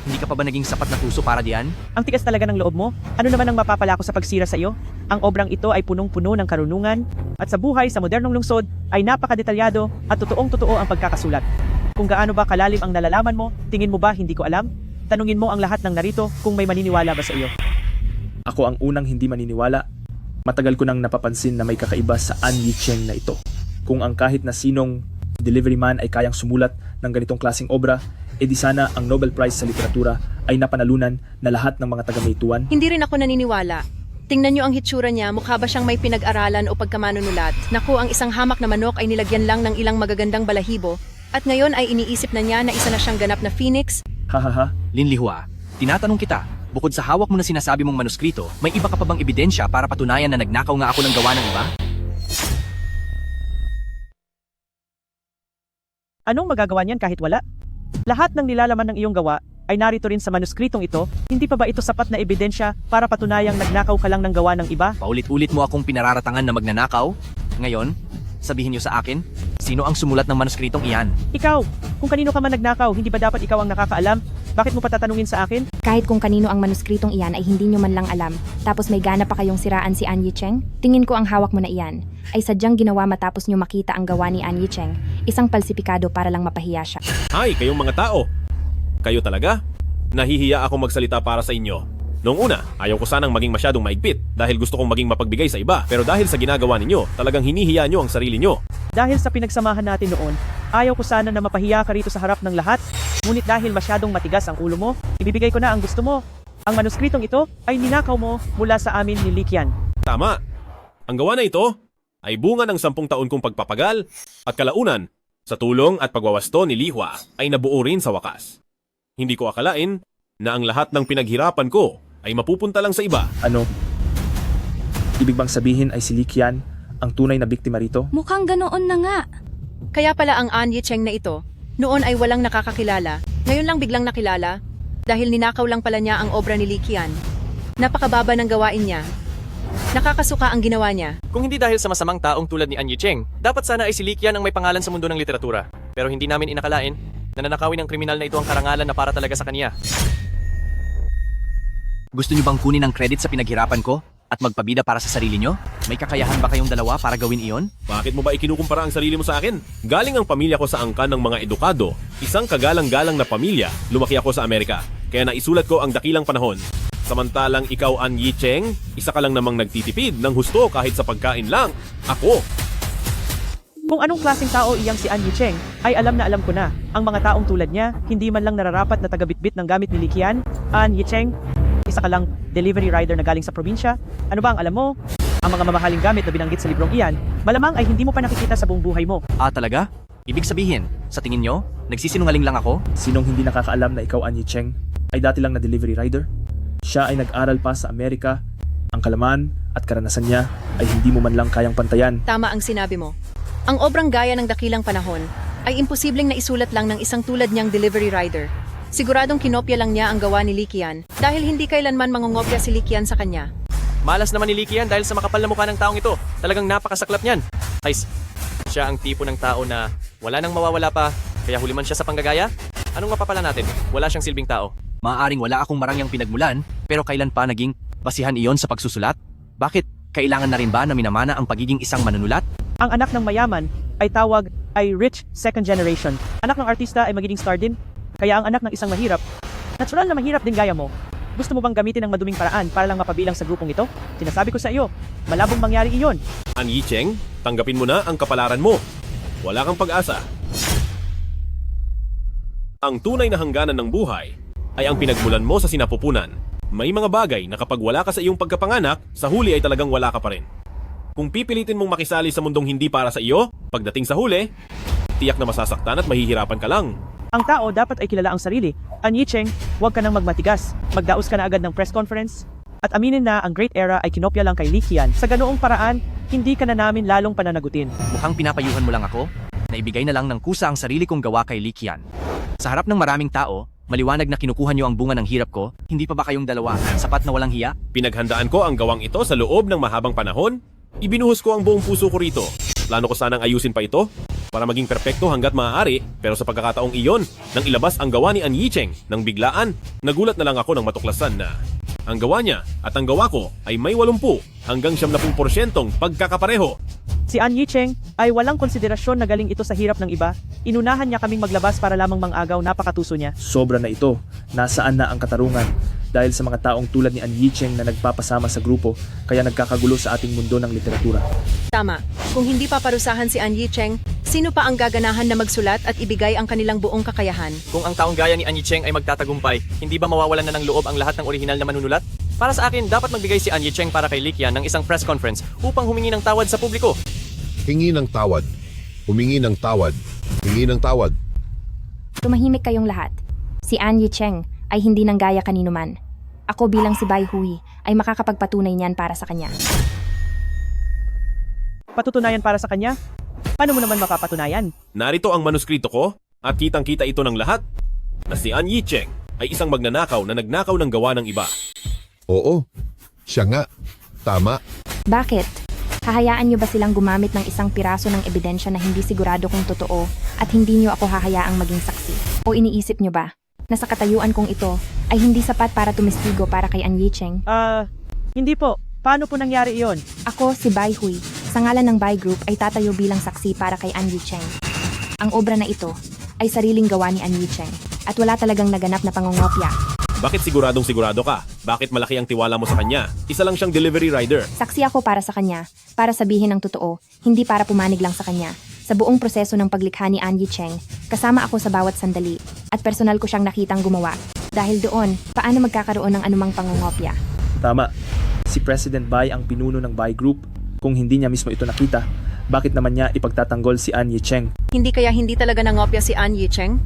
Hindi ka pa ba naging sapat na puso para diyan? Ang tigas talaga ng loob mo. Ano naman ang mapapala ko sa pagsira sa iyo? Ang obrang ito ay punong-puno ng karunungan at sa buhay sa modernong lungsod ay napakadetalyado at totoong-totoo ang pagkakasulat. Kung gaano ba kalalim ang nalalaman mo, tingin mo ba hindi ko alam? Tanungin mo ang lahat ng narito kung may maniniwala ba sa iyo. Ako ang unang hindi maniniwala. Matagal ko nang napapansin na may kakaiba sa Anyi Cheng na ito. Kung ang kahit na sinong delivery man ay kayang sumulat ng ganitong klaseng obra, edi sana ang Nobel Prize sa literatura ay napanalunan na lahat ng mga taga-Meituan. Hindi rin ako naniniwala. Tingnan niyo ang hitsura niya, mukha ba siyang may pinag-aralan o pagkamanunulat? Naku, ang isang hamak na manok ay nilagyan lang ng ilang magagandang balahibo at ngayon ay iniisip na niya na isa na siyang ganap na phoenix? Hahaha. Lin Lihua, tinatanong kita, bukod sa hawak mo na sinasabi mong manuskrito, may iba ka pa bang ebidensya para patunayan na nagnakaw nga ako ng gawa ng iba? Anong magagawa niyan kahit wala? Lahat ng nilalaman ng iyong gawa ay narito rin sa manuskritong ito. Hindi pa ba ito sapat na ebidensya para patunayang nagnakaw ka lang ng gawa ng iba? Paulit-ulit mo akong pinararatangan na magnanakaw. Ngayon, sabihin niyo sa akin, sino ang sumulat ng manusktong iyan? Ikaw! Kung kanino ka man nagnakaw, hindi ba dapat ikaw ang nakakaalam? Bakit mo patatanungin sa akin? Kahit kung kanino ang manuskritong iyan ay hindi nyo man lang alam, tapos may gana pa kayong siraan si Anyi Cheng, tingin ko ang hawak mo na iyan ay sadyang ginawa matapos nyo makita ang gawa ni Anyi Cheng, isang palsipikado para lang mapahiya siya. Ay, kayong mga tao! Kayo talaga? Nahihiya akong magsalita para sa inyo. Noong una, ayaw ko sanang maging masyadong maigpit dahil gusto kong maging mapagbigay sa iba. Pero dahil sa ginagawa ninyo, talagang hinihiya nyo ang sarili nyo. Dahil sa pinagsamahan natin noon, ayaw ko sana na mapahiya ka rito sa harap ng lahat. Ngunit dahil masyadong matigas ang ulo mo, ibibigay ko na ang gusto mo. Ang manuskritong ito ay ninakaw mo mula sa amin ni Likian. Tama. Ang gawa na ito ay bunga ng 10 taon kong pagpapagal at kalaunan sa tulong at pagwawasto ni Lihua ay nabuo rin sa wakas. Hindi ko akalain na ang lahat ng pinaghirapan ko ay mapupunta lang sa iba. Ano? Ibig bang sabihin ay si Likian ang tunay na biktima rito? Mukhang ganoon na nga. Kaya pala ang Anyi Cheng na ito, noon ay walang nakakakilala, ngayon lang biglang nakilala, dahil ninakaw lang pala niya ang obra ni Likian. Napakababa ng gawain niya. Nakakasuka ang ginawa niya. Kung hindi dahil sa masamang taong tulad ni Anyi Cheng, dapat sana ay si Likian ang may pangalan sa mundo ng literatura. Pero hindi namin inakalain na nanakawin ng kriminal na ito ang karangalan na para talaga sa kanya. Gusto niyo bang kunin ang credit sa pinaghirapan ko at magpabida para sa sarili niyo? May kakayahan ba kayong dalawa para gawin iyon? Bakit mo ba ikinukumpara ang sarili mo sa akin? Galing ang pamilya ko sa angkan ng mga edukado. Isang kagalang-galang na pamilya. Lumaki ako sa Amerika. Kaya naisulat ko ang dakilang panahon. Samantalang ikaw, Anyi Cheng, isa ka lang namang nagtitipid ng husto kahit sa pagkain lang. Ako! Kung anong klaseng tao iyang si Anyi Cheng, ay alam na alam ko na. Ang mga taong tulad niya, hindi man lang nararapat na tagabitbit ng gamit ni Likian. Anyi Cheng, isa ka lang delivery rider na galing sa probinsya. Ano ba ang alam mo? Ang mga mamahaling gamit na binanggit sa librong iyan, malamang ay hindi mo pa nakikita sa buong buhay mo. Ah, talaga? Ibig sabihin, sa tingin niyo, nagsisinungaling lang ako? Sinong hindi nakakaalam na ikaw, Anyi Cheng, ay dati lang na delivery rider? Siya ay nag-aral pa sa Amerika. Ang kalaman at karanasan niya ay hindi mo man lang kayang pantayan. Tama ang sinabi mo. Ang obrang gaya ng dakilang panahon ay imposibleng naisulat lang ng isang tulad niyang delivery rider. Siguradong kinopya lang niya ang gawa ni Likian dahil hindi kailanman mangungopya si Likian sa kanya. Malas naman ni Likian dahil sa makapal na mukha ng taong ito. Talagang napakasaklap niyan. Guys, Siya ang tipo ng tao na wala nang mawawala pa, kaya huli man siya sa panggagaya? Anong mapapala natin? Wala siyang silbing tao. Maaaring wala akong marangyang pinagmulan, pero kailan pa naging basihan iyon sa pagsusulat? Bakit? Kailangan na rin ba na minamana ang pagiging isang manunulat? Ang anak ng mayaman ay tawag ay rich second generation. Anak ng artista ay magiging star din. Kaya ang anak ng isang mahirap, natural na mahirap din gaya mo. Gusto mo bang gamitin ang maduming paraan para lang mapabilang sa grupong ito? Sinasabi ko sa iyo, malabong mangyari iyon. An Yicheng, tanggapin mo na ang kapalaran mo. Wala kang pag-asa. Ang tunay na hangganan ng buhay ay ang pinagmulan mo sa sinapupunan. May mga bagay na kapag wala ka sa iyong pagkapanganak, sa huli ay talagang wala ka pa rin. Kung pipilitin mong makisali sa mundong hindi para sa iyo, pagdating sa huli, tiyak na masasaktan at mahihirapan ka lang. Ang tao dapat ay kilala ang sarili. An Yicheng, huwag ka nang magmatigas. Magdaos ka na agad ng press conference. At aminin na ang Great Era ay kinopya lang kay Li Qian. Sa ganoong paraan, hindi ka na namin lalong pananagutin. Mukhang pinapayuhan mo lang ako na ibigay na lang ng kusa ang sarili kong gawa kay Li Qian. Sa harap ng maraming tao, maliwanag na kinukuha niyo ang bunga ng hirap ko, hindi pa ba kayong dalawa sapat na walang hiya? Pinaghandaan ko ang gawang ito sa loob ng mahabang panahon. Ibinuhos ko ang buong puso ko rito. Plano ko sanang ayusin pa ito para maging perpekto hanggat maaari, pero sa pagkakataong iyon, nang ilabas ang gawa ni An Yicheng nang biglaan, nagulat na lang ako nang matuklasan na ang gawa niya at ang gawa ko ay may 80 hanggang 70% pagkakapareho. Si An Yicheng ay walang konsiderasyon na galing ito sa hirap ng iba. Inunahan niya kaming maglabas para lamang mangagaw, napakatuso niya. Sobra na ito. Nasaan na ang katarungan? Dahil sa mga taong tulad ni An Yicheng na nagpapasama sa grupo, kaya nagkakagulo sa ating mundo ng literatura. Tama. Kung hindi paparusahan si An Yicheng, sino pa ang gaganahan na magsulat at ibigay ang kanilang buong kakayahan? Kung ang taong gaya ni An Yicheng ay magtatagumpay, hindi ba mawawalan na ng loob ang lahat ng orihinal na manunulat? Para sa akin, dapat magbigay si An Yicheng para kay Li Qian ng isang press conference upang humingi ng tawad sa publiko. Hingi ng tawad. Humingi ng tawad. Hingi ng tawad. Tumahimik kayong lahat. Si An Yicheng ay hindi nang gaya kanino man. Ako bilang si Bai Hui ay makakapagpatunay niyan para sa kanya. Patutunayan para sa kanya? Paano mo naman mapapatunayan? Narito ang manuskrito ko at kitang-kita ito ng lahat na si An Yicheng ay isang magnanakaw na nagnakaw ng gawa ng iba. Oo, siya nga. Tama. Bakit? Hahayaan niyo ba silang gumamit ng isang piraso ng ebidensya na hindi sigurado kung totoo at hindi niyo ako hahayaang maging saksi? O iniisip niyo ba na sa katayuan kong ito ay hindi sapat para tumistigo para kay An Yicheng? Hindi po. Paano po nangyari iyon? Ako, si Bai Hui, sa ngalan ng Bai Group ay tatayo bilang saksi para kay An Yicheng. Ang obra na ito ay sariling gawa ni An Yicheng at wala talagang naganap na pangongopya. Bakit siguradong sigurado ka? Bakit malaki ang tiwala mo sa kanya? Isa lang siyang delivery rider. Saksi ako para sa kanya, para sabihin ang totoo, hindi para pumanig lang sa kanya. Sa buong proseso ng paglikha ni An Yicheng, kasama ako sa bawat sandali at personal ko siyang nakitang gumawa. Dahil doon, paano magkakaroon ng anumang pangungopya? Tama. Si President Bai ang pinuno ng Bai Group. Kung hindi niya mismo ito nakita, bakit naman niya ipagtatanggol si An Yicheng? Hindi kaya hindi talaga nangopya si An Yicheng?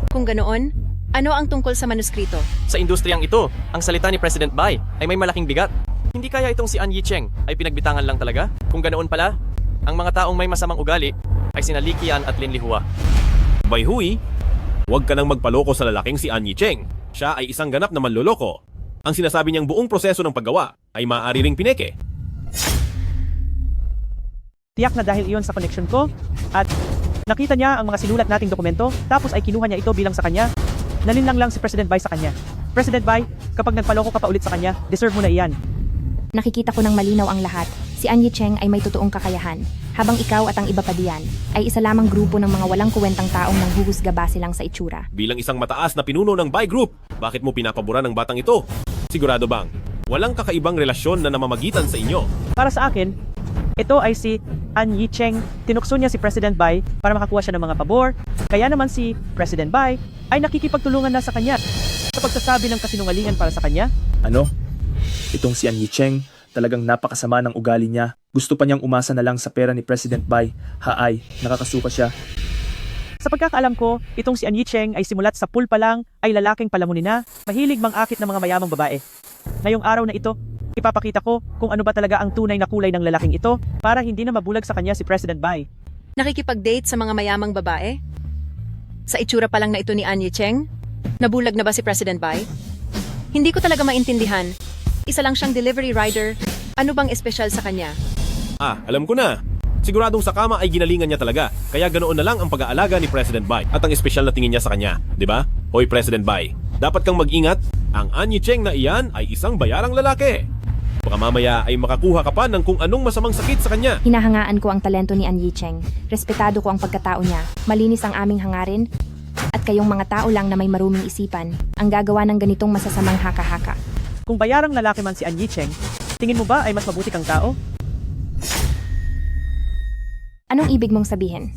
Kung ganoon, ano ang tungkol sa manuskrito? Sa industriyang ito, ang salita ni President Bai ay may malaking bigat. Hindi kaya itong si An Yicheng ay pinagbitangan lang talaga? Kung ganoon pala, ang mga taong may masamang ugali ay sina Li Qian at Lin Lihua. Bai Hui, huwag ka nang magpaloko sa lalaking si An Yicheng. Siya ay isang ganap na manloloko. Ang sinasabi niyang buong proseso ng paggawa ay maaari ring pineke. Tiyak na dahil iyon sa connection ko at nakita niya ang mga sinulat nating dokumento tapos ay kinuha niya ito bilang sa kanya. Nalinlang lang si President Bai sa kanya. President Bai, kapag nagpaloko ka pa ulit sa kanya, deserve mo na iyan. Nakikita ko ng malinaw ang lahat. Si An Yicheng ay may totoong kakayahan, habang ikaw at ang iba pa diyan ay isa lamang grupo ng mga walang kuwentang taong nanghuhusga base lang sa itsura. Bilang isang mataas na pinuno ng Bai Group, bakit mo pinapabura ng batang ito? Sigurado bang walang kakaibang relasyon na namamagitan sa inyo? Para sa akin, ito ay si An Yicheng. Tinukso niya si President Bai para makakuha siya ng mga pabor. Kaya naman si President Bai ay nakikipagtulungan na sa kanya sa pagsasabi ng kasinungalingan para sa kanya. Ano? Itong si An Yicheng, talagang napakasama ng ugali niya. Gusto pa niyang umasa na lang sa pera ni President Bai. Haay, nakakasuka siya. Sa pagkakaalam ko, itong si An Yicheng ay simulat sa pool pa lang ay lalaking palamunin na, mahilig mangakit ng mga mayamang babae. Ngayong araw na ito, ipapakita ko kung ano ba talaga ang tunay na kulay ng lalaking ito para hindi na mabulag sa kanya si President Bai. Nakikipag-date sa mga mayamang babae? Sa itsura pa lang na ito ni An Yicheng? Nabulag na ba si President Bai? Hindi ko talaga maintindihan. Isa lang siyang delivery rider. Ano bang espesyal sa kanya? Alam ko na. Siguradong sa kama ay ginalingan niya talaga, kaya ganoon na lang ang pag-aalaga ni President Bai at ang espesyal na tingin niya sa kanya, di ba? Hoy President Bai, dapat kang mag-ingat, ang An Yicheng na iyan ay isang bayarang lalaki. Baka mamaya ay makakuha ka pa ng kung anong masamang sakit sa kanya. Hinahangaan ko ang talento ni An Yicheng. Respetado ko ang pagkatao niya. Malinis ang aming hangarin. At kayong mga tao lang na may maruming isipan, ang gagawa ng ganitong masasamang haka-haka. Kung bayarang lalaki man si An Yicheng, tingin mo ba ay mas mabuti kang tao? Anong ibig mong sabihin?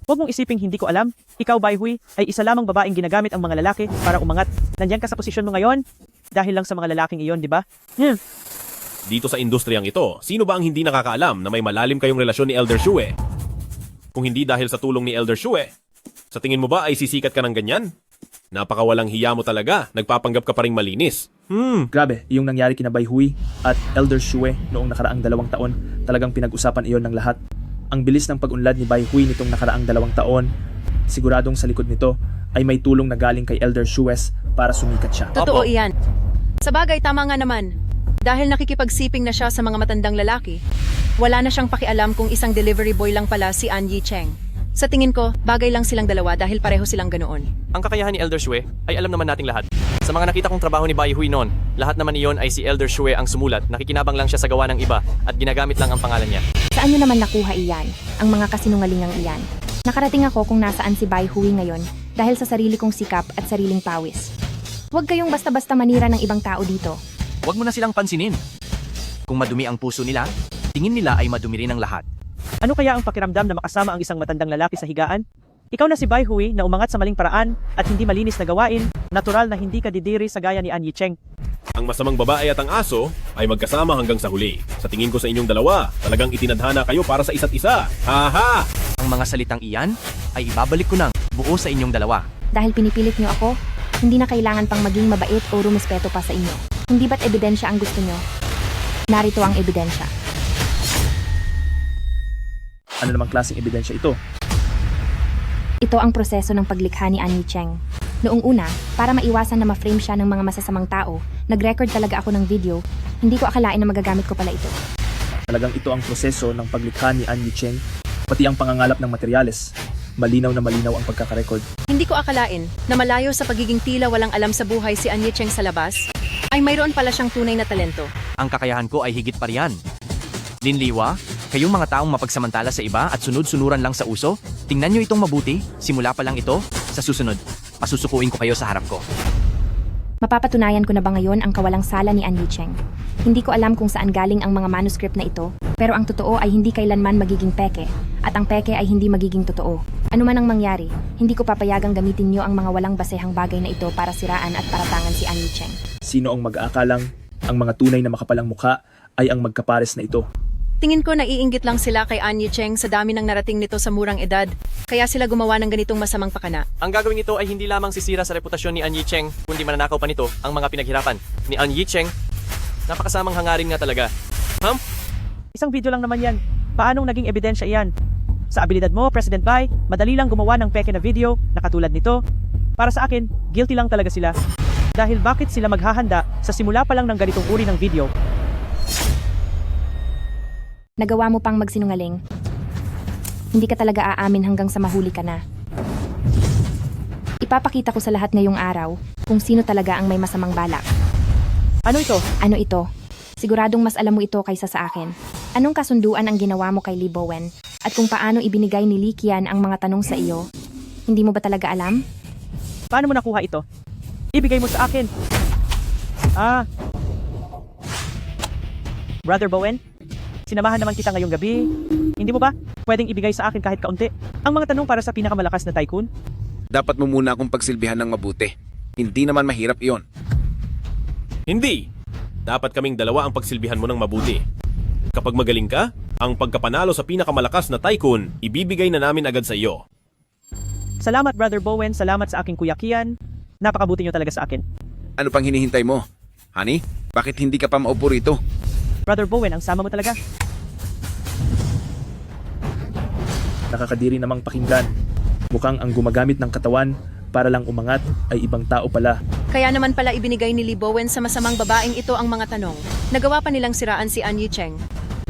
Huwag mong isiping hindi ko alam. Ikaw, Bai Hui, ay isa lamang babaeng ginagamit ang mga lalaki para umangat. Nandiyan ka sa posisyon mo ngayon dahil lang sa mga lalaking iyon, di ba? Dito sa industriyang ito, sino ba ang hindi nakakaalam na may malalim kayong relasyon ni Elder Shue? Kung hindi dahil sa tulong ni Elder Shue, sa tingin mo ba ay sisikat ka ng ganyan? Napakawalang hiya mo talaga, nagpapanggap ka pa ring malinis. Grabe, yung nangyari kina Bai Hui at Elder Shue noong nakaraang 2 taon, talagang pinag-usapan iyon ng lahat. Ang bilis ng pag-unlad ni Bai Hui nitong nakaraang 2 taon, siguradong sa likod nito ay may tulong na galing kay Elder Shue para sumikat siya. Totoo iyan. Sa bagay, tama nga naman. Dahil nakikipagsiping na siya sa mga matandang lalaki, wala na siyang pakialam kung isang delivery boy lang pala si An Yicheng. Sa tingin ko, bagay lang silang dalawa dahil pareho silang ganoon. Ang kakayahan ni Elder Shue ay alam naman nating lahat. Sa mga nakita kong trabaho ni Bai Hui noon, lahat naman iyon ay si Elder Shue ang sumulat, nakikinabang lang siya sa gawa ng iba at ginagamit lang ang pangalan niya. Saan nyo naman nakuha iyan, ang mga kasinungalingang iyan? Nakarating ako kung nasaan si Bai Hui ngayon dahil sa sarili kong sikap at sariling pawis. Huwag kayong basta-basta manira ng ibang tao dito. Huwag mo na silang pansinin. Kung madumi ang puso nila, tingin nila ay madumi rin ang lahat. Ano kaya ang pakiramdam na makasama ang isang matandang lalaki sa higaan? Ikaw na si Bai Hui na umangat sa maling paraan at hindi malinis na gawain, natural na hindi ka didiri sa gaya ni An Yicheng. Ang masamang babae at ang aso ay magkasama hanggang sa huli. Sa tingin ko sa inyong dalawa, talagang itinadhana kayo para sa isa't isa. Haha! Ang mga salitang iyan ay ibabalik ko ng buo sa inyong dalawa. Dahil pinipilit nyo ako, hindi na kailangan pang maging mabait o rumispeto pa sa inyo. Hindi ba't ebidensya ang gusto nyo? Narito ang ebidensya. Ano namang klaseng ebidensya ito? Ito ang proseso ng paglikha ni An Yicheng. Noong una, para maiwasan na ma-frame siya ng mga masasamang tao, nag-record talaga ako ng video. Hindi ko akalain na magagamit ko pala ito. Talagang ito ang proseso ng paglikha ni An Yicheng, pati ang pangangalap ng materyales. Malinaw na malinaw ang pagkakarecord. Hindi ko akalain na malayo sa pagiging tila walang alam sa buhay si An Yicheng sa labas, ay mayroon pala siyang tunay na talento. Ang kakayahan ko ay higit pa riyan. Linliwa, kayong mga taong mapagsamantala sa iba at sunod-sunuran lang sa uso, tingnan nyo itong mabuti, simula pa lang ito, sa susunod, pasusukuin ko kayo sa harap ko. Mapapatunayan ko na ba ngayon ang kawalang sala ni An Yicheng? Hindi ko alam kung saan galing ang mga manuscript na ito, pero ang totoo ay hindi kailanman magiging peke, at ang peke ay hindi magiging totoo. Ano man ang mangyari, hindi ko papayagang gamitin nyo ang mga walang basehang bagay na ito para siraan at paratangan si An Yicheng. Sino ang mag-aakalang ang mga tunay na makapalang mukha ay ang magkapares na ito? Tingin ko naiinggit lang sila kay An Yicheng sa dami ng narating nito sa murang edad, kaya sila gumawa ng ganitong masamang pakana. Ang gagawin nito ay hindi lamang sisira sa reputasyon ni An Yicheng, kundi mananakaw pa nito ang mga pinaghirapan ni An Yicheng. Napakasamang hangarin nga talaga. Isang video lang naman yan. Paanong naging ebidensya iyan? Sa abilidad mo, President Bai, madali lang gumawa ng peke na video na katulad nito. Para sa akin, guilty lang talaga sila. Dahil bakit sila maghahanda sa simula pa lang ng ganitong uri ng video? Nagawa mo pang magsinungaling. Hindi ka talaga aamin hanggang sa mahuli ka na. Ipapakita ko sa lahat ngayong araw kung sino talaga ang may masamang balak. Ano ito? Ano ito? Siguradong mas alam mo ito kaysa sa akin. Anong kasunduan ang ginawa mo kay Li Bowen? At kung paano ibinigay ni Li Qian ang mga tanong sa iyo? Hindi mo ba talaga alam? Paano mo nakuha ito? Ibigay mo sa akin. Brother Bowen? Sinamahan naman kita ngayong gabi. Hindi mo ba pwedeng ibigay sa akin kahit kaunti ang mga tanong para sa pinakamalakas na tycoon? Dapat mo muna akong pagsilbihan ng mabuti. Hindi naman mahirap iyon. Hindi! Dapat kaming dalawa ang pagsilbihan mo ng mabuti. Kapag magaling ka, ang pagkapanalo sa pinakamalakas na tycoon, ibibigay na namin agad sa iyo. Salamat Brother Bowen, salamat sa aking Kuya Qian. Napakabuti niyo talaga sa akin. Ano pang hinihintay mo? Honey, bakit hindi ka pa maupo rito? Brother Bowen, ang sama mo talaga. Nakakadiri namang pakinggan. Mukhang ang gumagamit ng katawan para lang umangat ay ibang tao pala. Kaya naman pala ibinigay ni Li Bowen sa masamang babaeng ito ang mga tanong. Nagawa pa nilang siraan si An Yicheng.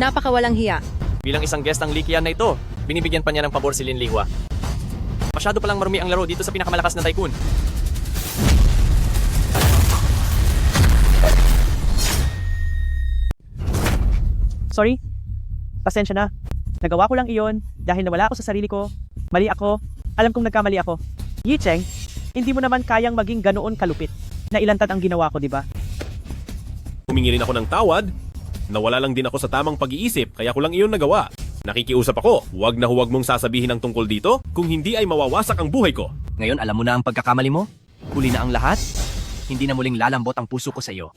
Napakawalang hiya. Bilang isang guest ang Likian na ito, binibigyan pa niya ng pabor si Lin Lihua. Masyado palang marumi ang laro dito sa pinakamalakas na tycoon. Sorry. Pasensya na. Nagawa ko lang iyon dahil nawala ako sa sarili ko. Mali ako. Alam kong nagkamali ako. Yi Cheng, hindi mo naman kayang maging ganoon kalupit. Nailantad ang ginawa ko, di ba? Humingi rin ako ng tawad. Nawala lang din ako sa tamang pag-iisip kaya ko lang iyon nagawa. Nakikiusap ako, huwag na huwag mong sasabihin ang tungkol dito kung hindi ay mawawasak ang buhay ko. Ngayon alam mo na ang pagkakamali mo? Huli na ang lahat? Hindi na muling lalambot ang puso ko sa iyo.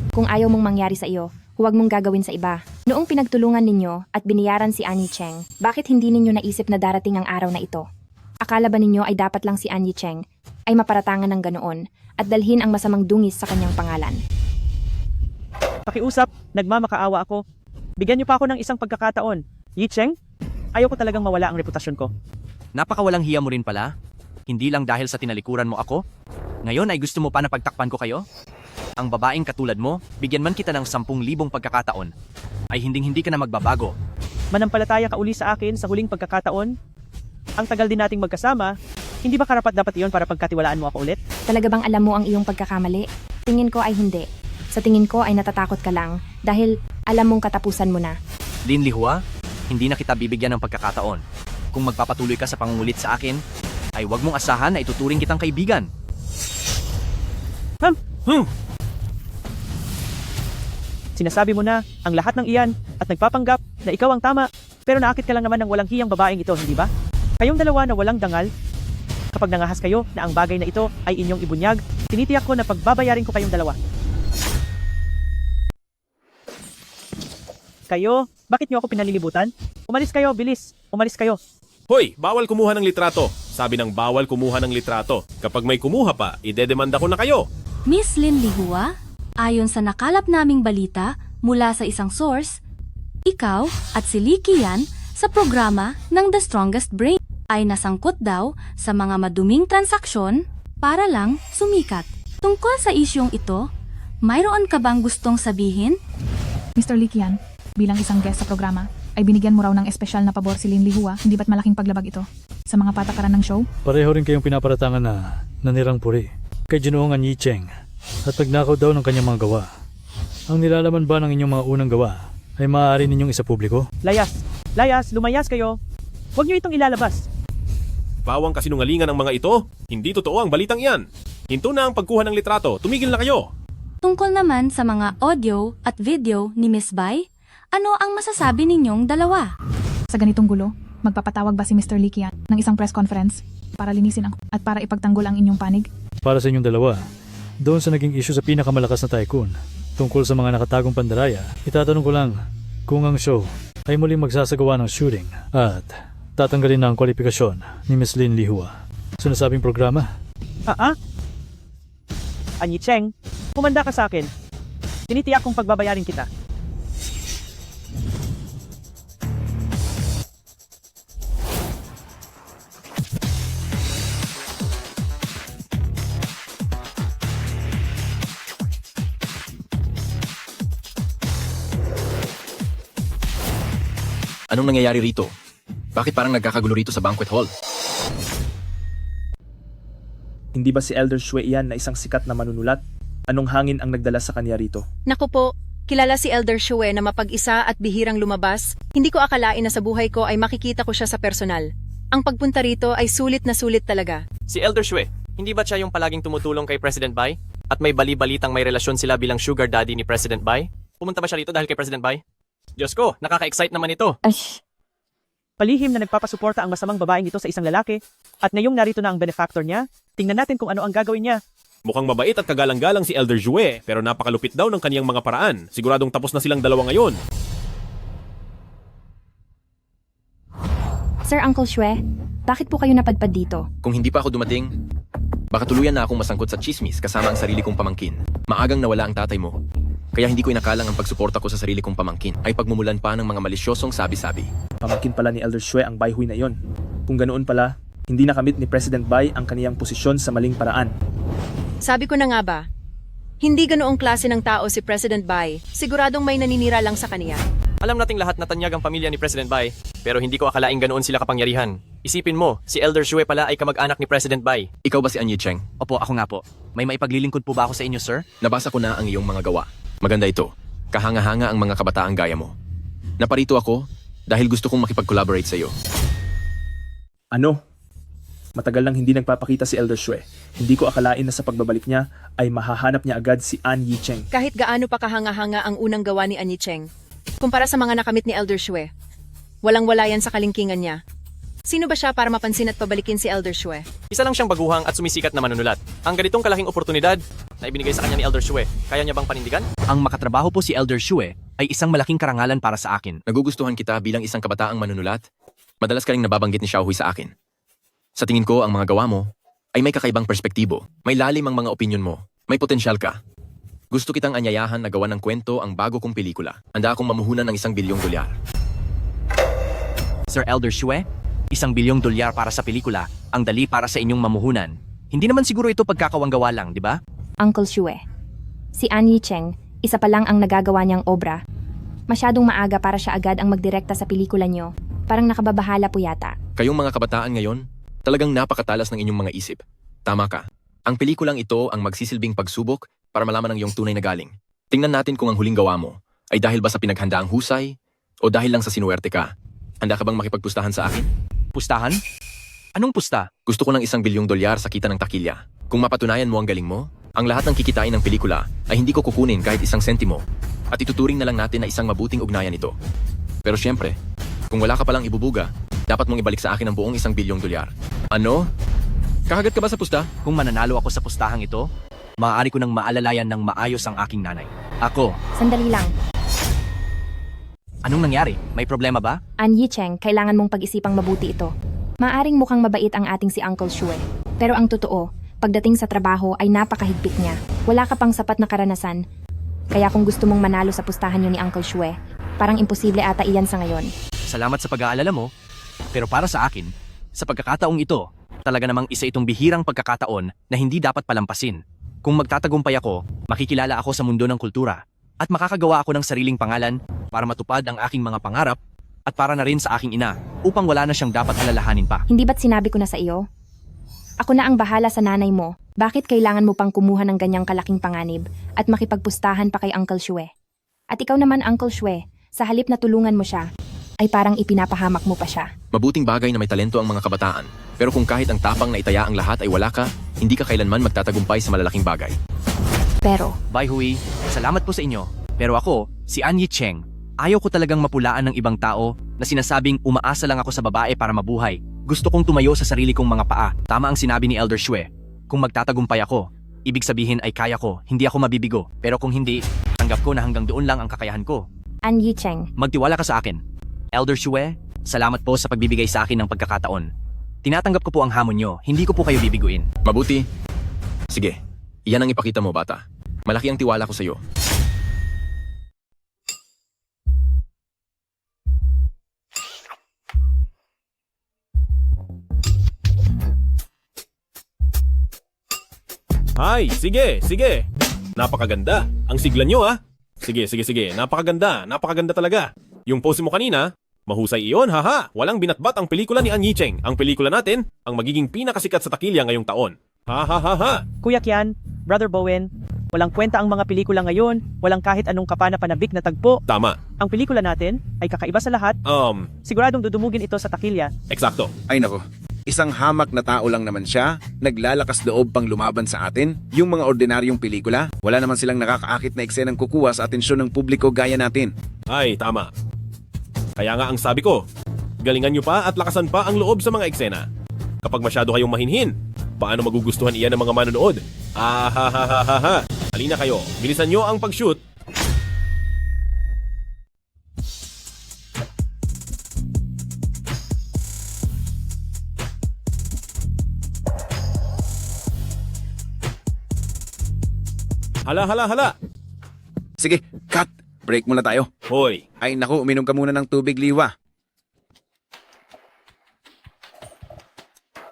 Kung ayaw mong mangyari sa iyo, huwag mong gagawin sa iba. Noong pinagtulungan ninyo at biniyaran si Annie Cheng, bakit hindi ninyo naisip na darating ang araw na ito? Akala ba ninyo ay dapat lang si Annie Cheng ay maparatangan ng ganoon at dalhin ang masamang dungis sa kanyang pangalan? Pakiusap, nagmamakaawa ako. Bigyan niyo pa ako ng isang pagkakataon. Yi Cheng, ayaw ko talagang mawala ang reputasyon ko. Napakawalang hiya mo rin pala. Hindi lang dahil sa tinalikuran mo ako. Ngayon ay gusto mo pa na pagtakpan ko kayo? Ang babaeng katulad mo, bigyan man kita ng 10,000 pagkakataon, ay hinding-hindi ka na magbabago. Manampalataya ka uli sa akin sa huling pagkakataon? Ang tagal din nating magkasama, hindi ba karapat dapat iyon para pagkatiwalaan mo ako ulit? Talaga bang alam mo ang iyong pagkakamali? Tingin ko ay hindi. Sa tingin ko ay natatakot ka lang dahil alam mong katapusan mo na. Lin Lihua, hindi na kita bibigyan ng pagkakataon. Kung magpapatuloy ka sa pangungulit sa akin, ay huwag mong asahan na ituturing kitang kaibigan. Sinasabi mo na ang lahat ng iyan at nagpapanggap na ikaw ang tama, pero naakit ka lang naman ng walang hiyang babaeng ito, hindi ba? Kayong dalawa na walang dangal. Kapag nangahas kayo na ang bagay na ito ay inyong ibunyag, tinitiyak ko na pagbabayarin ko kayong dalawa. Kayo, bakit niyo ako pinalilibutan? Umalis kayo, bilis. Umalis kayo. Hoy, bawal kumuha ng litrato. Sabi ng bawal kumuha ng litrato. Kapag may kumuha pa, idedemanda ko na kayo. Miss Lin Lihua, ayon sa nakalap naming balita mula sa isang source, ikaw at si Li Qian sa programa ng The Strongest Brain ay nasangkot daw sa mga maduming transaksyon para lang sumikat. Tungkol sa isyong ito, mayroon ka bang gustong sabihin? Mr. Li Qian, bilang isang guest sa programa, ay binigyan mo raw ng espesyal na pabor si Lin Lihua, hindi ba't malaking paglabag ito sa mga patakaran ng show? Pareho rin kayong pinaparatangan na nanirang puri kay Ginoong Yi Cheng at pagnakaw daw ng kanyang mga gawa. Ang nilalaman ba ng inyong mga unang gawa ay maaari ninyong isa publiko? Layas, lumayas kayo. Huwag niyo itong ilalabas. Bawang kasinungalingan ng mga ito. Hindi totoo ang balitang iyan. Hinto na ang pagkuha ng litrato. Tumigil na kayo. Tungkol naman sa mga audio at video ni Miss Bai, ano ang masasabi ninyong dalawa? Sa ganitong gulo, magpapatawag ba si Mr. Li Qian ng isang press conference para linisin at para ipagtanggol ang inyong panig? Para sa inyong dalawa, doon sa naging issue sa pinakamalakas na tycoon, tungkol sa mga nakatagong pandaraya, itatanong ko lang kung ang show ay muling magsasagawa ng shooting at tatanggalin na ang kwalifikasyon ni Miss Lin Lihua sa nasabing programa. Annie Cheng, kumanda ka sa akin. Tinitiyak kong pagbabayarin kita. Anong nangyayari rito? Bakit parang nagkakagulo rito sa banquet hall? Hindi ba si Elder Xue iyan na isang sikat na manunulat? Anong hangin ang nagdala sa kanya rito? Naku po, kilala si Elder Xue na mapag-isa at bihirang lumabas. Hindi ko akalain na sa buhay ko ay makikita ko siya sa personal. Ang pagpunta rito ay sulit na sulit talaga. Si Elder Xue, hindi ba siya yung palaging tumutulong kay President Bai? At may bali-balitang may relasyon sila bilang sugar daddy ni President Bai? Pumunta ba siya rito dahil kay President Bai? Diyos ko, nakaka-excite naman ito. Palihim na nagpapasuporta ang masamang babaeng ito sa isang lalaki at ngayong narito na ang benefactor niya, tingnan natin kung ano ang gagawin niya. Mukhang mabait at kagalang-galang si Elder Xue pero napakalupit daw ng kaniyang mga paraan. Siguradong tapos na silang dalawa ngayon. Sir Uncle Xue, bakit po kayo napadpad dito? Kung hindi pa ako dumating, baka tuluyan na akong masangkot sa chismis kasama ang sarili kong pamangkin. Maagang nawala ang tatay mo. Kaya hindi ko inakalang ang pagsuporta ko sa sarili kong pamangkin ay pagmumulan pa ng mga malisyosong sabi-sabi. Pamangkin pala ni Elder Xue ang Bai Hui na iyon. Kung ganoon pala, hindi nakamit ni President Bai ang kaniyang posisyon sa maling paraan. Sabi ko na nga ba, hindi ganoong klase ng tao si President Bai. Siguradong may naninira lang sa kaniya. Alam nating lahat na tanyag ang pamilya ni President Bai, pero hindi ko akalaing ganoon sila kapangyarihan. Isipin mo, si Elder Shue pala ay kamag-anak ni President Bai. Ikaw ba si An Yicheng? Opo, ako nga po. May maipaglilingkod po ba ako sa inyo, sir? Nabasa ko na ang iyong mga gawa. Maganda ito. Kahanga-hanga ang mga kabataang gaya mo. Naparito ako dahil gusto kong makipag-collaborate sa iyo. Ano? Matagal nang hindi nagpapakita si Elder Shue. Hindi ko akalain na sa pagbabalik niya ay mahahanap niya agad si An Yicheng. Kahit gaano pa kahanga-hanga ang unang gawa ni An Yicheng, kumpara sa mga nakamit ni Elder Shue, walang-wala yan sa kalingkingan niya. Sino ba siya para mapansin at pabalikin si Elder Shue? Isa lang siyang baguhang at sumisikat na manunulat. Ang ganitong kalaking oportunidad na ibinigay sa kanya ni Elder Shue, kaya niya bang panindigan? Ang makatrabaho po si Elder Shue ay isang malaking karangalan para sa akin. Nagugustuhan kita bilang isang kabataang manunulat. Madalas ka ring nababanggit ni Xiaohui sa akin. Sa tingin ko, ang mga gawa mo ay may kakaibang perspektibo. May lalim ang mga opinyon mo. May potensyal ka. Gusto kitang anyayahan na gawa ng kwento ang bago kong pelikula. Handa akong mamuhunan ng $1 bilyong. Sir Elder Shue, $1 bilyong para sa pelikula, ang dali para sa inyong mamuhunan. Hindi naman siguro ito pagkakawanggawa lang, di ba? Uncle Shue, si An Yicheng, isa pa lang ang nagagawa niyang obra. Masyadong maaga para siya agad ang magdirekta sa pelikula niyo. Parang nakababahala po yata. Kayong mga kabataan ngayon, talagang napakatalas ng inyong mga isip. Tama ka. Ang pelikulang ito ang magsisilbing pagsubok para malaman ang iyong tunay na galing. Tingnan natin kung ang huling gawa mo ay dahil ba sa pinaghandaang husay o dahil lang sa sinuwerte ka. Handa ka bang makipagpustahan sa akin? Pustahan? Anong pusta? Gusto ko ng $1 bilyong sa kita ng takilya. Kung mapatunayan mo ang galing mo, ang lahat ng kikitain ng pelikula ay hindi ko kukunin kahit 1 sentimo at ituturing na lang natin na isang mabuting ugnayan ito. Pero syempre, kung wala ka palang ibubuga, dapat mong ibalik sa akin ang buong $1 bilyong. Ano? Kakagat ka ba sa pusta? Kung mananalo ako sa pustahang ito, maaari ko nang maalalayan ng maayos ang aking nanay. Ako. Sandali lang. Anong nangyari? May problema ba? An Yicheng, kailangan mong pag-isipang mabuti ito. Maaring mukhang mabait ang ating si Uncle Shue. Pero ang totoo, pagdating sa trabaho ay napakahigpit niya. Wala ka pang sapat na karanasan. Kaya kung gusto mong manalo sa pustahan niyo ni Uncle Shue, parang imposible ata iyan sa ngayon. Salamat sa pag-aalala mo. Pero para sa akin, sa pagkakataong ito, talaga namang isa itong bihirang pagkakataon na hindi dapat palampasin. Kung magtatagumpay ako, makikilala ako sa mundo ng kultura at makakagawa ako ng sariling pangalan para matupad ang aking mga pangarap at para na rin sa aking ina upang wala na siyang dapat alalahanin pa. Hindi ba't sinabi ko na sa iyo? Ako na ang bahala sa nanay mo. Bakit kailangan mo pang kumuha ng ganyang kalaking panganib at makipagpustahan pa kay Uncle Shue? At ikaw naman, Uncle Shue, sa halip na tulungan mo siya, ay parang ipinapahamak mo pa siya. Mabuting bagay na may talento ang mga kabataan. Pero kung kahit ang tapang na itaya ang lahat ay wala ka, hindi ka kailanman magtatagumpay sa malalaking bagay. Pero, Bai Hui, salamat po sa inyo. Pero ako, si An Yicheng, ayaw ko talagang mapulaan ng ibang tao na sinasabing umaasa lang ako sa babae para mabuhay. Gusto kong tumayo sa sarili kong mga paa. Tama ang sinabi ni Elder Shue. Kung magtatagumpay ako, ibig sabihin ay kaya ko, hindi ako mabibigo. Pero kung hindi, tanggap ko na hanggang doon lang ang kakayahan ko. An Yicheng, Magtiwala ka sa akin. Elder Shue, salamat po sa pagbibigay sa akin ng pagkakataon. Tinatanggap ko po ang hamon nyo, hindi ko po kayo bibiguin. Mabuti. Sige, iyan ang ipakita mo, bata. Malaki ang tiwala ko sa iyo. Hay, sige. Napakaganda. Ang sigla nyo ah. Sige. Napakaganda talaga. Yung pose mo kanina, mahusay iyon, haha. Walang binatbat ang pelikula ni An Yicheng. Ang pelikula natin, ang magiging pinakasikat sa takilya ngayong taon. Ha. Kuya Kian, Brother Bowen, walang kwenta ang mga pelikula ngayon, walang kahit anong kapana-panabik na tagpo. Tama. Ang pelikula natin ay kakaiba sa lahat. Siguradong dudumugin ito sa takilya. Eksakto. Ay nako, isang hamak na tao lang naman siya, naglalakas loob pang lumaban sa atin. Yung mga ordinaryong pelikula, wala naman silang nakakaakit na eksenang kukuha sa atensyon ng publiko gaya natin. Ay, tama. Kaya nga ang sabi ko, galingan nyo pa at lakasan pa ang loob sa mga eksena. Kapag masyado kayong mahinhin, paano magugustuhan iyan ng mga manonood? Ha. Halina kayo, bilisan nyo ang pag-shoot. Hala. Sige, cut! Break muna tayo. Hoy. Ay naku, uminom ka muna ng tubig, Liwa.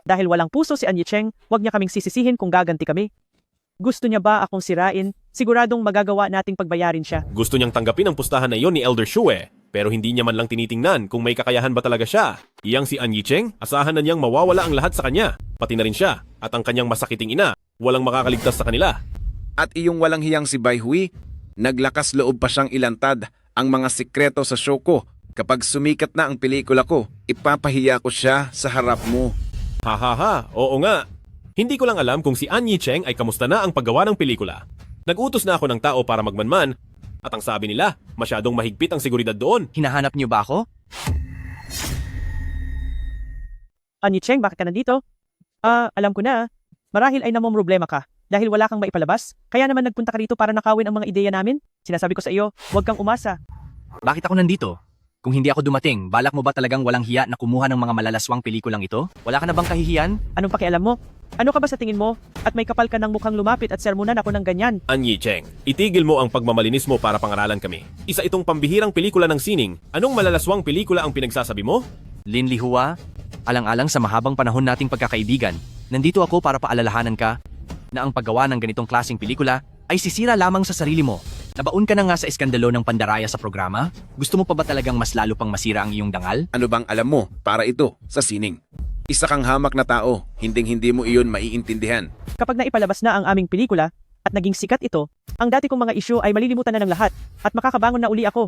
Dahil walang puso si An Yicheng, huwag niya kaming sisisihin kung gaganti kami. Gusto niya ba akong sirain? Siguradong magagawa nating pagbayarin siya. Gusto niyang tanggapin ang pustahan na iyon ni Elder Shue, pero hindi niya man lang tinitingnan kung may kakayahan ba talaga siya. Iyang si An Yicheng, asahan na niyang mawawala ang lahat sa kanya, pati na rin siya, at ang kanyang masakiting ina, walang makakaligtas sa kanila. At iyong walang hiyang si Bai Hui, naglakas loob pa siyang ilantad ang mga sikreto sa show ko. Kapag sumikat na ang pelikula ko, ipapahiya ko siya sa harap mo. Hahaha, oo nga. Hindi ko lang alam kung si An Yicheng ay kamusta na ang paggawa ng pelikula. Nag-utos na ako ng tao para magmanman, at ang sabi nila, masyadong mahigpit ang seguridad doon. Hinahanap niyo ba ako? An Yicheng, bakit ka nandito? Alam ko na. Marahil ay namomroblema ka dahil wala kang maipalabas. Kaya naman nagpunta ka rito para nakawin ang mga ideya namin. Sinasabi ko sa iyo, huwag kang umasa. Bakit ako nandito? Kung hindi ako dumating, balak mo ba talagang walang hiya na kumuha ng mga malalaswang pelikulang ito? Wala ka na bang kahihiyan? Anong pakialam mo? Ano ka ba sa tingin mo? At may kapal ka ng mukhang lumapit at sermonan ako ng ganyan. An Yicheng, itigil mo ang pagmamalinis mo para pangaralan kami. Isa itong pambihirang pelikula ng sining. Anong malalaswang pelikula ang pinagsasabi mo? Lin Lihua, alang-alang sa mahabang panahon nating pagkakaibigan, nandito ako para paalalahanan ka na ang paggawa ng ganitong klaseng pelikula ay sisira lamang sa sarili mo. Nabaon ka na nga sa iskandalo ng pandaraya sa programa? Gusto mo pa ba talagang mas lalo pang masira ang iyong dangal? Ano bang alam mo para ito sa sining? Isa kang hamak na tao, hinding-hindi mo iyon maiintindihan. Kapag naipalabas na ang aming pelikula at naging sikat ito, ang dati kong mga isyu ay malilimutan na ng lahat at makakabangon na uli ako.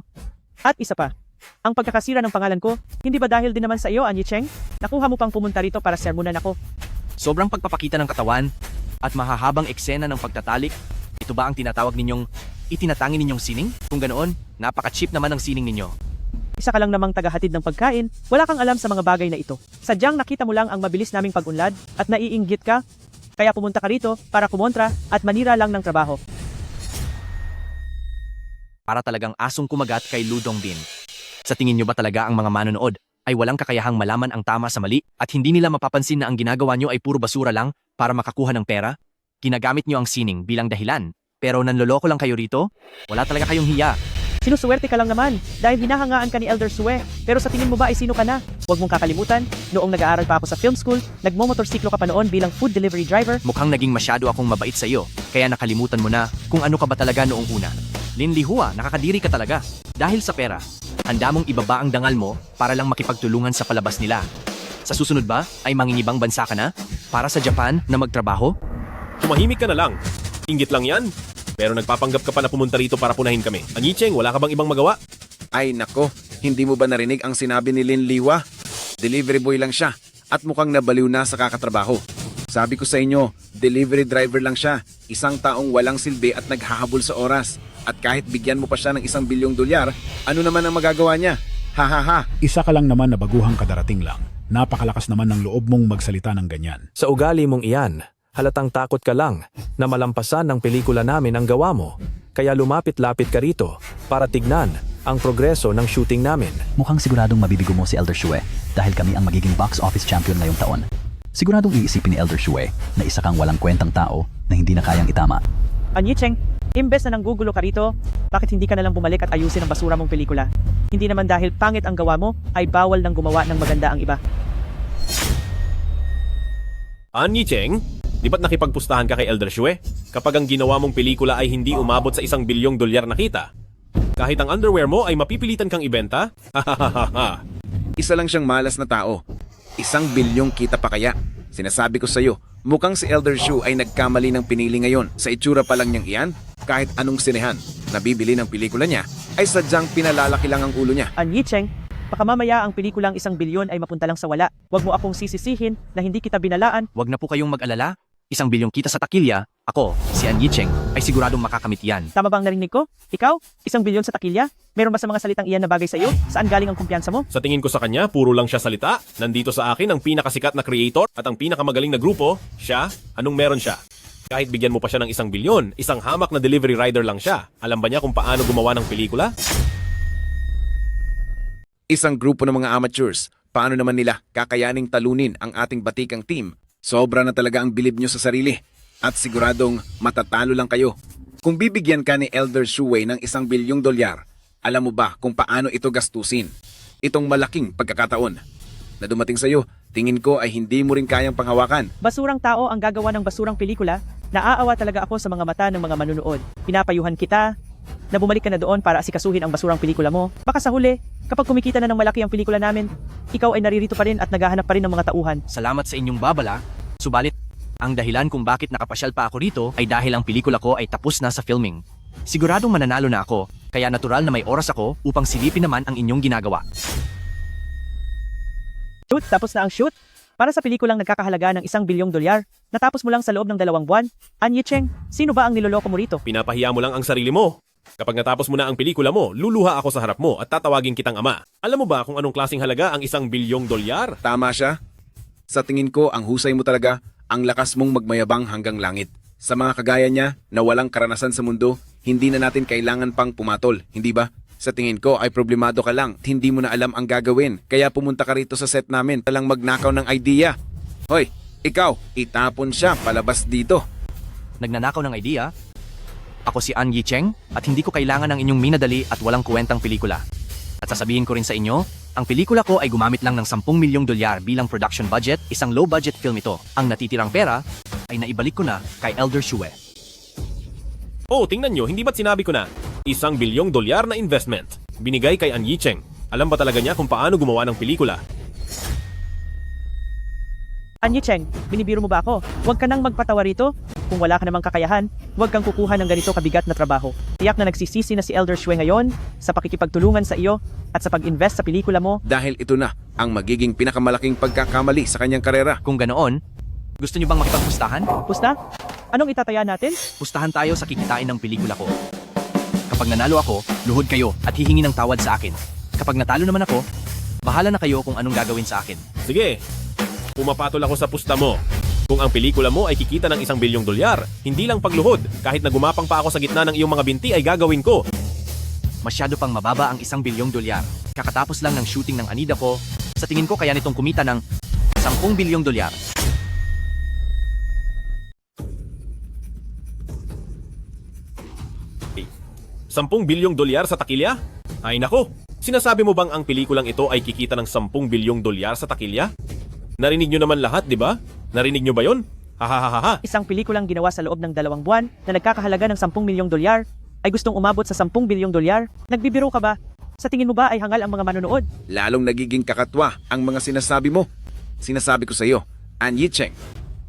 At isa pa, ang pagkakasira ng pangalan ko, hindi ba dahil din naman sa iyo, An Yicheng? Nakuha mo pang pumunta rito para sermonan ako. Sobrang pagpapakita ng katawan at mahahabang eksena ng pagtatalik, ito ba ang tinatawag ninyong itinatangi ninyong sining? Kung ganoon, napaka-cheap naman ang sining ninyo. Isa ka lang namang tagahatid ng pagkain, wala kang alam sa mga bagay na ito. Sadyang nakita mo lang ang mabilis naming pag-unlad at naiinggit ka, kaya pumunta ka rito para kumontra at manira lang ng trabaho. Para talagang asong kumagat kay Ludong Bin. Sa tingin nyo ba talaga ang mga manonood ay walang kakayahang malaman ang tama sa mali at hindi nila mapapansin na ang ginagawa nyo ay puro basura lang para makakuha ng pera? Ginagamit nyo ang sining bilang dahilan, pero nanloloko lang kayo rito? Wala talaga kayong hiya. Sinusuwerte ka lang naman dahil hinahangaan ka ni Elder Shue. Pero sa tingin mo ba ay sino ka na? Huwag mong kakalimutan, noong nag-aaral pa ako sa film school, nagmomotorsiklo ka pa noon bilang food delivery driver. Mukhang naging masyado akong mabait sa iyo, kaya nakalimutan mo na kung ano ka ba talaga noong una. Lin Lihua, nakakadiri ka talaga. Dahil sa pera, handa mong ibaba ang dangal mo para lang makipagtulungan sa palabas nila. Sa susunod ba ay mangingibang bansa ka na? Para sa Japan na magtrabaho? Tumahimik ka na lang. Inggit lang yan. Pero nagpapanggap ka pa na pumunta rito para punahin kami. An Yicheng, wala ka bang ibang magawa? Ay nako, hindi mo ba narinig ang sinabi ni Lin Liwa? Delivery boy lang siya at mukhang nabaliw na sa kakatrabaho. Sabi ko sa inyo, delivery driver lang siya. Isang taong walang silbi at naghahabol sa oras. At kahit bigyan mo pa siya ng $1 bilyong, ano naman ang magagawa niya? Ha ha ha! Isa ka lang naman na baguhang kadarating lang. Napakalakas naman ng loob mong magsalita ng ganyan. Sa ugali mong iyan, halatang takot ka lang na malampasan ng pelikula namin ang gawa mo. Kaya lumapit-lapit ka rito para tignan ang progreso ng shooting namin. Mukhang siguradong mabibigo mo si Elder Shue dahil kami ang magiging box office champion ngayong taon. Siguradong iisipin ni Elder Shue na isa kang walang kwentang tao na hindi na kayang itama. An Yicheng, imbes na nanggugulo ka rito, bakit hindi ka nalang bumalik at ayusin ang basura mong pelikula? Hindi naman dahil pangit ang gawa mo, ay bawal nang gumawa ng maganda ang iba. An Yicheng, di ba't nakipagpustahan ka kay Elder Shue? Kapag ang ginawa mong pelikula ay hindi umabot sa $1 bilyong na kita, kahit ang underwear mo ay mapipilitan kang ibenta? Hahaha. Isa lang siyang malas na tao. $1 bilyong kita pa kaya? Sinasabi ko sa'yo, mukhang si Elder Shue ay nagkamali ng pinili ngayon. Sa itsura pa lang niyang iyan, kahit anong sinehan na bibili ng pelikula niya, ay sadyang pinalalaki lang ang ulo niya. An Yicheng, baka mamaya ang pelikulang $1 bilyon ay mapunta lang sa wala. Huwag mo akong sisisihin na hindi kita binalaan. Huwag na po kayong mag-alala. $1 bilyong kita sa takilya, ako, si An Yicheng, ay siguradong makakamit yan. Tama bang narinig ko? Ikaw? $1 bilyon sa takilya? Meron ba sa mga salitang iyan na bagay sa iyo? Saan galing ang kumpiyansa mo? Sa tingin ko sa kanya, puro lang siya salita. Nandito sa akin ang pinakasikat na creator at ang pinakamagaling na grupo. Siya, anong meron siya? Kahit bigyan mo pa siya ng $1 bilyon, isang hamak na delivery rider lang siya. Alam ba niya kung paano gumawa ng pelikula? Isang grupo ng mga amateurs. Paano naman nila kakayaning talunin ang ating batikang team? Sobra na talaga ang bilib nyo sa sarili. At siguradong matatalo lang kayo. Kung bibigyan ka ni Elder Shue ng $1 bilyong, alam mo ba kung paano ito gastusin? Itong malaking pagkakataon na dumating sa'yo, tingin ko ay hindi mo rin kayang panghawakan. Basurang tao ang gagawa ng basurang pelikula, Naaawa talaga ako sa mga mata ng mga manunood. Pinapayuhan kita na bumalik ka na doon para asikasuhin ang basurang pelikula mo. Baka sa huli, kapag kumikita na ng malaki ang pelikula namin, ikaw ay naririto pa rin at naghahanap pa rin ng mga tauhan. Salamat sa inyong babala, subalit, ang dahilan kung bakit nakapasyal pa ako rito ay dahil ang pelikula ko ay tapos na sa filming. Siguradong mananalo na ako, kaya natural na may oras ako upang silipin naman ang inyong ginagawa. Shoot, tapos na ang shoot. Para sa pelikulang nagkakahalaga ng $1 bilyong, natapos mo lang sa loob ng 2 buwan. An Yicheng, sino ba ang niloloko mo rito? Pinapahiya mo lang ang sarili mo. Kapag natapos mo na ang pelikula mo, luluha ako sa harap mo at tatawagin kitang ama. Alam mo ba kung anong klaseng halaga ang $1 bilyong? Tama siya. Sa tingin ko, ang husay mo talaga, ang lakas mong magmayabang hanggang langit. Sa mga kagaya niya na walang karanasan sa mundo, hindi na natin kailangan pang pumatol, hindi ba? Sa tingin ko ay problemado ka lang, hindi mo na alam ang gagawin, kaya pumunta ka rito sa set namin talang magnakaw ng idea. Hoy, ikaw, itapon siya palabas dito. Nagnanakaw ng idea? Ako si An Yicheng at hindi ko kailangan ng inyong minadali at walang kwentang pelikula. At sasabihin ko rin sa inyo, ang pelikula ko ay gumamit lang ng $10 milyong bilang production budget, isang low-budget film ito. Ang natitirang pera ay naibalik ko na kay Elder Shue. Oh, tingnan nyo, hindi ba't sinabi ko na? $1 bilyong na investment. Binigay kay An Yicheng. Alam ba talaga niya kung paano gumawa ng pelikula? An Yicheng, binibiro mo ba ako? Huwag ka nang magpatawa rito. Kung wala ka namang kakayahan, huwag kang kukuha ng ganito kabigat na trabaho. Tiyak na nagsisisi na si Elder Shue ngayon sa pakikipagtulungan sa iyo at sa pag-invest sa pelikula mo. Dahil ito na ang magiging pinakamalaking pagkakamali sa kanyang karera. Kung ganoon, gusto niyo bang makipagpustahan? Pusta? Anong itataya natin? Pustahan tayo sa kikitain ng pelikula ko. Kapag nanalo ako, luhod kayo at hihingi ng tawad sa akin. Kapag natalo naman ako, bahala na kayo kung anong gagawin sa akin. Sige, pumapatol ako sa pusta mo. Kung ang pelikula mo ay kikita ng $1 bilyong, hindi lang pagluhod, kahit na gumapang pa ako sa gitna ng iyong mga binti ay gagawin ko. Masyado pang mababa ang $1 bilyong. Kakatapos lang ng shooting ng Anida ko, sa tingin ko kaya nitong kumita ng $10 bilyong. $10 bilyong sa takilya? Ay nako, sinasabi mo bang ang pelikulang ito ay kikita ng $10 bilyong sa takilya? Narinig nyo naman lahat, di ba? Narinig nyo ba yon? Hahaha. Isang pelikulang ginawa sa loob ng 2 buwan na nagkakahalaga ng $10 milyong ay gustong umabot sa $10 bilyong. Nagbibiro ka ba? Sa tingin mo ba ay hangal ang mga manonood? Lalong nagiging kakatwa ang mga sinasabi mo. Sinasabi ko sa iyo, An Yicheng,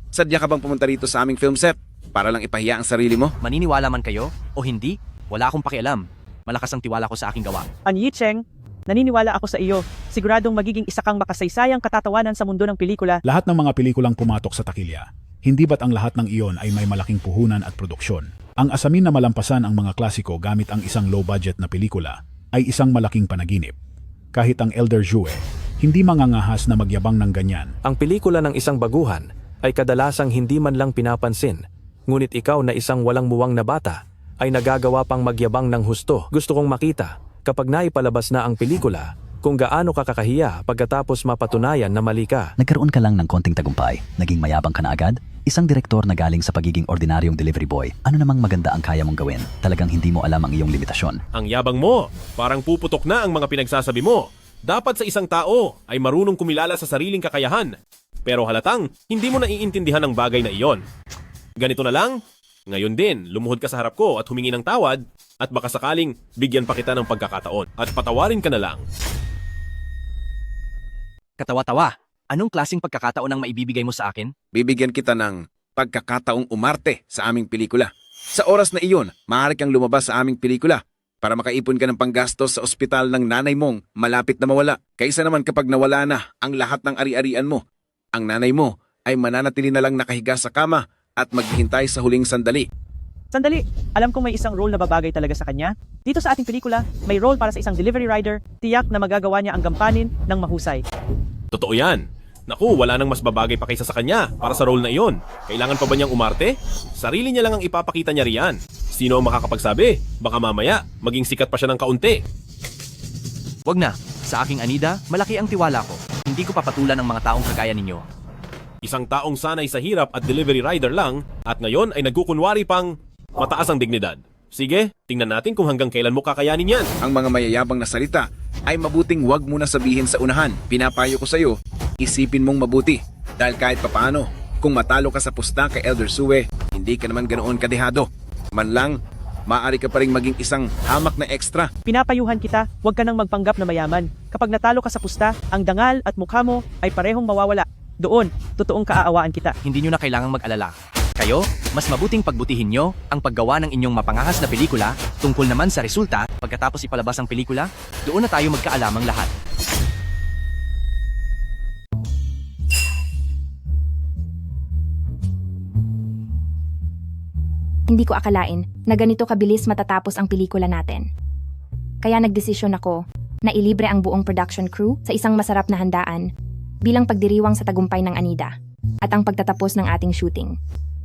sadya ka bang pumunta rito sa aming film set para lang ipahiya ang sarili mo? Maniniwala man kayo o hindi, wala akong pakialam. Malakas ang tiwala ko sa aking gawa. An Yicheng, naniniwala ako sa iyo. Siguradong magiging isa kang makasaysayang katatawanan sa mundo ng pelikula. Lahat ng mga pelikulang pumatok sa takilya, hindi ba't ang lahat ng iyon ay may malaking puhunan at produksyon? Ang asamin na malampasan ang mga klasiko gamit ang isang low-budget na pelikula ay isang malaking panaginip. Kahit ang Elder Shue, hindi mangangahas na magyabang ng ganyan. Ang pelikula ng isang baguhan ay kadalasang hindi man lang pinapansin, ngunit ikaw na isang walang muwang na bata ay nagagawa pang magyabang ng husto. Gusto kong makita, kapag naipalabas na ang pelikula, kung gaano ka kakahiya pagkatapos mapatunayan na mali ka. Nagkaroon ka lang ng konting tagumpay, naging mayabang ka na agad? Isang direktor na galing sa pagiging ordinaryong delivery boy, ano namang maganda ang kaya mong gawin? Talagang hindi mo alam ang iyong limitasyon. Ang yabang mo, parang puputok na ang mga pinagsasabi mo. Dapat sa isang tao ay marunong kumilala sa sariling kakayahan. Pero halatang, hindi mo naiintindihan ang bagay na iyon. Ganito na lang, ngayon din, lumuhod ka sa harap ko at humingi ng tawad at baka sakaling bigyan pa kita ng pagkakataon at patawarin ka na lang. Katawa-tawa, anong klaseng pagkakataon ang maibibigay mo sa akin? Bibigyan kita ng pagkakataong umarte sa aming pelikula. Sa oras na iyon, maaari kang lumabas sa aming pelikula para makaipon ka ng panggastos sa ospital ng nanay mong malapit na mawala. Kaysa naman kapag nawala na ang lahat ng ari-arian mo, ang nanay mo ay mananatili na lang nakahiga sa kama at maghihintay sa huling sandali. Sandali, alam kong may isang role na babagay talaga sa kanya. Dito sa ating pelikula, may role para sa isang delivery rider, tiyak na magagawa niya ang gampanin ng mahusay. Totoo yan. Naku, wala nang mas babagay pa kaysa sa kanya para sa role na iyon. Kailangan pa ba niyang umarte? Sarili niya lang ang ipapakita niya riyan. Sino ang makakapagsabi? Baka mamaya, maging sikat pa siya ng kaunti. Wag na. Sa aking Anida, malaki ang tiwala ko. Hindi ko papatulan ng mga taong kagaya ninyo. Isang taong sanay sa hirap at delivery rider lang at ngayon ay nagkukunwari pang mataas ang dignidad. Sige, tingnan natin kung hanggang kailan mo kakayanin yan. Ang mga mayayabang na salita ay mabuting wag muna sabihin sa unahan. Pinapayo ko sa iyo, isipin mong mabuti. Dahil kahit papaano, kung matalo ka sa pusta kay Elder Shue, hindi Hindi ka naman ganoon kadehado. Man lang, maaari ka pa rin maging isang hamak na extra. Pinapayuhan kita, huwag ka nang magpanggap na mayaman. Kapag natalo ka sa pusta, ang dangal at mukha mo ay parehong mawawala. Doon, totoong kaaawaan kita. Hindi nyo na kailangang mag-alala. Kayo, mas mabuting pagbutihin nyo ang paggawa ng inyong mapangahas na pelikula tungkol naman sa resulta pagkatapos ipalabas ang pelikula, doon na tayo magkaalamang lahat. Hindi ko akalain na ganito kabilis matatapos ang pelikula natin. Kaya nagdesisyon ako na ilibre ang buong production crew sa isang masarap na handaan bilang pagdiriwang sa tagumpay ng Anida at ang pagtatapos ng ating shooting.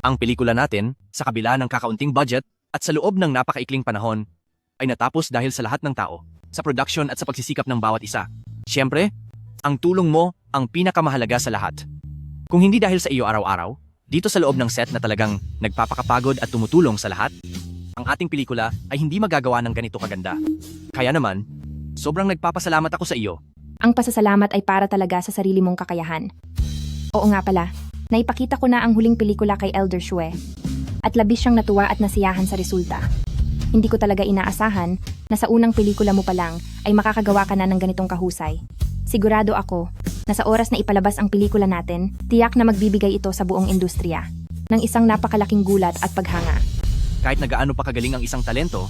Ang pelikula natin, sa kabila ng kakaunting budget at sa loob ng napakaikling panahon, ay natapos dahil sa lahat ng tao, sa production at sa pagsisikap ng bawat isa. Siyempre, ang tulong mo ang pinakamahalaga sa lahat. Kung hindi dahil sa iyo araw-araw, dito sa loob ng set na talagang nagpapakapagod at tumutulong sa lahat, ang ating pelikula ay hindi magagawa ng ganito kaganda. Kaya naman, sobrang nagpapasalamat ako sa iyo. Ang pasasalamat ay para talaga sa sarili mong kakayahan. Oo nga pala, naipakita ko na ang huling pelikula kay Elder Shue at labis siyang natuwa at nasiyahan sa resulta. Hindi ko talaga inaasahan na sa unang pelikula mo pa lang ay makakagawa ka na ng ganitong kahusay. Sigurado ako na sa oras na ipalabas ang pelikula natin, tiyak na magbibigay ito sa buong industriya ng isang napakalaking gulat at paghanga. Kahit na gaano pa kagaling ang isang talento,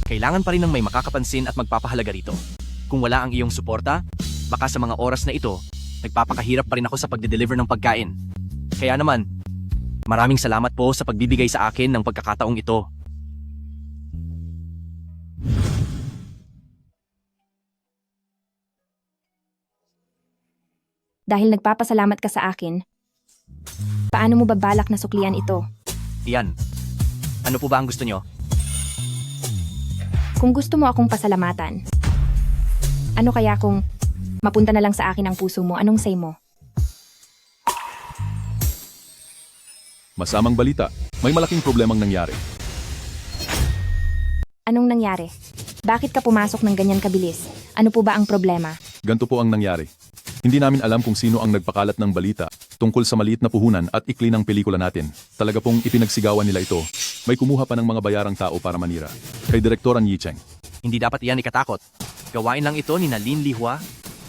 kailangan pa rin ng may makakapansin at magpapahalaga rito. Kung wala ang iyong suporta, baka sa mga oras na ito, nagpapakahirap pa rin ako sa pagde-deliver ng pagkain. Kaya naman, maraming salamat po sa pagbibigay sa akin ng pagkakataong ito. Dahil nagpapasalamat ka sa akin, paano mo ba balak na suklian ito? Iyan, ano po ba ang gusto nyo? Kung gusto mo akong pasalamatan, ano kaya kung mapunta na lang sa akin ang puso mo, anong say mo? Masamang balita, may malaking problemang nangyari. Anong nangyari? Bakit ka pumasok ng ganyan kabilis? Ano po ba ang problema? Ganto po ang nangyari. Hindi namin alam kung sino ang nagpakalat ng balita tungkol sa maliit na puhunan at ikli ng pelikula natin. Talaga pong ipinagsigawan nila ito. May kumuha pa ng mga bayarang tao para manira. Kay Direktor An Yicheng. Hindi dapat iyan ikatakot. Gawain lang ito ni Lin Lihua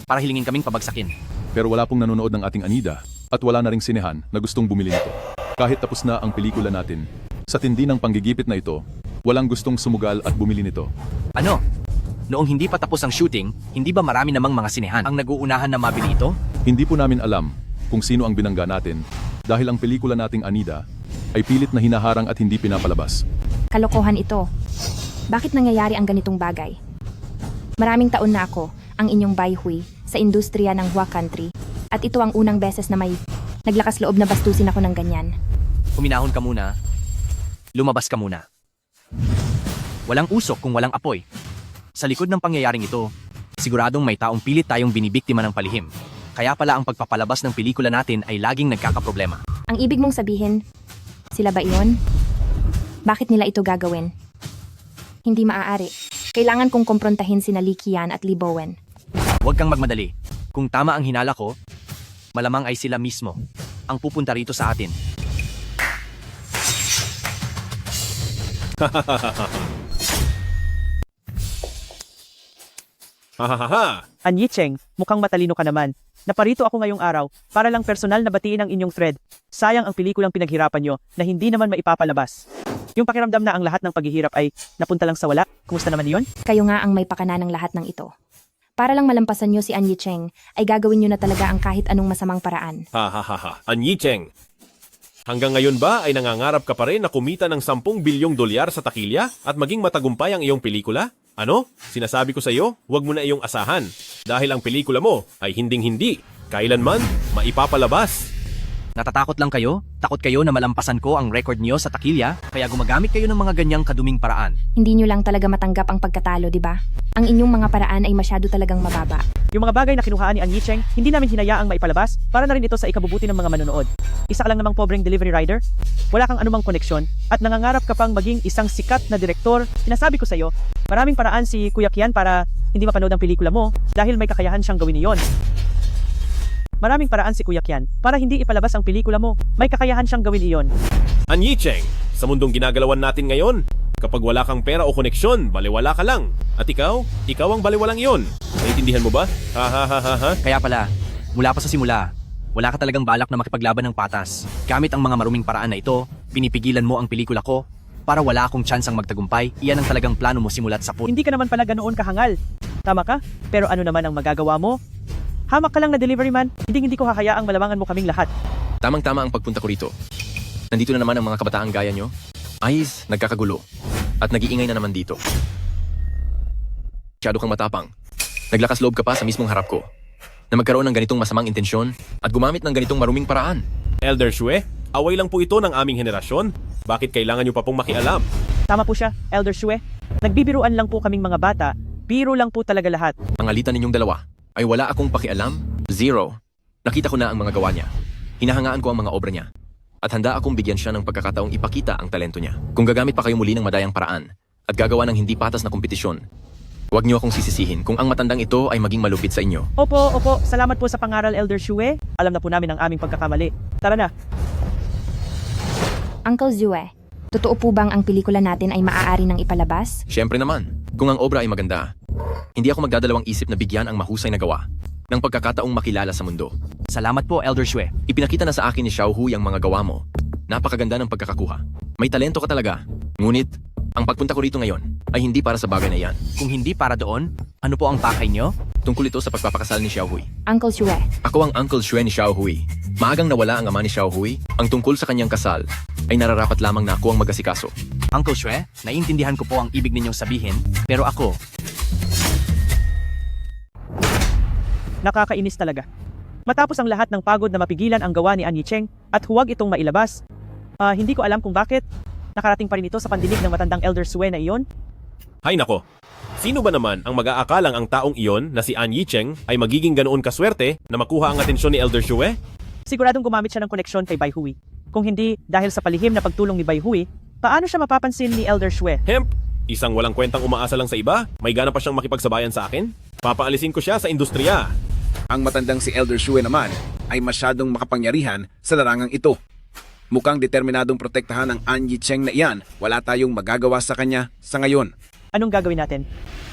para hilingin kaming pabagsakin. Pero wala pong nanonood ng ating Anida at wala na ring sinehan na gustong bumili nito. Kahit tapos na ang pelikula natin, sa tindi ng panggigipit na ito, walang gustong sumugal at bumili nito. Ano? Noong hindi pa tapos ang shooting, hindi ba marami namang mga sinehan ang naguunahan na mabili ito? Hindi po namin alam kung sino ang binangga natin dahil ang pelikula nating Anida ay pilit na hinaharang at hindi pinapalabas. Kalokohan ito. Bakit nangyayari ang ganitong bagay? Maraming taon na ako ang inyong bayhui sa industriya ng Hua Country at ito ang unang beses na may naglakas loob na bastusin ako ng ganyan. Huminahon ka muna. Lumabas ka muna. Walang usok kung walang apoy. Sa likod ng pangyayaring ito, siguradong may taong pilit tayong binibiktima ng palihim. Kaya pala ang pagpapalabas ng pelikula natin ay laging nagkakaproblema. Ang ibig mong sabihin, sila ba iyon? Bakit nila ito gagawin? Hindi maaari. Kailangan kong komprontahin sina Li Qian at Li Bowen. Huwag kang magmadali. Kung tama ang hinala ko, malamang ay sila mismo ang pupunta rito sa atin. Hahaha. An Yicheng, mukhang matalino ka naman. Naparito ako ngayong araw para lang personal na batiin ang inyong thread. Sayang ang pelikulang pinaghirapan nyo na hindi naman maipapalabas. Yung pakiramdam na ang lahat ng paghihirap ay napunta lang sa wala. Kumusta naman yun? Kayo nga ang may pakana ng lahat ng ito. Para lang malampasan nyo si An Yicheng, ay gagawin nyo na talaga ang kahit anong masamang paraan. Hahaha. An Yicheng, hanggang ngayon ba ay nangangarap ka pa rin na kumita ng 10 bilyong dolyar sa takilya at maging matagumpay ang iyong pelikula? Ano? Sinasabi ko sa iyo, huwag mo na iyong asahan. Dahil ang pelikula mo ay hinding-hindi, kailanman maipapalabas. Natatakot lang kayo? Takot kayo na malampasan ko ang record niyo sa takilya? Kaya gumagamit kayo ng mga ganyang kaduming paraan. Hindi nyo lang talaga matanggap ang pagkatalo, di ba? Ang inyong mga paraan ay masyado talagang mababa. Yung mga bagay na kinuhaan ni An Yicheng, hindi namin hinayaang maipalabas para na rin ito sa ikabubuti ng mga manonood. Isa ka lang namang pobreng delivery rider, wala kang anumang koneksyon, at nangangarap ka pang maging isang sikat na direktor. Sinasabi ko sa iyo, maraming paraan si Kuya Qian para hindi mapanood ang pelikula mo dahil may kakayahan siyang gawin iyon. Maraming paraan si Kuya Qian para hindi ipalabas ang pelikula mo. May kakayahan siyang gawin iyon. An Yicheng, sa mundong ginagalawan natin ngayon, kapag wala kang pera o koneksyon, baliwala ka lang. At ikaw ang baliwalang iyon. Naintindihan mo ba? Ha ha ha ha ha. Kaya pala, mula pa sa simula, wala ka talagang balak na makipaglaban ng patas. Gamit ang mga maruming paraan na ito, pinipigilan mo ang pelikula ko para wala akong tsansang magtagumpay. Iyan ang talagang plano mo simulat sa Hindi ka naman pala ganoon kahangal. Tama ka? Pero ano naman ang magagawa mo? Hamak ka lang na delivery man. Hindi ko hahayaang malamangan mo kaming lahat. Tamang-tama ang pagpunta ko rito. Nandito na naman ang mga kabataang gaya nyo. Ayos, nagkakagulo. At nag-iingay na naman dito. Masyado kang matapang. Naglakas loob ka pa sa mismong harap ko. Na magkaroon ng ganitong masamang intensyon at gumamit ng ganitong maruming paraan. Elder Shue, away lang po ito ng aming henerasyon. Bakit kailangan nyo pa pong makialam? Tama po siya, Elder Shue. Nagbibiruan lang po kaming mga bata. Biro lang po talaga lahat. Ang alitan ninyong dalawa ay wala akong pakialam. Zero. Nakita ko na ang mga gawa niya. Hinahangaan ko ang mga obra niya. At handa akong bigyan siya ng pagkakataong ipakita ang talento niya. Kung gagamit pa kayo muli ng madayang paraan at gagawa ng hindi patas na kompetisyon, huwag niyo akong sisisihin kung ang matandang ito ay maging malupit sa inyo. Opo. Salamat po sa pangaral, Elder Shue. Alam na po namin ang aming pagkakamali. Tara na. Uncle Zue, totoo po bang ang pelikula natin ay maaari nang ipalabas? Siyempre naman, kung ang obra ay maganda, hindi ako magdadalawang isip na bigyan ang mahusay na gawa ng pagkakataong makilala sa mundo. Salamat po, Elder Shue. Ipinakita na sa akin ni Xiaohui ang mga gawa mo. Napakaganda ng pagkakakuha. May talento ka talaga. Ngunit, ang pagpunta ko rito ngayon ay hindi para sa bagay na iyan. Kung hindi para doon, ano po ang pakay nyo? Tungkol ito sa pagpapakasal ni Xiaohui. Uncle Shue, Ako ang Uncle Shue ni Xiaohui. Maagang nawala ang ama ni Xiaohui. Ang tungkol sa kanyang kasal ay nararapat lamang na ako ang mag-asikaso. Uncle Shue, naiintindihan ko po ang ibig ninyong sabihin, pero ako, Nakakainis talaga. Matapos ang lahat ng pagod na mapigilan ang gawa ni An Yicheng at huwag itong mailabas. Hindi ko alam kung bakit. Nakarating pa rin ito sa pandinig ng matandang Elder Shue na iyon. Hay nako. Sino ba naman ang mag-aakalang ang taong iyon na si An Yicheng ay magiging ganoon kaswerte na makuha ang atensyon ni Elder Shue? Siguradong gumamit siya ng koneksyon kay Bai Hui. Kung hindi, dahil sa palihim na pagtulong ni Bai Hui, paano siya mapapansin ni Elder Shue? Hemp! Isang walang kwentang umaasa lang sa iba? May gana pa siyang makipagsabayan sa akin? Papaalisin ko siya sa industriya. Ang matandang si Elder Shue naman ay masyadong makapangyarihan sa larangang ito. Mukhang determinadong protektahan ang An Yicheng na iyan. Wala tayong magagawa sa kanya sa ngayon. Anong gagawin natin?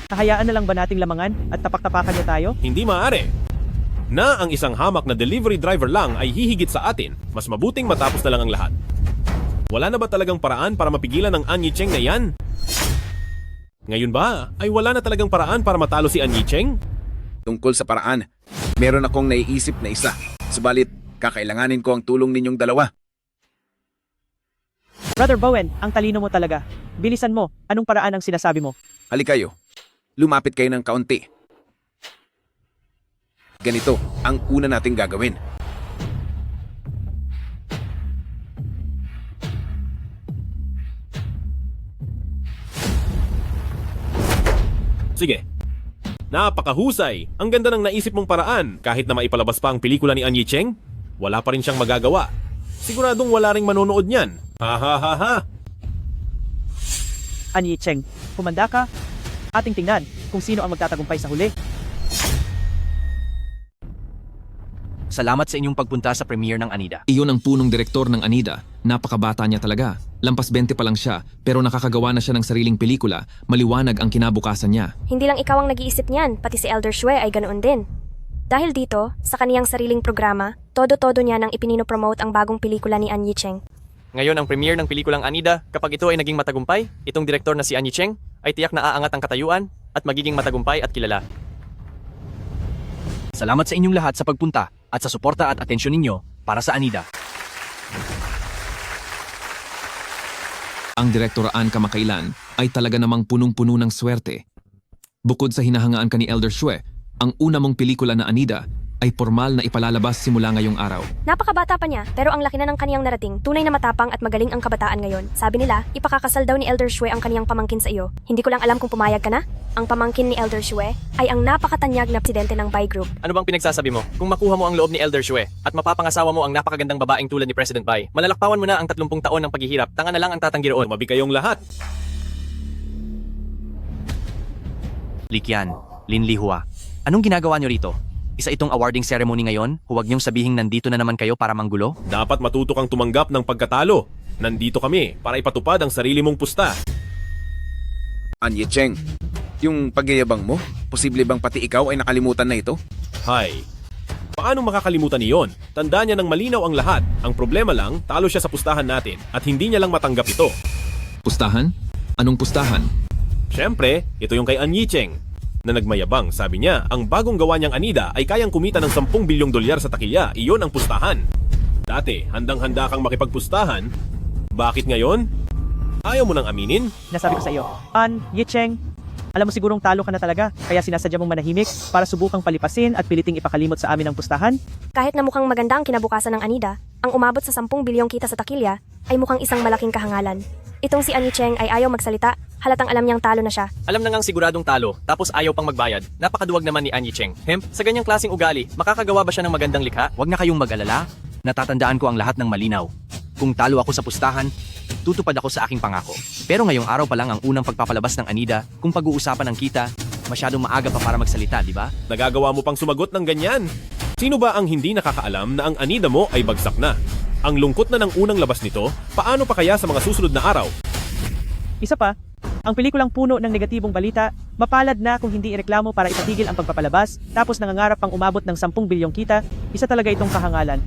Hahayaan na lang ba nating lamangan at tapak-tapakan niya tayo? Hindi maaari. Na ang isang hamak na delivery driver lang ay hihigit sa atin, mas mabuting matapos na lang ang lahat. Wala na ba talagang paraan para mapigilan ang An Yicheng na iyan? Ngayon ba ay wala na talagang paraan para matalo si An Yicheng? Tungkol sa paraan, meron akong naiisip na isa. Subalit, kakailanganin ko ang tulong ninyong dalawa. Brother Bowen, ang talino mo talaga. Bilisan mo, anong paraan ang sinasabi mo? Halikayo, lumapit kayo ng kaunti. Ganito ang una nating gagawin. Sige. Napakahusay! Ang ganda ng naisip mong paraan. Kahit na maipalabas pa ang pelikula ni An Yicheng, wala pa rin siyang magagawa. Siguradong wala ring manonood niyan. Ha ha ha ha! An Yicheng, humanda ka. Ating tingnan kung sino ang magtatagumpay sa huli. salamat sa inyong pagpunta sa premiere ng Anida. Iyon ang punong direktor ng Anida. Napakabata niya talaga. Lampas 20 pa lang siya, pero nakakagawa na siya ng sariling pelikula. Maliwanag ang kinabukasan niya. Hindi lang ikaw ang nag-iisip niyan, pati si Elder Shue ay ganoon din. Dahil dito, sa kaniyang sariling programa, todo-todo niya nang ipininopromote ang bagong pelikula ni An Yicheng. Ngayon ang premiere ng pelikulang Anida, kapag ito ay naging matagumpay, itong direktor na si An Yicheng ay tiyak na aangat ang katayuan at magiging matagumpay at kilala. Salamat sa inyong lahat sa pagpunta at sa suporta at atensyon ninyo para sa Anida. Ang Direktor Ann kamakailan ay talaga namang punong-puno ng swerte. Bukod sa hinahangaan ka ni Elder Shue, ang una mong pelikula na Anida ay formal na ipalalabas simula ngayong araw. Napakabata pa niya, pero ang laki na ng kaniyang narating, tunay na matapang at magaling ang kabataan ngayon. Sabi nila, ipakakasal daw ni Elder Shue ang kaniyang pamangkin sa iyo. Hindi ko lang alam kung pumayag ka na. Ang pamangkin ni Elder Shue ay ang napakatanyag na presidente ng Bai Group. Ano bang pinagsasabi mo? Kung makuha mo ang loob ni Elder Shue at mapapangasawa mo ang napakagandang babaeng tulad ni President Bai, malalakpawan mo na ang 30 taon ng paghihirap, tanga na lang ang tatanggi roon. Mabi kayong lahat. Likian, Lin Lihua, anong ginagawa niyo rito? Isa itong awarding ceremony ngayon, huwag niyong sabihing nandito na naman kayo para manggulo? Dapat matuto kang tumanggap ng pagkatalo. Nandito kami para ipatupad ang sarili mong pusta. An Yicheng, yung pagyayabang mo, posible bang pati ikaw ay nakalimutan na ito? Hay, paano makakalimutan niyon? Tandaan niya ng malinaw ang lahat. Ang problema lang, talo siya sa pustahan natin at hindi niya lang matanggap ito. Pustahan? Anong pustahan? Siyempre, ito yung kay An Yicheng na nagmayabang. Sabi niya, ang bagong gawa niyang Anida ay kayang kumita ng 10 bilyong dolyar sa takilya. Iyon ang pustahan. Dati, handang-handa kang makipagpustahan. Bakit ngayon? Ayaw mo nang aminin? Nasabi ko sa iyo, An Yicheng, alam mo sigurong talo ka na talaga, kaya sinasadya mong manahimik para subukang palipasin at piliting ipakalimot sa amin ang pustahan? Kahit na mukhang maganda ang kinabukasan ng Anida, ang umabot sa 10 bilyong kita sa takilya ay mukhang isang malaking kahangalan. Itong si An Yicheng ay ayaw magsalita, halatang alam niyang talo na siya. Alam na ngang siguradong talo, tapos ayaw pang magbayad. Napakaduwag naman ni An Yicheng. Sa ganyang klaseng ugali, makakagawa ba siya ng magandang likha? Huwag na kayong mag-alala. Natatandaan ko ang lahat ng malinaw. Kung talo ako sa pustahan, tutupad ako sa aking pangako. Pero ngayong araw pa lang ang unang pagpapalabas ng Anida, kung pag-uusapan ng kita, masyadong maaga pa para magsalita, di ba? Nagagawa mo pang sumagot ng ganyan. Sino ba ang hindi nakakaalam na ang Anida mo ay bagsak na? Ang lungkot na ng unang labas nito, paano pa kaya sa mga susunod na araw? Isa pa, ang pelikulang puno ng negatibong balita, mapalad na kung hindi ireklamo para ipatigil ang pagpapalabas, tapos nangangarap pang umabot ng 10 bilyong kita, isa talaga itong kahangalan.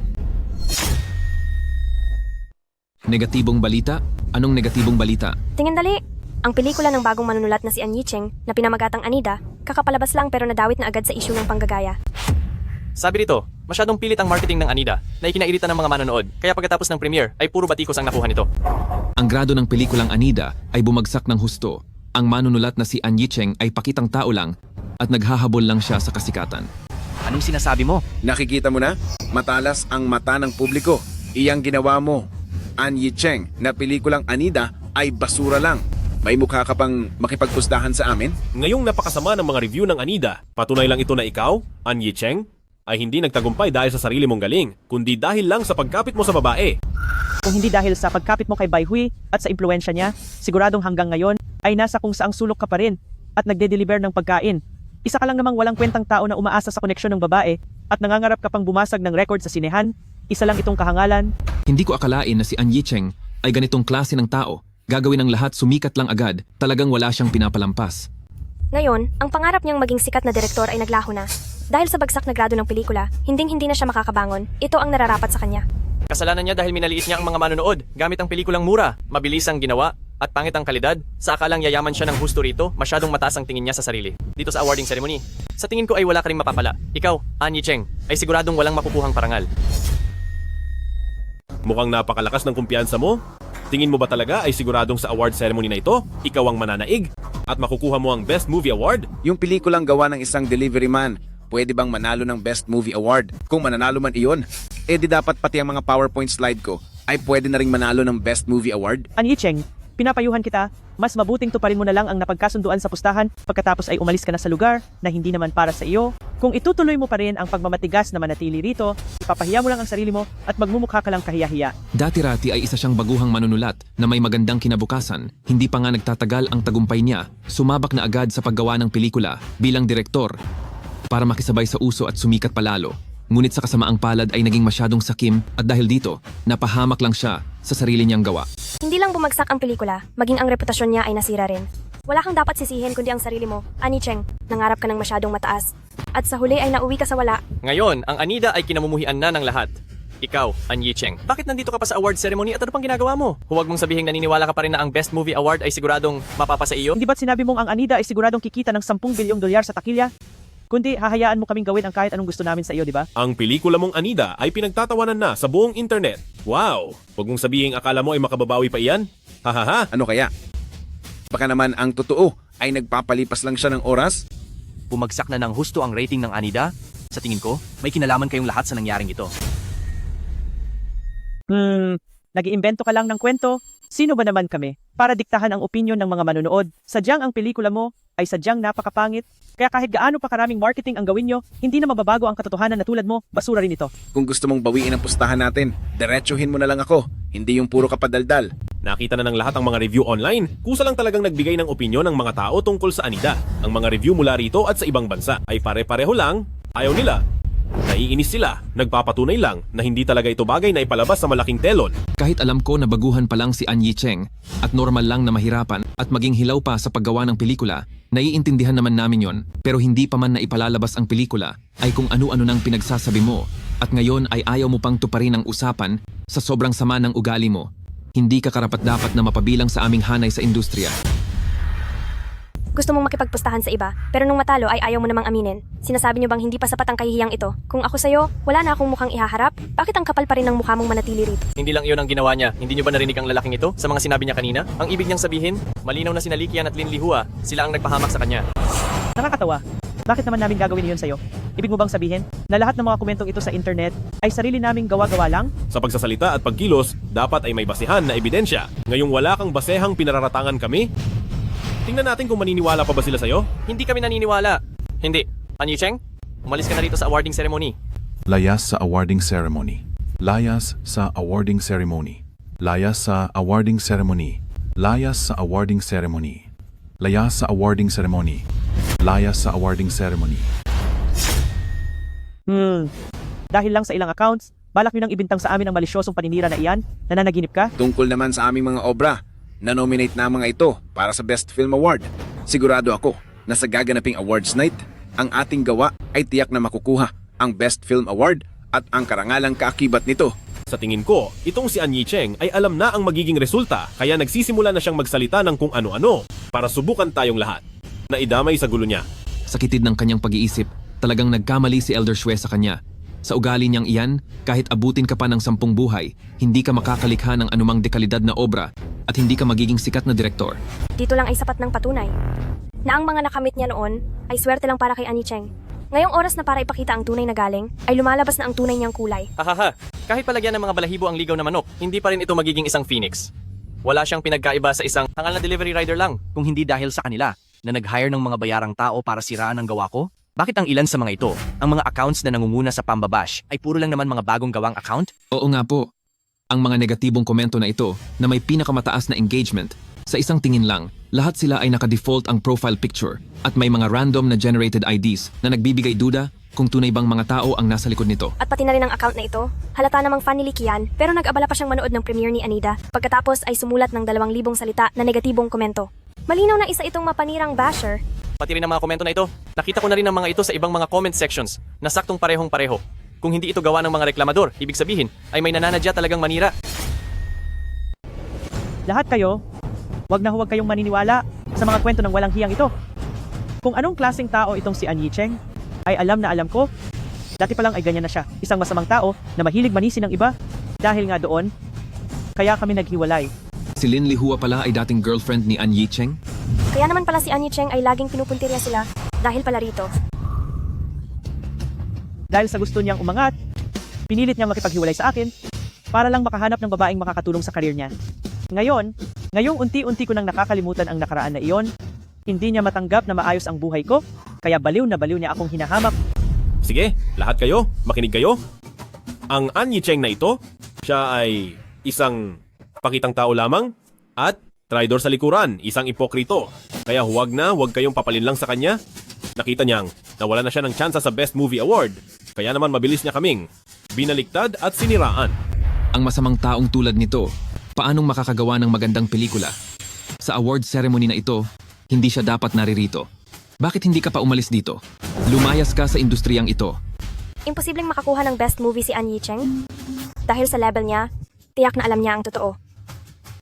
Negatibong balita? Anong negatibong balita? Tingin dali, ang pelikula ng bagong manunulat na si An Yicheng na pinamagatang Anida, kakapalabas lang pero nadawit na agad sa isyu ng panggagaya. Sabi rito, masyadong pilit ang marketing ng Anida na ikinairita ng mga manonood, kaya pagkatapos ng premiere ay puro batikos ang nakuha nito. Ang grado ng pelikulang Anida ay bumagsak ng husto. Ang manunulat na si An Yicheng ay pakitang tao lang at naghahabol lang siya sa kasikatan. Anong sinasabi mo? Nakikita mo na? Matalas ang mata ng publiko. Iyang ginawa mo. An Yicheng na pelikulang Anida ay basura lang. May mukha ka pang makipagpustahan sa amin? Ngayong napakasama ng mga review ng Anida, patunay lang ito na ikaw, An Yicheng, ay hindi nagtagumpay dahil sa sarili mong galing, kundi dahil lang sa pagkapit mo sa babae. Kung hindi dahil sa pagkapit mo kay Bai Hui at sa impluensya niya, siguradong hanggang ngayon ay nasa kung saang sulok ka pa rin at nagde-deliver ng pagkain. Isa ka lang namang walang kwentang tao na umaasa sa koneksyon ng babae at nangangarap ka pang bumasag ng record sa sinehan. Isa lang itong kahangalan. Hindi ko akalain na si An Yicheng ay ganitong klase ng tao. Gagawin ng lahat sumikat lang agad, talagang wala siyang pinapalampas. Ngayon, ang pangarap niyang maging sikat na direktor ay naglaho na. Dahil sa bagsak na grado ng pelikula, hinding-hindi na siya makakabangon. Ito ang nararapat sa kanya. Kasalanan niya dahil minaliit niya ang mga manonood gamit ang pelikulang mura, mabilis ang ginawa, at pangit ang kalidad. Sa akalang yayaman siya ng husto rito, masyadong mataas ang tingin niya sa sarili. Dito sa awarding ceremony, sa tingin ko ay wala ka ring mapapala. Ikaw, An Yicheng, ay siguradong walang mapupuhang parangal. Mukhang napakalakas ng kumpiyansa mo. Tingin mo ba talaga ay siguradong sa award ceremony na ito, ikaw ang mananaig at makukuha mo ang Best Movie Award? Yung pelikulang gawa ng isang delivery man, pwede bang manalo ng Best Movie Award? Kung mananalo man iyon, di dapat pati ang mga PowerPoint slide ko ay pwede na ring manalo ng Best Movie Award? An Yicheng, pinapayuhan kita, mas mabuting tuparin mo na lang ang napagkasunduan sa pustahan pagkatapos ay umalis ka na sa lugar na hindi naman para sa iyo. Kung itutuloy mo pa rin ang pagmamatigas na manatili rito, ipapahiya mo lang ang sarili mo at magmumukha ka lang kahiya-hiya. Dati-rati ay isa siyang baguhang manunulat na may magandang kinabukasan. Hindi pa nga nagtatagal ang tagumpay niya, sumabak na agad sa paggawa ng pelikula bilang direktor para makisabay sa uso at sumikat palalo. Ngunit sa kasamaang palad ay naging masyadong sakim at dahil dito, napahamak lang siya sa sarili niyang gawa. Hindi lang bumagsak ang pelikula, maging ang reputasyon niya ay nasira rin. Wala kang dapat sisihin kundi ang sarili mo. An Yicheng, nangarap ka ng masyadong mataas. At sa huli ay nauwi ka sa wala. Ngayon, ang Anida ay kinamumuhian na ng lahat. Ikaw, An Yicheng, bakit nandito ka pa sa award ceremony at ano pang ginagawa mo? Huwag mong sabihin naniniwala ka pa rin na ang Best Movie Award ay siguradong mapapasa iyo? Hindi ba't sinabi mong ang Anida ay siguradong kikita ng 10 bilyong dolyar sa takilya? Kundi hahayaan mo kaming gawin ang kahit anong gusto namin sa iyo, di ba? Ang pelikula mong Anida ay pinagtatawanan na sa buong internet. Wow! Huwag mong sabihin akala mo ay makababawi pa iyan? Hahaha! Ano kaya? Baka naman ang totoo ay nagpapalipas lang siya ng oras? Bumagsak na ng husto ang rating ng Anida? Sa tingin ko, may kinalaman kayong lahat sa nangyaring ito. Nag-iimbento ka lang ng kwento? Sino ba naman kami? Para diktahan ang opinyon ng mga manonood. Sadyang ang pelikula mo ay sadyang napakapangit. Kaya kahit gaano pa karaming marketing ang gawin nyo, hindi na mababago ang katotohanan na tulad mo, basura rin ito. Kung gusto mong bawiin ang pustahan natin, diretsuhin mo na lang ako. Hindi yung puro kapadaldal. Nakita na ng lahat ang mga review online. Kusa lang talagang nagbigay ng opinyon ng mga tao tungkol sa Anida. Ang mga review mula rito at sa ibang bansa ay pare-pareho lang. Ayaw nila. Naiinis sila, nagpapatunay lang na hindi talaga ito bagay na ipalabas sa malaking telon. Kahit alam ko na baguhan pa lang si An Yicheng at normal lang na mahirapan at maging hilaw pa sa paggawa ng pelikula, naiintindihan naman namin yon. Pero hindi pa man na ipalalabas ang pelikula ay kung ano-ano nang pinagsasabi mo at ngayon ay ayaw mo pang tuparin ang usapan sa sobrang sama ng ugali mo. Hindi ka karapat-dapat na mapabilang sa aming hanay sa industriya. Gusto mong makipagpustahan sa iba, pero nung matalo ay ayaw mo namang aminin. Sinasabi niyo bang hindi pa sapat ang kahihiyang ito? Kung ako sa'yo, wala na akong mukhang ihaharap? Bakit ang kapal pa rin ng mukha mong manatili rito? Hindi lang iyon ang ginawa niya. Hindi niyo ba narinig ang lalaking ito sa mga sinabi niya kanina? Ang ibig niyang sabihin, malinaw na sina Likian at Lin Lihua, sila ang nagpahamak sa kanya. Nakakatawa. Bakit naman namin gagawin iyon sa'yo? Ibig mo bang sabihin na lahat ng mga komentong ito sa internet ay sarili naming gawa-gawa lang? Sa pagsasalita at pagkilos, dapat ay may basehan na ebidensya. Ngayong wala kang basehang pinararatangan kami? Tingnan natin kung maniniwala pa ba sila sa'yo? Hindi kami naniniwala. Hindi. An Yicheng, umalis ka na rito sa awarding ceremony. Layas sa awarding ceremony. Layas sa awarding ceremony. Layas sa awarding ceremony. Layas sa awarding ceremony. Layas sa awarding ceremony. Layas sa awarding ceremony. Dahil lang sa ilang accounts, balak nyo nang ibintang sa amin ang malisyosong paninira na iyan? Nananaginip ka? Tungkol naman sa aming mga obra, na-nominate na ang mga ito para sa Best Film Award. Sigurado ako na sa gaganaping awards night, ang ating gawa ay tiyak na makukuha ang Best Film Award at ang karangalang kaakibat nito. Sa tingin ko, itong si An Yicheng ay alam na ang magiging resulta kaya nagsisimula na siyang magsalita ng kung ano-ano para subukan tayong lahat. Naidamay sa gulo niya. Sa kitid ng kanyang pag-iisip, talagang nagkamali si Elder Shue sa kanya. Sa ugali niyang iyan, kahit abutin ka pa ng 10 buhay, hindi ka makakalikha ng anumang dekalidad na obra at hindi ka magiging sikat na direktor. Dito lang ay sapat ng patunay na ang mga nakamit niya noon ay swerte lang para kay An Yicheng. Ngayong oras na para ipakita ang tunay na galing, ay lumalabas na ang tunay niyang kulay. Hahaha, kahit palagyan ng mga balahibo ang ligaw na manok, hindi pa rin ito magiging isang phoenix. Wala siyang pinagkaiba sa isang hangal na delivery rider lang. Kung hindi dahil sa kanila na nag-hire ng mga bayarang tao para siraan ang gawa ko, bakit ang ilan sa mga ito, ang mga accounts na nangunguna sa pambabash, ay puro lang naman mga bagong gawang account? Oo nga po. Ang mga negatibong komento na ito na may pinakamataas na engagement, sa isang tingin lang, lahat sila ay naka-default ang profile picture at may mga random na generated IDs na nagbibigay duda kung tunay bang mga tao ang nasa likod nito. At pati na rin ang account na ito, halata namang fan ni Likian, pero nag-abala pa siyang manood ng premiere ni Anida, pagkatapos ay sumulat ng 2,000 salita na negatibong komento. Malinaw na isa itong mapanirang basher. Pati rin ang mga komento na ito. Nakita ko na rin ang mga ito sa ibang mga comment sections na saktong parehong-pareho. Kung hindi ito gawa ng mga reklamador, ibig sabihin ay may nananadya talagang manira. Lahat kayo, huwag kayong maniniwala sa mga kwento ng walang hiyang ito. Kung anong klaseng tao itong si An Yicheng, ay alam na alam ko. Dati pa lang ay ganyan na siya. Isang masamang tao na mahilig manisi ng iba. Dahil nga doon, kaya kami naghiwalay. Si Lin Lihua pala ay dating girlfriend ni An Yicheng? Kaya naman pala si An Yicheng ay laging pinupuntirya sila dahil pala rito. Dahil sa gusto niyang umangat, pinilit niyang makipaghiwalay sa akin para lang makahanap ng babaeng makakatulong sa karir niya. Ngayong unti-unti ko nang nakakalimutan ang nakaraan na iyon, hindi niya matanggap na maayos ang buhay ko, kaya baliw na baliw niya akong hinahamak. Sige, lahat kayo, makinig kayo. Ang An Yicheng na ito, siya ay isang pakitang tao lamang at traidor sa likuran, isang ipokrito. Kaya huwag kayong papalin lang sa kanya. Nakita niyang nawala na siya ng tsansa sa Best Movie Award. Kaya naman mabilis niya kaming binaliktad at siniraan. Ang masamang taong tulad nito, paanong makakagawa ng magandang pelikula? Sa award ceremony na ito, hindi siya dapat naririto. Bakit hindi ka pa umalis dito? Lumayas ka sa industriyang ito. Imposibleng makakuha ng best movie si An Yicheng. Dahil sa level niya, tiyak na alam niya ang totoo.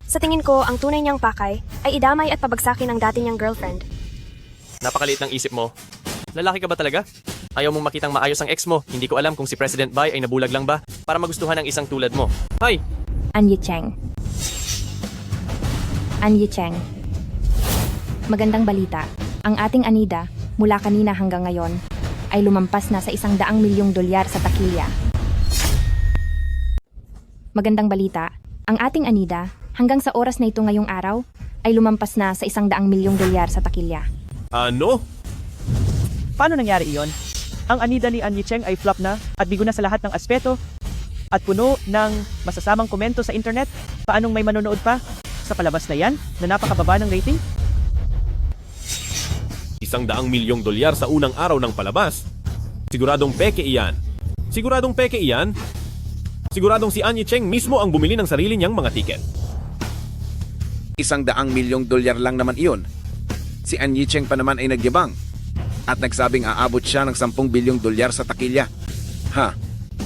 Sa tingin ko, ang tunay niyang pakay ay idamay at pabagsakin ang dati niyang girlfriend. Napakaliit ng isip mo. Lalaki ka ba talaga? Ayaw mong makitang maayos ang ex mo. Hindi ko alam kung si President Bai ay nabulag lang ba para magustuhan ng isang tulad mo. Hi! An Yicheng. An Yicheng. Magandang balita. Ang ating Anida, mula kanina hanggang ngayon, ay lumampas na sa $100 milyong sa takilya. Magandang balita. Ang ating Anida, hanggang sa oras na ito ngayong araw, ay lumampas na sa $100 milyong sa takilya. Ano? Paano nangyari iyon? Ang Anida ni An Yicheng ay flop na at bigo na sa lahat ng aspeto at puno ng masasamang komento sa internet. Paanong may manonood pa sa palabas na yan na napakababa ng rating? $100 milyong sa unang araw ng palabas. Siguradong peke iyan. Siguradong peke iyan. Siguradong si An Yicheng mismo ang bumili ng sarili niyang mga tiket. $100 milyong lang naman iyon. Si An Yicheng pa naman ay nagyabang at nagsabing aabot siya ng $10 bilyong sa takilya.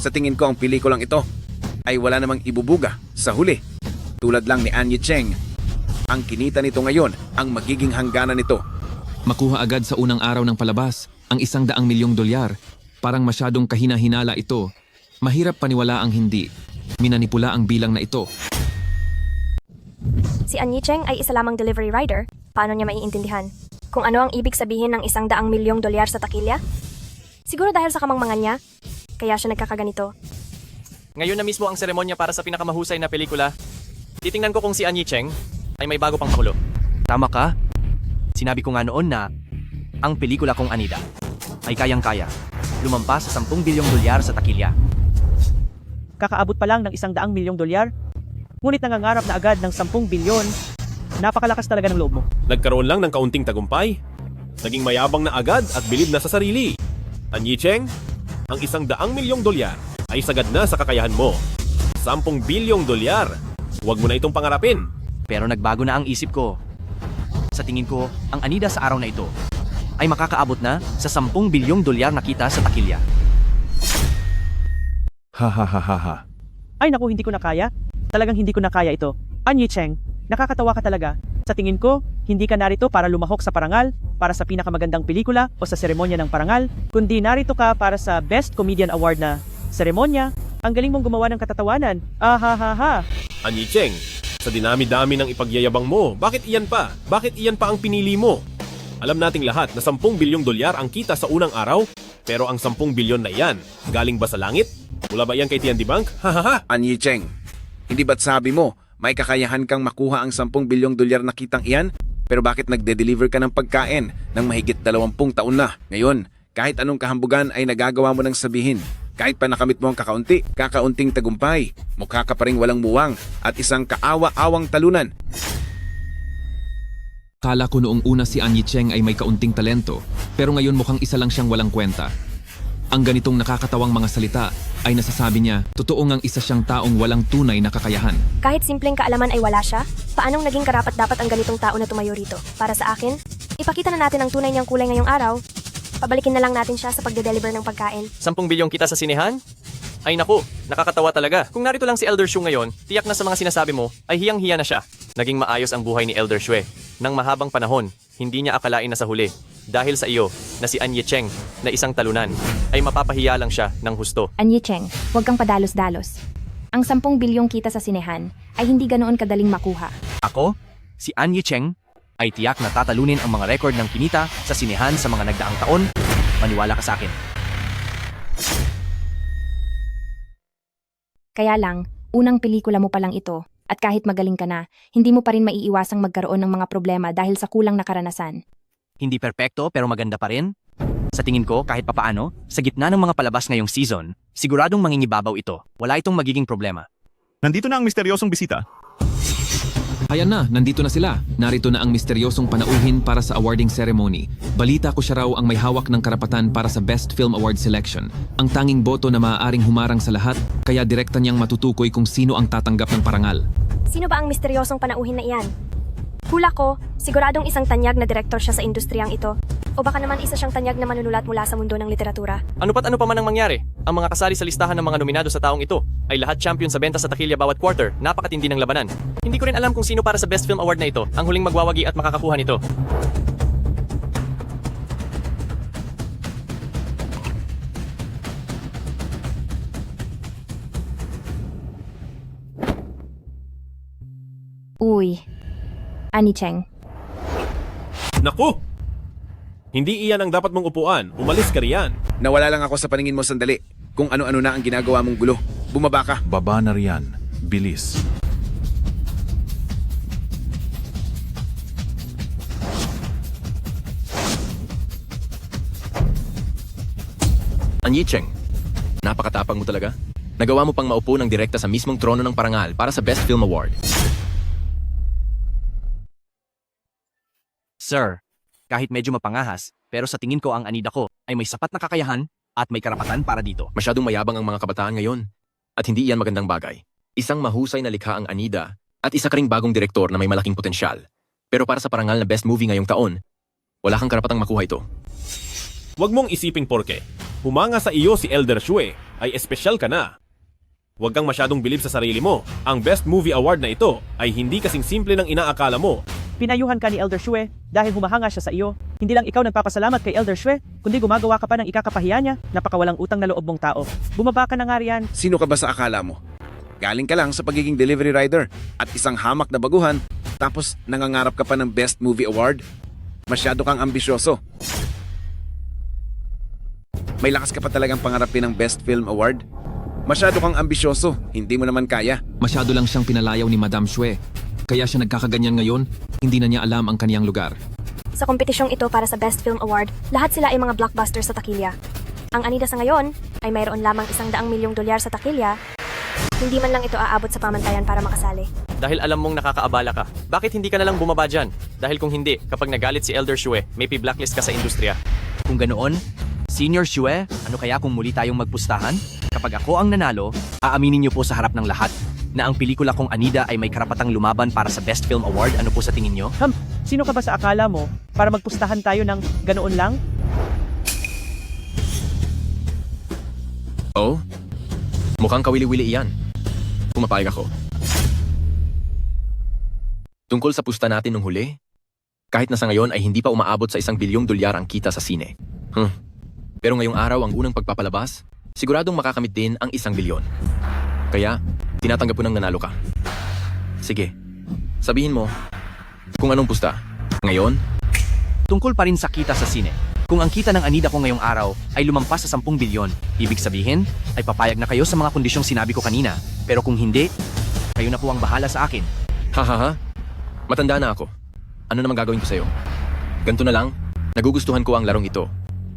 Sa tingin ko ang pelikulang ito ay wala namang ibubuga sa huli. Tulad lang ni An Yicheng, ang kinita nito ngayon ang magiging hangganan nito. Makuha agad sa unang araw ng palabas ang $100 milyong. Parang masyadong kahina-hinala ito. Mahirap paniwala ang hindi. Minanipula ang bilang na ito. Si An Yicheng ay isa lamang delivery rider. Paano niya maiintindihan kung ano ang ibig sabihin ng $100 milyong sa takilya? Siguro dahil sa kamangmangan niya, kaya siya nagkakaganito. Ngayon na mismo ang seremonya para sa pinakamahusay na pelikula. Titingnan ko kung si An Yicheng ay may bago pang pakulo. Tama ka. Sinabi ko nga noon na ang pelikula kong Anida ay kayang-kaya lumampas sa $10 bilyong sa takilya. Kakaabot pa lang ng $100 milyong, ngunit nangangarap na agad ng 10 bilyon. Napakalakas talaga ng loob mo. Nagkaroon lang ng kaunting tagumpay. Naging mayabang na agad at bilib na sa sarili. An Yicheng, ang $100 milyong ay sagad na sa kakayahan mo. $10 bilyong. Huwag mo na itong pangarapin. Pero nagbago na ang isip ko. Sa tingin ko, ang Anida sa araw na ito ay makakaabot na sa $10 bilyong na kita sa takilya. Ha. Ay naku, hindi ko na kaya. Talagang hindi ko na kaya ito. An Yicheng, nakakatawa ka talaga. Sa tingin ko, hindi ka narito para lumahok sa parangal, para sa pinakamagandang pelikula o sa seremonya ng parangal, kundi narito ka para sa Best Comedian Award na seremonya. Ang galing mong gumawa ng katatawanan. Ahahaha. An Yicheng, sa dinami-dami ng ipagyayabang mo, bakit iyan pa? Bakit iyan pa ang pinili mo? Alam nating lahat na $10 bilyong ang kita sa unang araw, pero ang $10 bilyon na iyan, galing ba sa langit? Mula ba iyan kay Tiandi Bank? Hahaha! An Yicheng, hindi ba't sabi mo, may kakayahan kang makuha ang $10 bilyong na kitang iyan? Pero bakit nagde-deliver ka ng pagkain ng mahigit 20 taon na? Ngayon, kahit anong kahambugan ay nagagawa mo ng sabihin. Kahit pa nakamit mo ang kakaunting tagumpay, mukha ka pa ring walang muwang at isang kaawa-awang talunan. Kala ko noong una si An Yicheng ay may kaunting talento, pero ngayon mukhang isa lang siyang walang kwenta. Ang ganitong nakakatawang mga salita ay nasasabi niya, totoo ngang isa siyang taong walang tunay na kakayahan. Kahit simpleng kaalaman ay wala siya, paanong naging karapat-dapat ang ganitong tao na tumayo rito? Para sa akin, ipakita na natin ang tunay niyang kulay ngayong araw. Pabalikin na lang natin siya sa pagde-deliver ng pagkain. 10 bilyong kita sa sinehan? Ay naku, nakakatawa talaga. Kung narito lang si Elder Shu ngayon, tiyak na sa mga sinasabi mo, ay hiyang-hiya na siya. Naging maayos ang buhay ni Elder Shue. Nang mahabang panahon, hindi niya akalain na sa huli. Dahil sa iyo, na si An Yicheng, na isang talunan, ay mapapahiya lang siya ng husto. An Yicheng, huwag kang padalos-dalos. Ang 10 bilyong kita sa sinehan ay hindi ganoon kadaling makuha. Ako, si An Yicheng, ay tiyak na tatalunin ang mga rekord ng kinita sa sinehan sa mga nagdaang taon. Maniwala ka sa akin. Kaya lang, unang pelikula mo pa lang ito, at kahit magaling ka na, hindi mo pa rin maiiwasang magkaroon ng mga problema dahil sa kulang na karanasan. Hindi perpekto pero maganda pa rin. Sa tingin ko, kahit papaano, sa gitna ng mga palabas ngayong season, siguradong mangingibabaw ito. Wala itong magiging problema. Nandito na ang misteryosong bisita. Ayan na, nandito na sila. Narito na ang misteryosong panauhin para sa awarding ceremony. Balita ko siya raw ang may hawak ng karapatan para sa Best Film Award selection. Ang tanging boto na maaaring humarang sa lahat, kaya direkta niyang matutukoy kung sino ang tatanggap ng parangal. Sino ba ang misteryosong panauhin na iyan? Hula ko, siguradong isang tanyag na direktor siya sa industriyang ito. O baka naman isa siyang tanyag na manunulat mula sa mundo ng literatura. Ano pa man ang mangyari, ang mga kasali sa listahan ng mga nominado sa taong ito ay lahat champion sa benta sa takilya bawat quarter, napakatindi ng labanan. Hindi ko rin alam kung sino para sa Best Film Award na ito ang huling magwawagi at makakakuha nito. Uy, An Yicheng. Naku! Hindi iyan ang dapat mong upuan. Umalis ka riyan. Nawala lang ako sa paningin mo sandali. Kung ano-ano na ang ginagawa mong gulo. Bumaba ka. Baba na riyan. Bilis. An Yicheng, napakatapang mo talaga. Nagawa mo pang maupo ng direkta sa mismong trono ng parangal para sa Best Film Award. Sir, kahit medyo mapangahas, pero sa tingin ko ang Anida ko ay may sapat na kakayahan at may karapatan para dito. Masyadong mayabang ang mga kabataan ngayon. At hindi iyan magandang bagay. Isang mahusay na likha ang Anida at isa ka ring bagong direktor na may malaking potensyal. Pero para sa parangal na best movie ngayong taon, wala kang karapatang makuha ito. Huwag mong isiping porke. Humanga sa iyo si Elder Shue ay espesyal ka na. Huwag kang masyadong bilib sa sarili mo. Ang Best Movie Award na ito ay hindi kasing simple ng inaakala mo. Pinayuhan ka ni Elder Shue dahil humahanga siya sa iyo. Hindi lang ikaw nagpapasalamat kay Elder Shue, kundi gumagawa ka pa ng ikakapahiya niya, napakawalang utang na loob mong tao. Bumaba ka na nga riyan. Sino ka ba sa akala mo? Galing ka lang sa pagiging delivery rider at isang hamak na baguhan, tapos nangangarap ka pa ng Best Movie Award? Masyado kang ambisyoso. May lakas ka pa talagang pangarapin ng Best Film Award? Masyado kang ambisyoso, hindi mo naman kaya. Masyado lang siyang pinalayaw ni Madam Shue. Kaya siya nagkakaganyan ngayon, hindi na niya alam ang kaniyang lugar. Sa kompetisyong ito para sa Best Film Award, lahat sila ay mga blockbuster sa takilya. Ang Anida sa ngayon ay mayroon lamang $100 milyong sa takilya. Hindi man lang ito aabot sa pamantayan para makasali. Dahil alam mong nakakaabala ka, bakit hindi ka nalang bumaba dyan? Dahil kung hindi, kapag nagalit si Elder Shue, may pi-blacklist ka sa industriya. Kung ganoon, Senior Shue, ano kaya kung muli tayong magpustahan? Kapag ako ang nanalo, aaminin niyo po sa harap ng lahat na ang pelikula kong Anida ay may karapatang lumaban para sa Best Film Award. Ano po sa tingin niyo? Sino ka ba sa akala mo para magpustahan tayo ng ganoon lang? Oh? Mukhang kawili-wili iyan. Pumapayag ako. Tungkol sa pusta natin nung huli, kahit na sa ngayon ay hindi pa umaabot sa $1 bilyong ang kita sa sine. Pero ngayong araw ang unang pagpapalabas, siguradong makakamit din ang $1 bilyon. Kaya, tinatanggap ko nang nanalo ka. Sige, sabihin mo, kung anong pusta. Ngayon, tungkol pa rin sa kita sa sine. Kung ang kita ng Anida ko ngayong araw ay lumampas sa $10 bilyon, ibig sabihin ay papayag na kayo sa mga kondisyong sinabi ko kanina. Pero kung hindi, kayo na po ang bahala sa akin. Hahaha, matanda na ako. Ano naman gagawin ko sa'yo? Ganto na lang, nagugustuhan ko ang larong ito.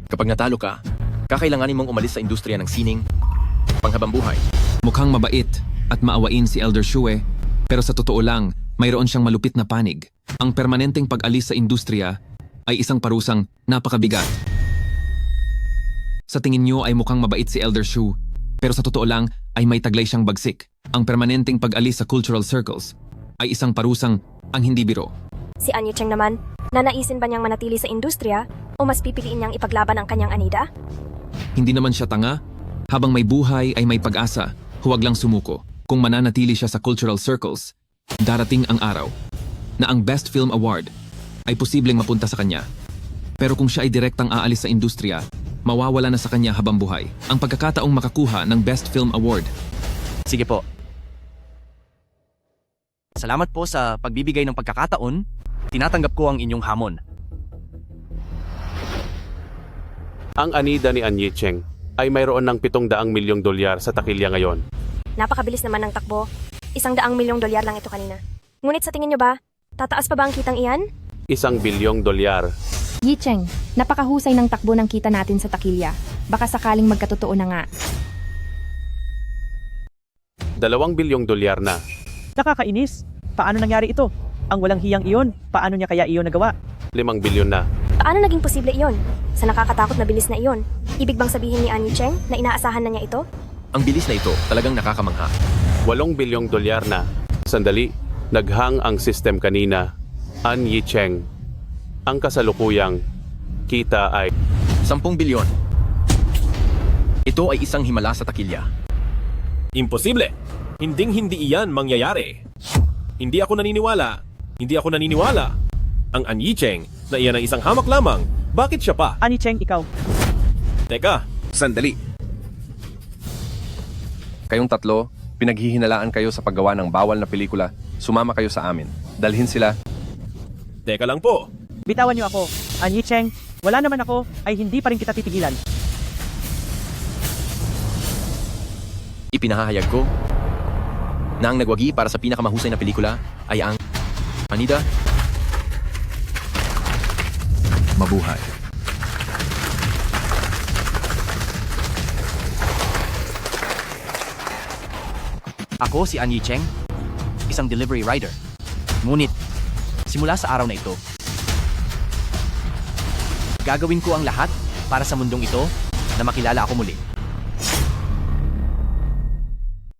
Kapag natalo ka, kakailanganin mong umalis sa industriya ng sining panghabang buhay. Mukhang mabait at maawain si Elder Shue, pero sa totoo lang, mayroon siyang malupit na panig. Ang permanenteng pag-alis sa industriya ay isang parusang napakabigat. Sa tingin niyo ay mukhang mabait si Elder Shue, pero sa totoo lang ay may taglay siyang bagsik. Ang permanenteng pag-alis sa cultural circles ay isang parusang ang hindi biro. Si Anyi Cheng naman, nanaisin ba niyang manatili sa industriya o mas pipiliin niyang ipaglaban ang kanyang Anida? Hindi naman siya tanga. Habang may buhay ay may pag-asa, huwag lang sumuko. Kung mananatili siya sa cultural circles, darating ang araw na ang Best Film Award ay posibleng mapunta sa kanya. Pero kung siya ay direktang aalis sa industriya, mawawala na sa kanya habang buhay ang pagkakataong makakuha ng Best Film Award. Sige po. Salamat po sa pagbibigay ng pagkakataon. Tinatanggap ko ang inyong hamon. Ang Anida ni Anyi Cheng ay mayroon ng $700 milyong sa takilya ngayon. Napakabilis naman ng takbo. $100 milyong lang ito kanina. Ngunit sa tingin niyo ba, tataas pa ba ang kitang iyan? $1 bilyong. Yi Cheng, napakahusay ng takbo ng kita natin sa takilya. Baka sakaling magkatotoo na nga. $2 bilyong na. Nakakainis. Paano nangyari ito? Ang walang hiyang iyon, paano niya kaya iyon nagawa? $5 bilyon na. Paano naging posible iyon? Sa nakakatakot na bilis na iyon, ibig bang sabihin ni Anyi Cheng na inaasahan na niya ito? Ang bilis na ito talagang nakakamangha. $8 bilyong na. Sandali, naghang ang system kanina. Anyi Cheng. Ang kasalukuyang kita ay $10 bilyon. Ito ay isang himala sa takilya. Imposible! Hinding-hindi iyan mangyayari. Hindi ako naniniwala. Ang Anyi Cheng na iyan ay isang hamak lamang. Bakit siya pa? Anyi Cheng, ikaw. Teka. Sandali. Kayong tatlo, pinaghihinalaan kayo sa paggawa ng bawal na pelikula. Sumama kayo sa amin. Dalhin sila. Teka lang po. Bitawan niyo ako. Anyi Cheng, wala naman ako, ay hindi pa rin kita titigilan. Ipinahahayag ko na ang nagwagi para sa pinakamahusay na pelikula ay ang Anida. Mabuhay. Ako si Anyi Cheng, isang delivery rider. Ngunit, simula sa araw na ito, gagawin ko ang lahat para sa mundong ito na makilala ako muli.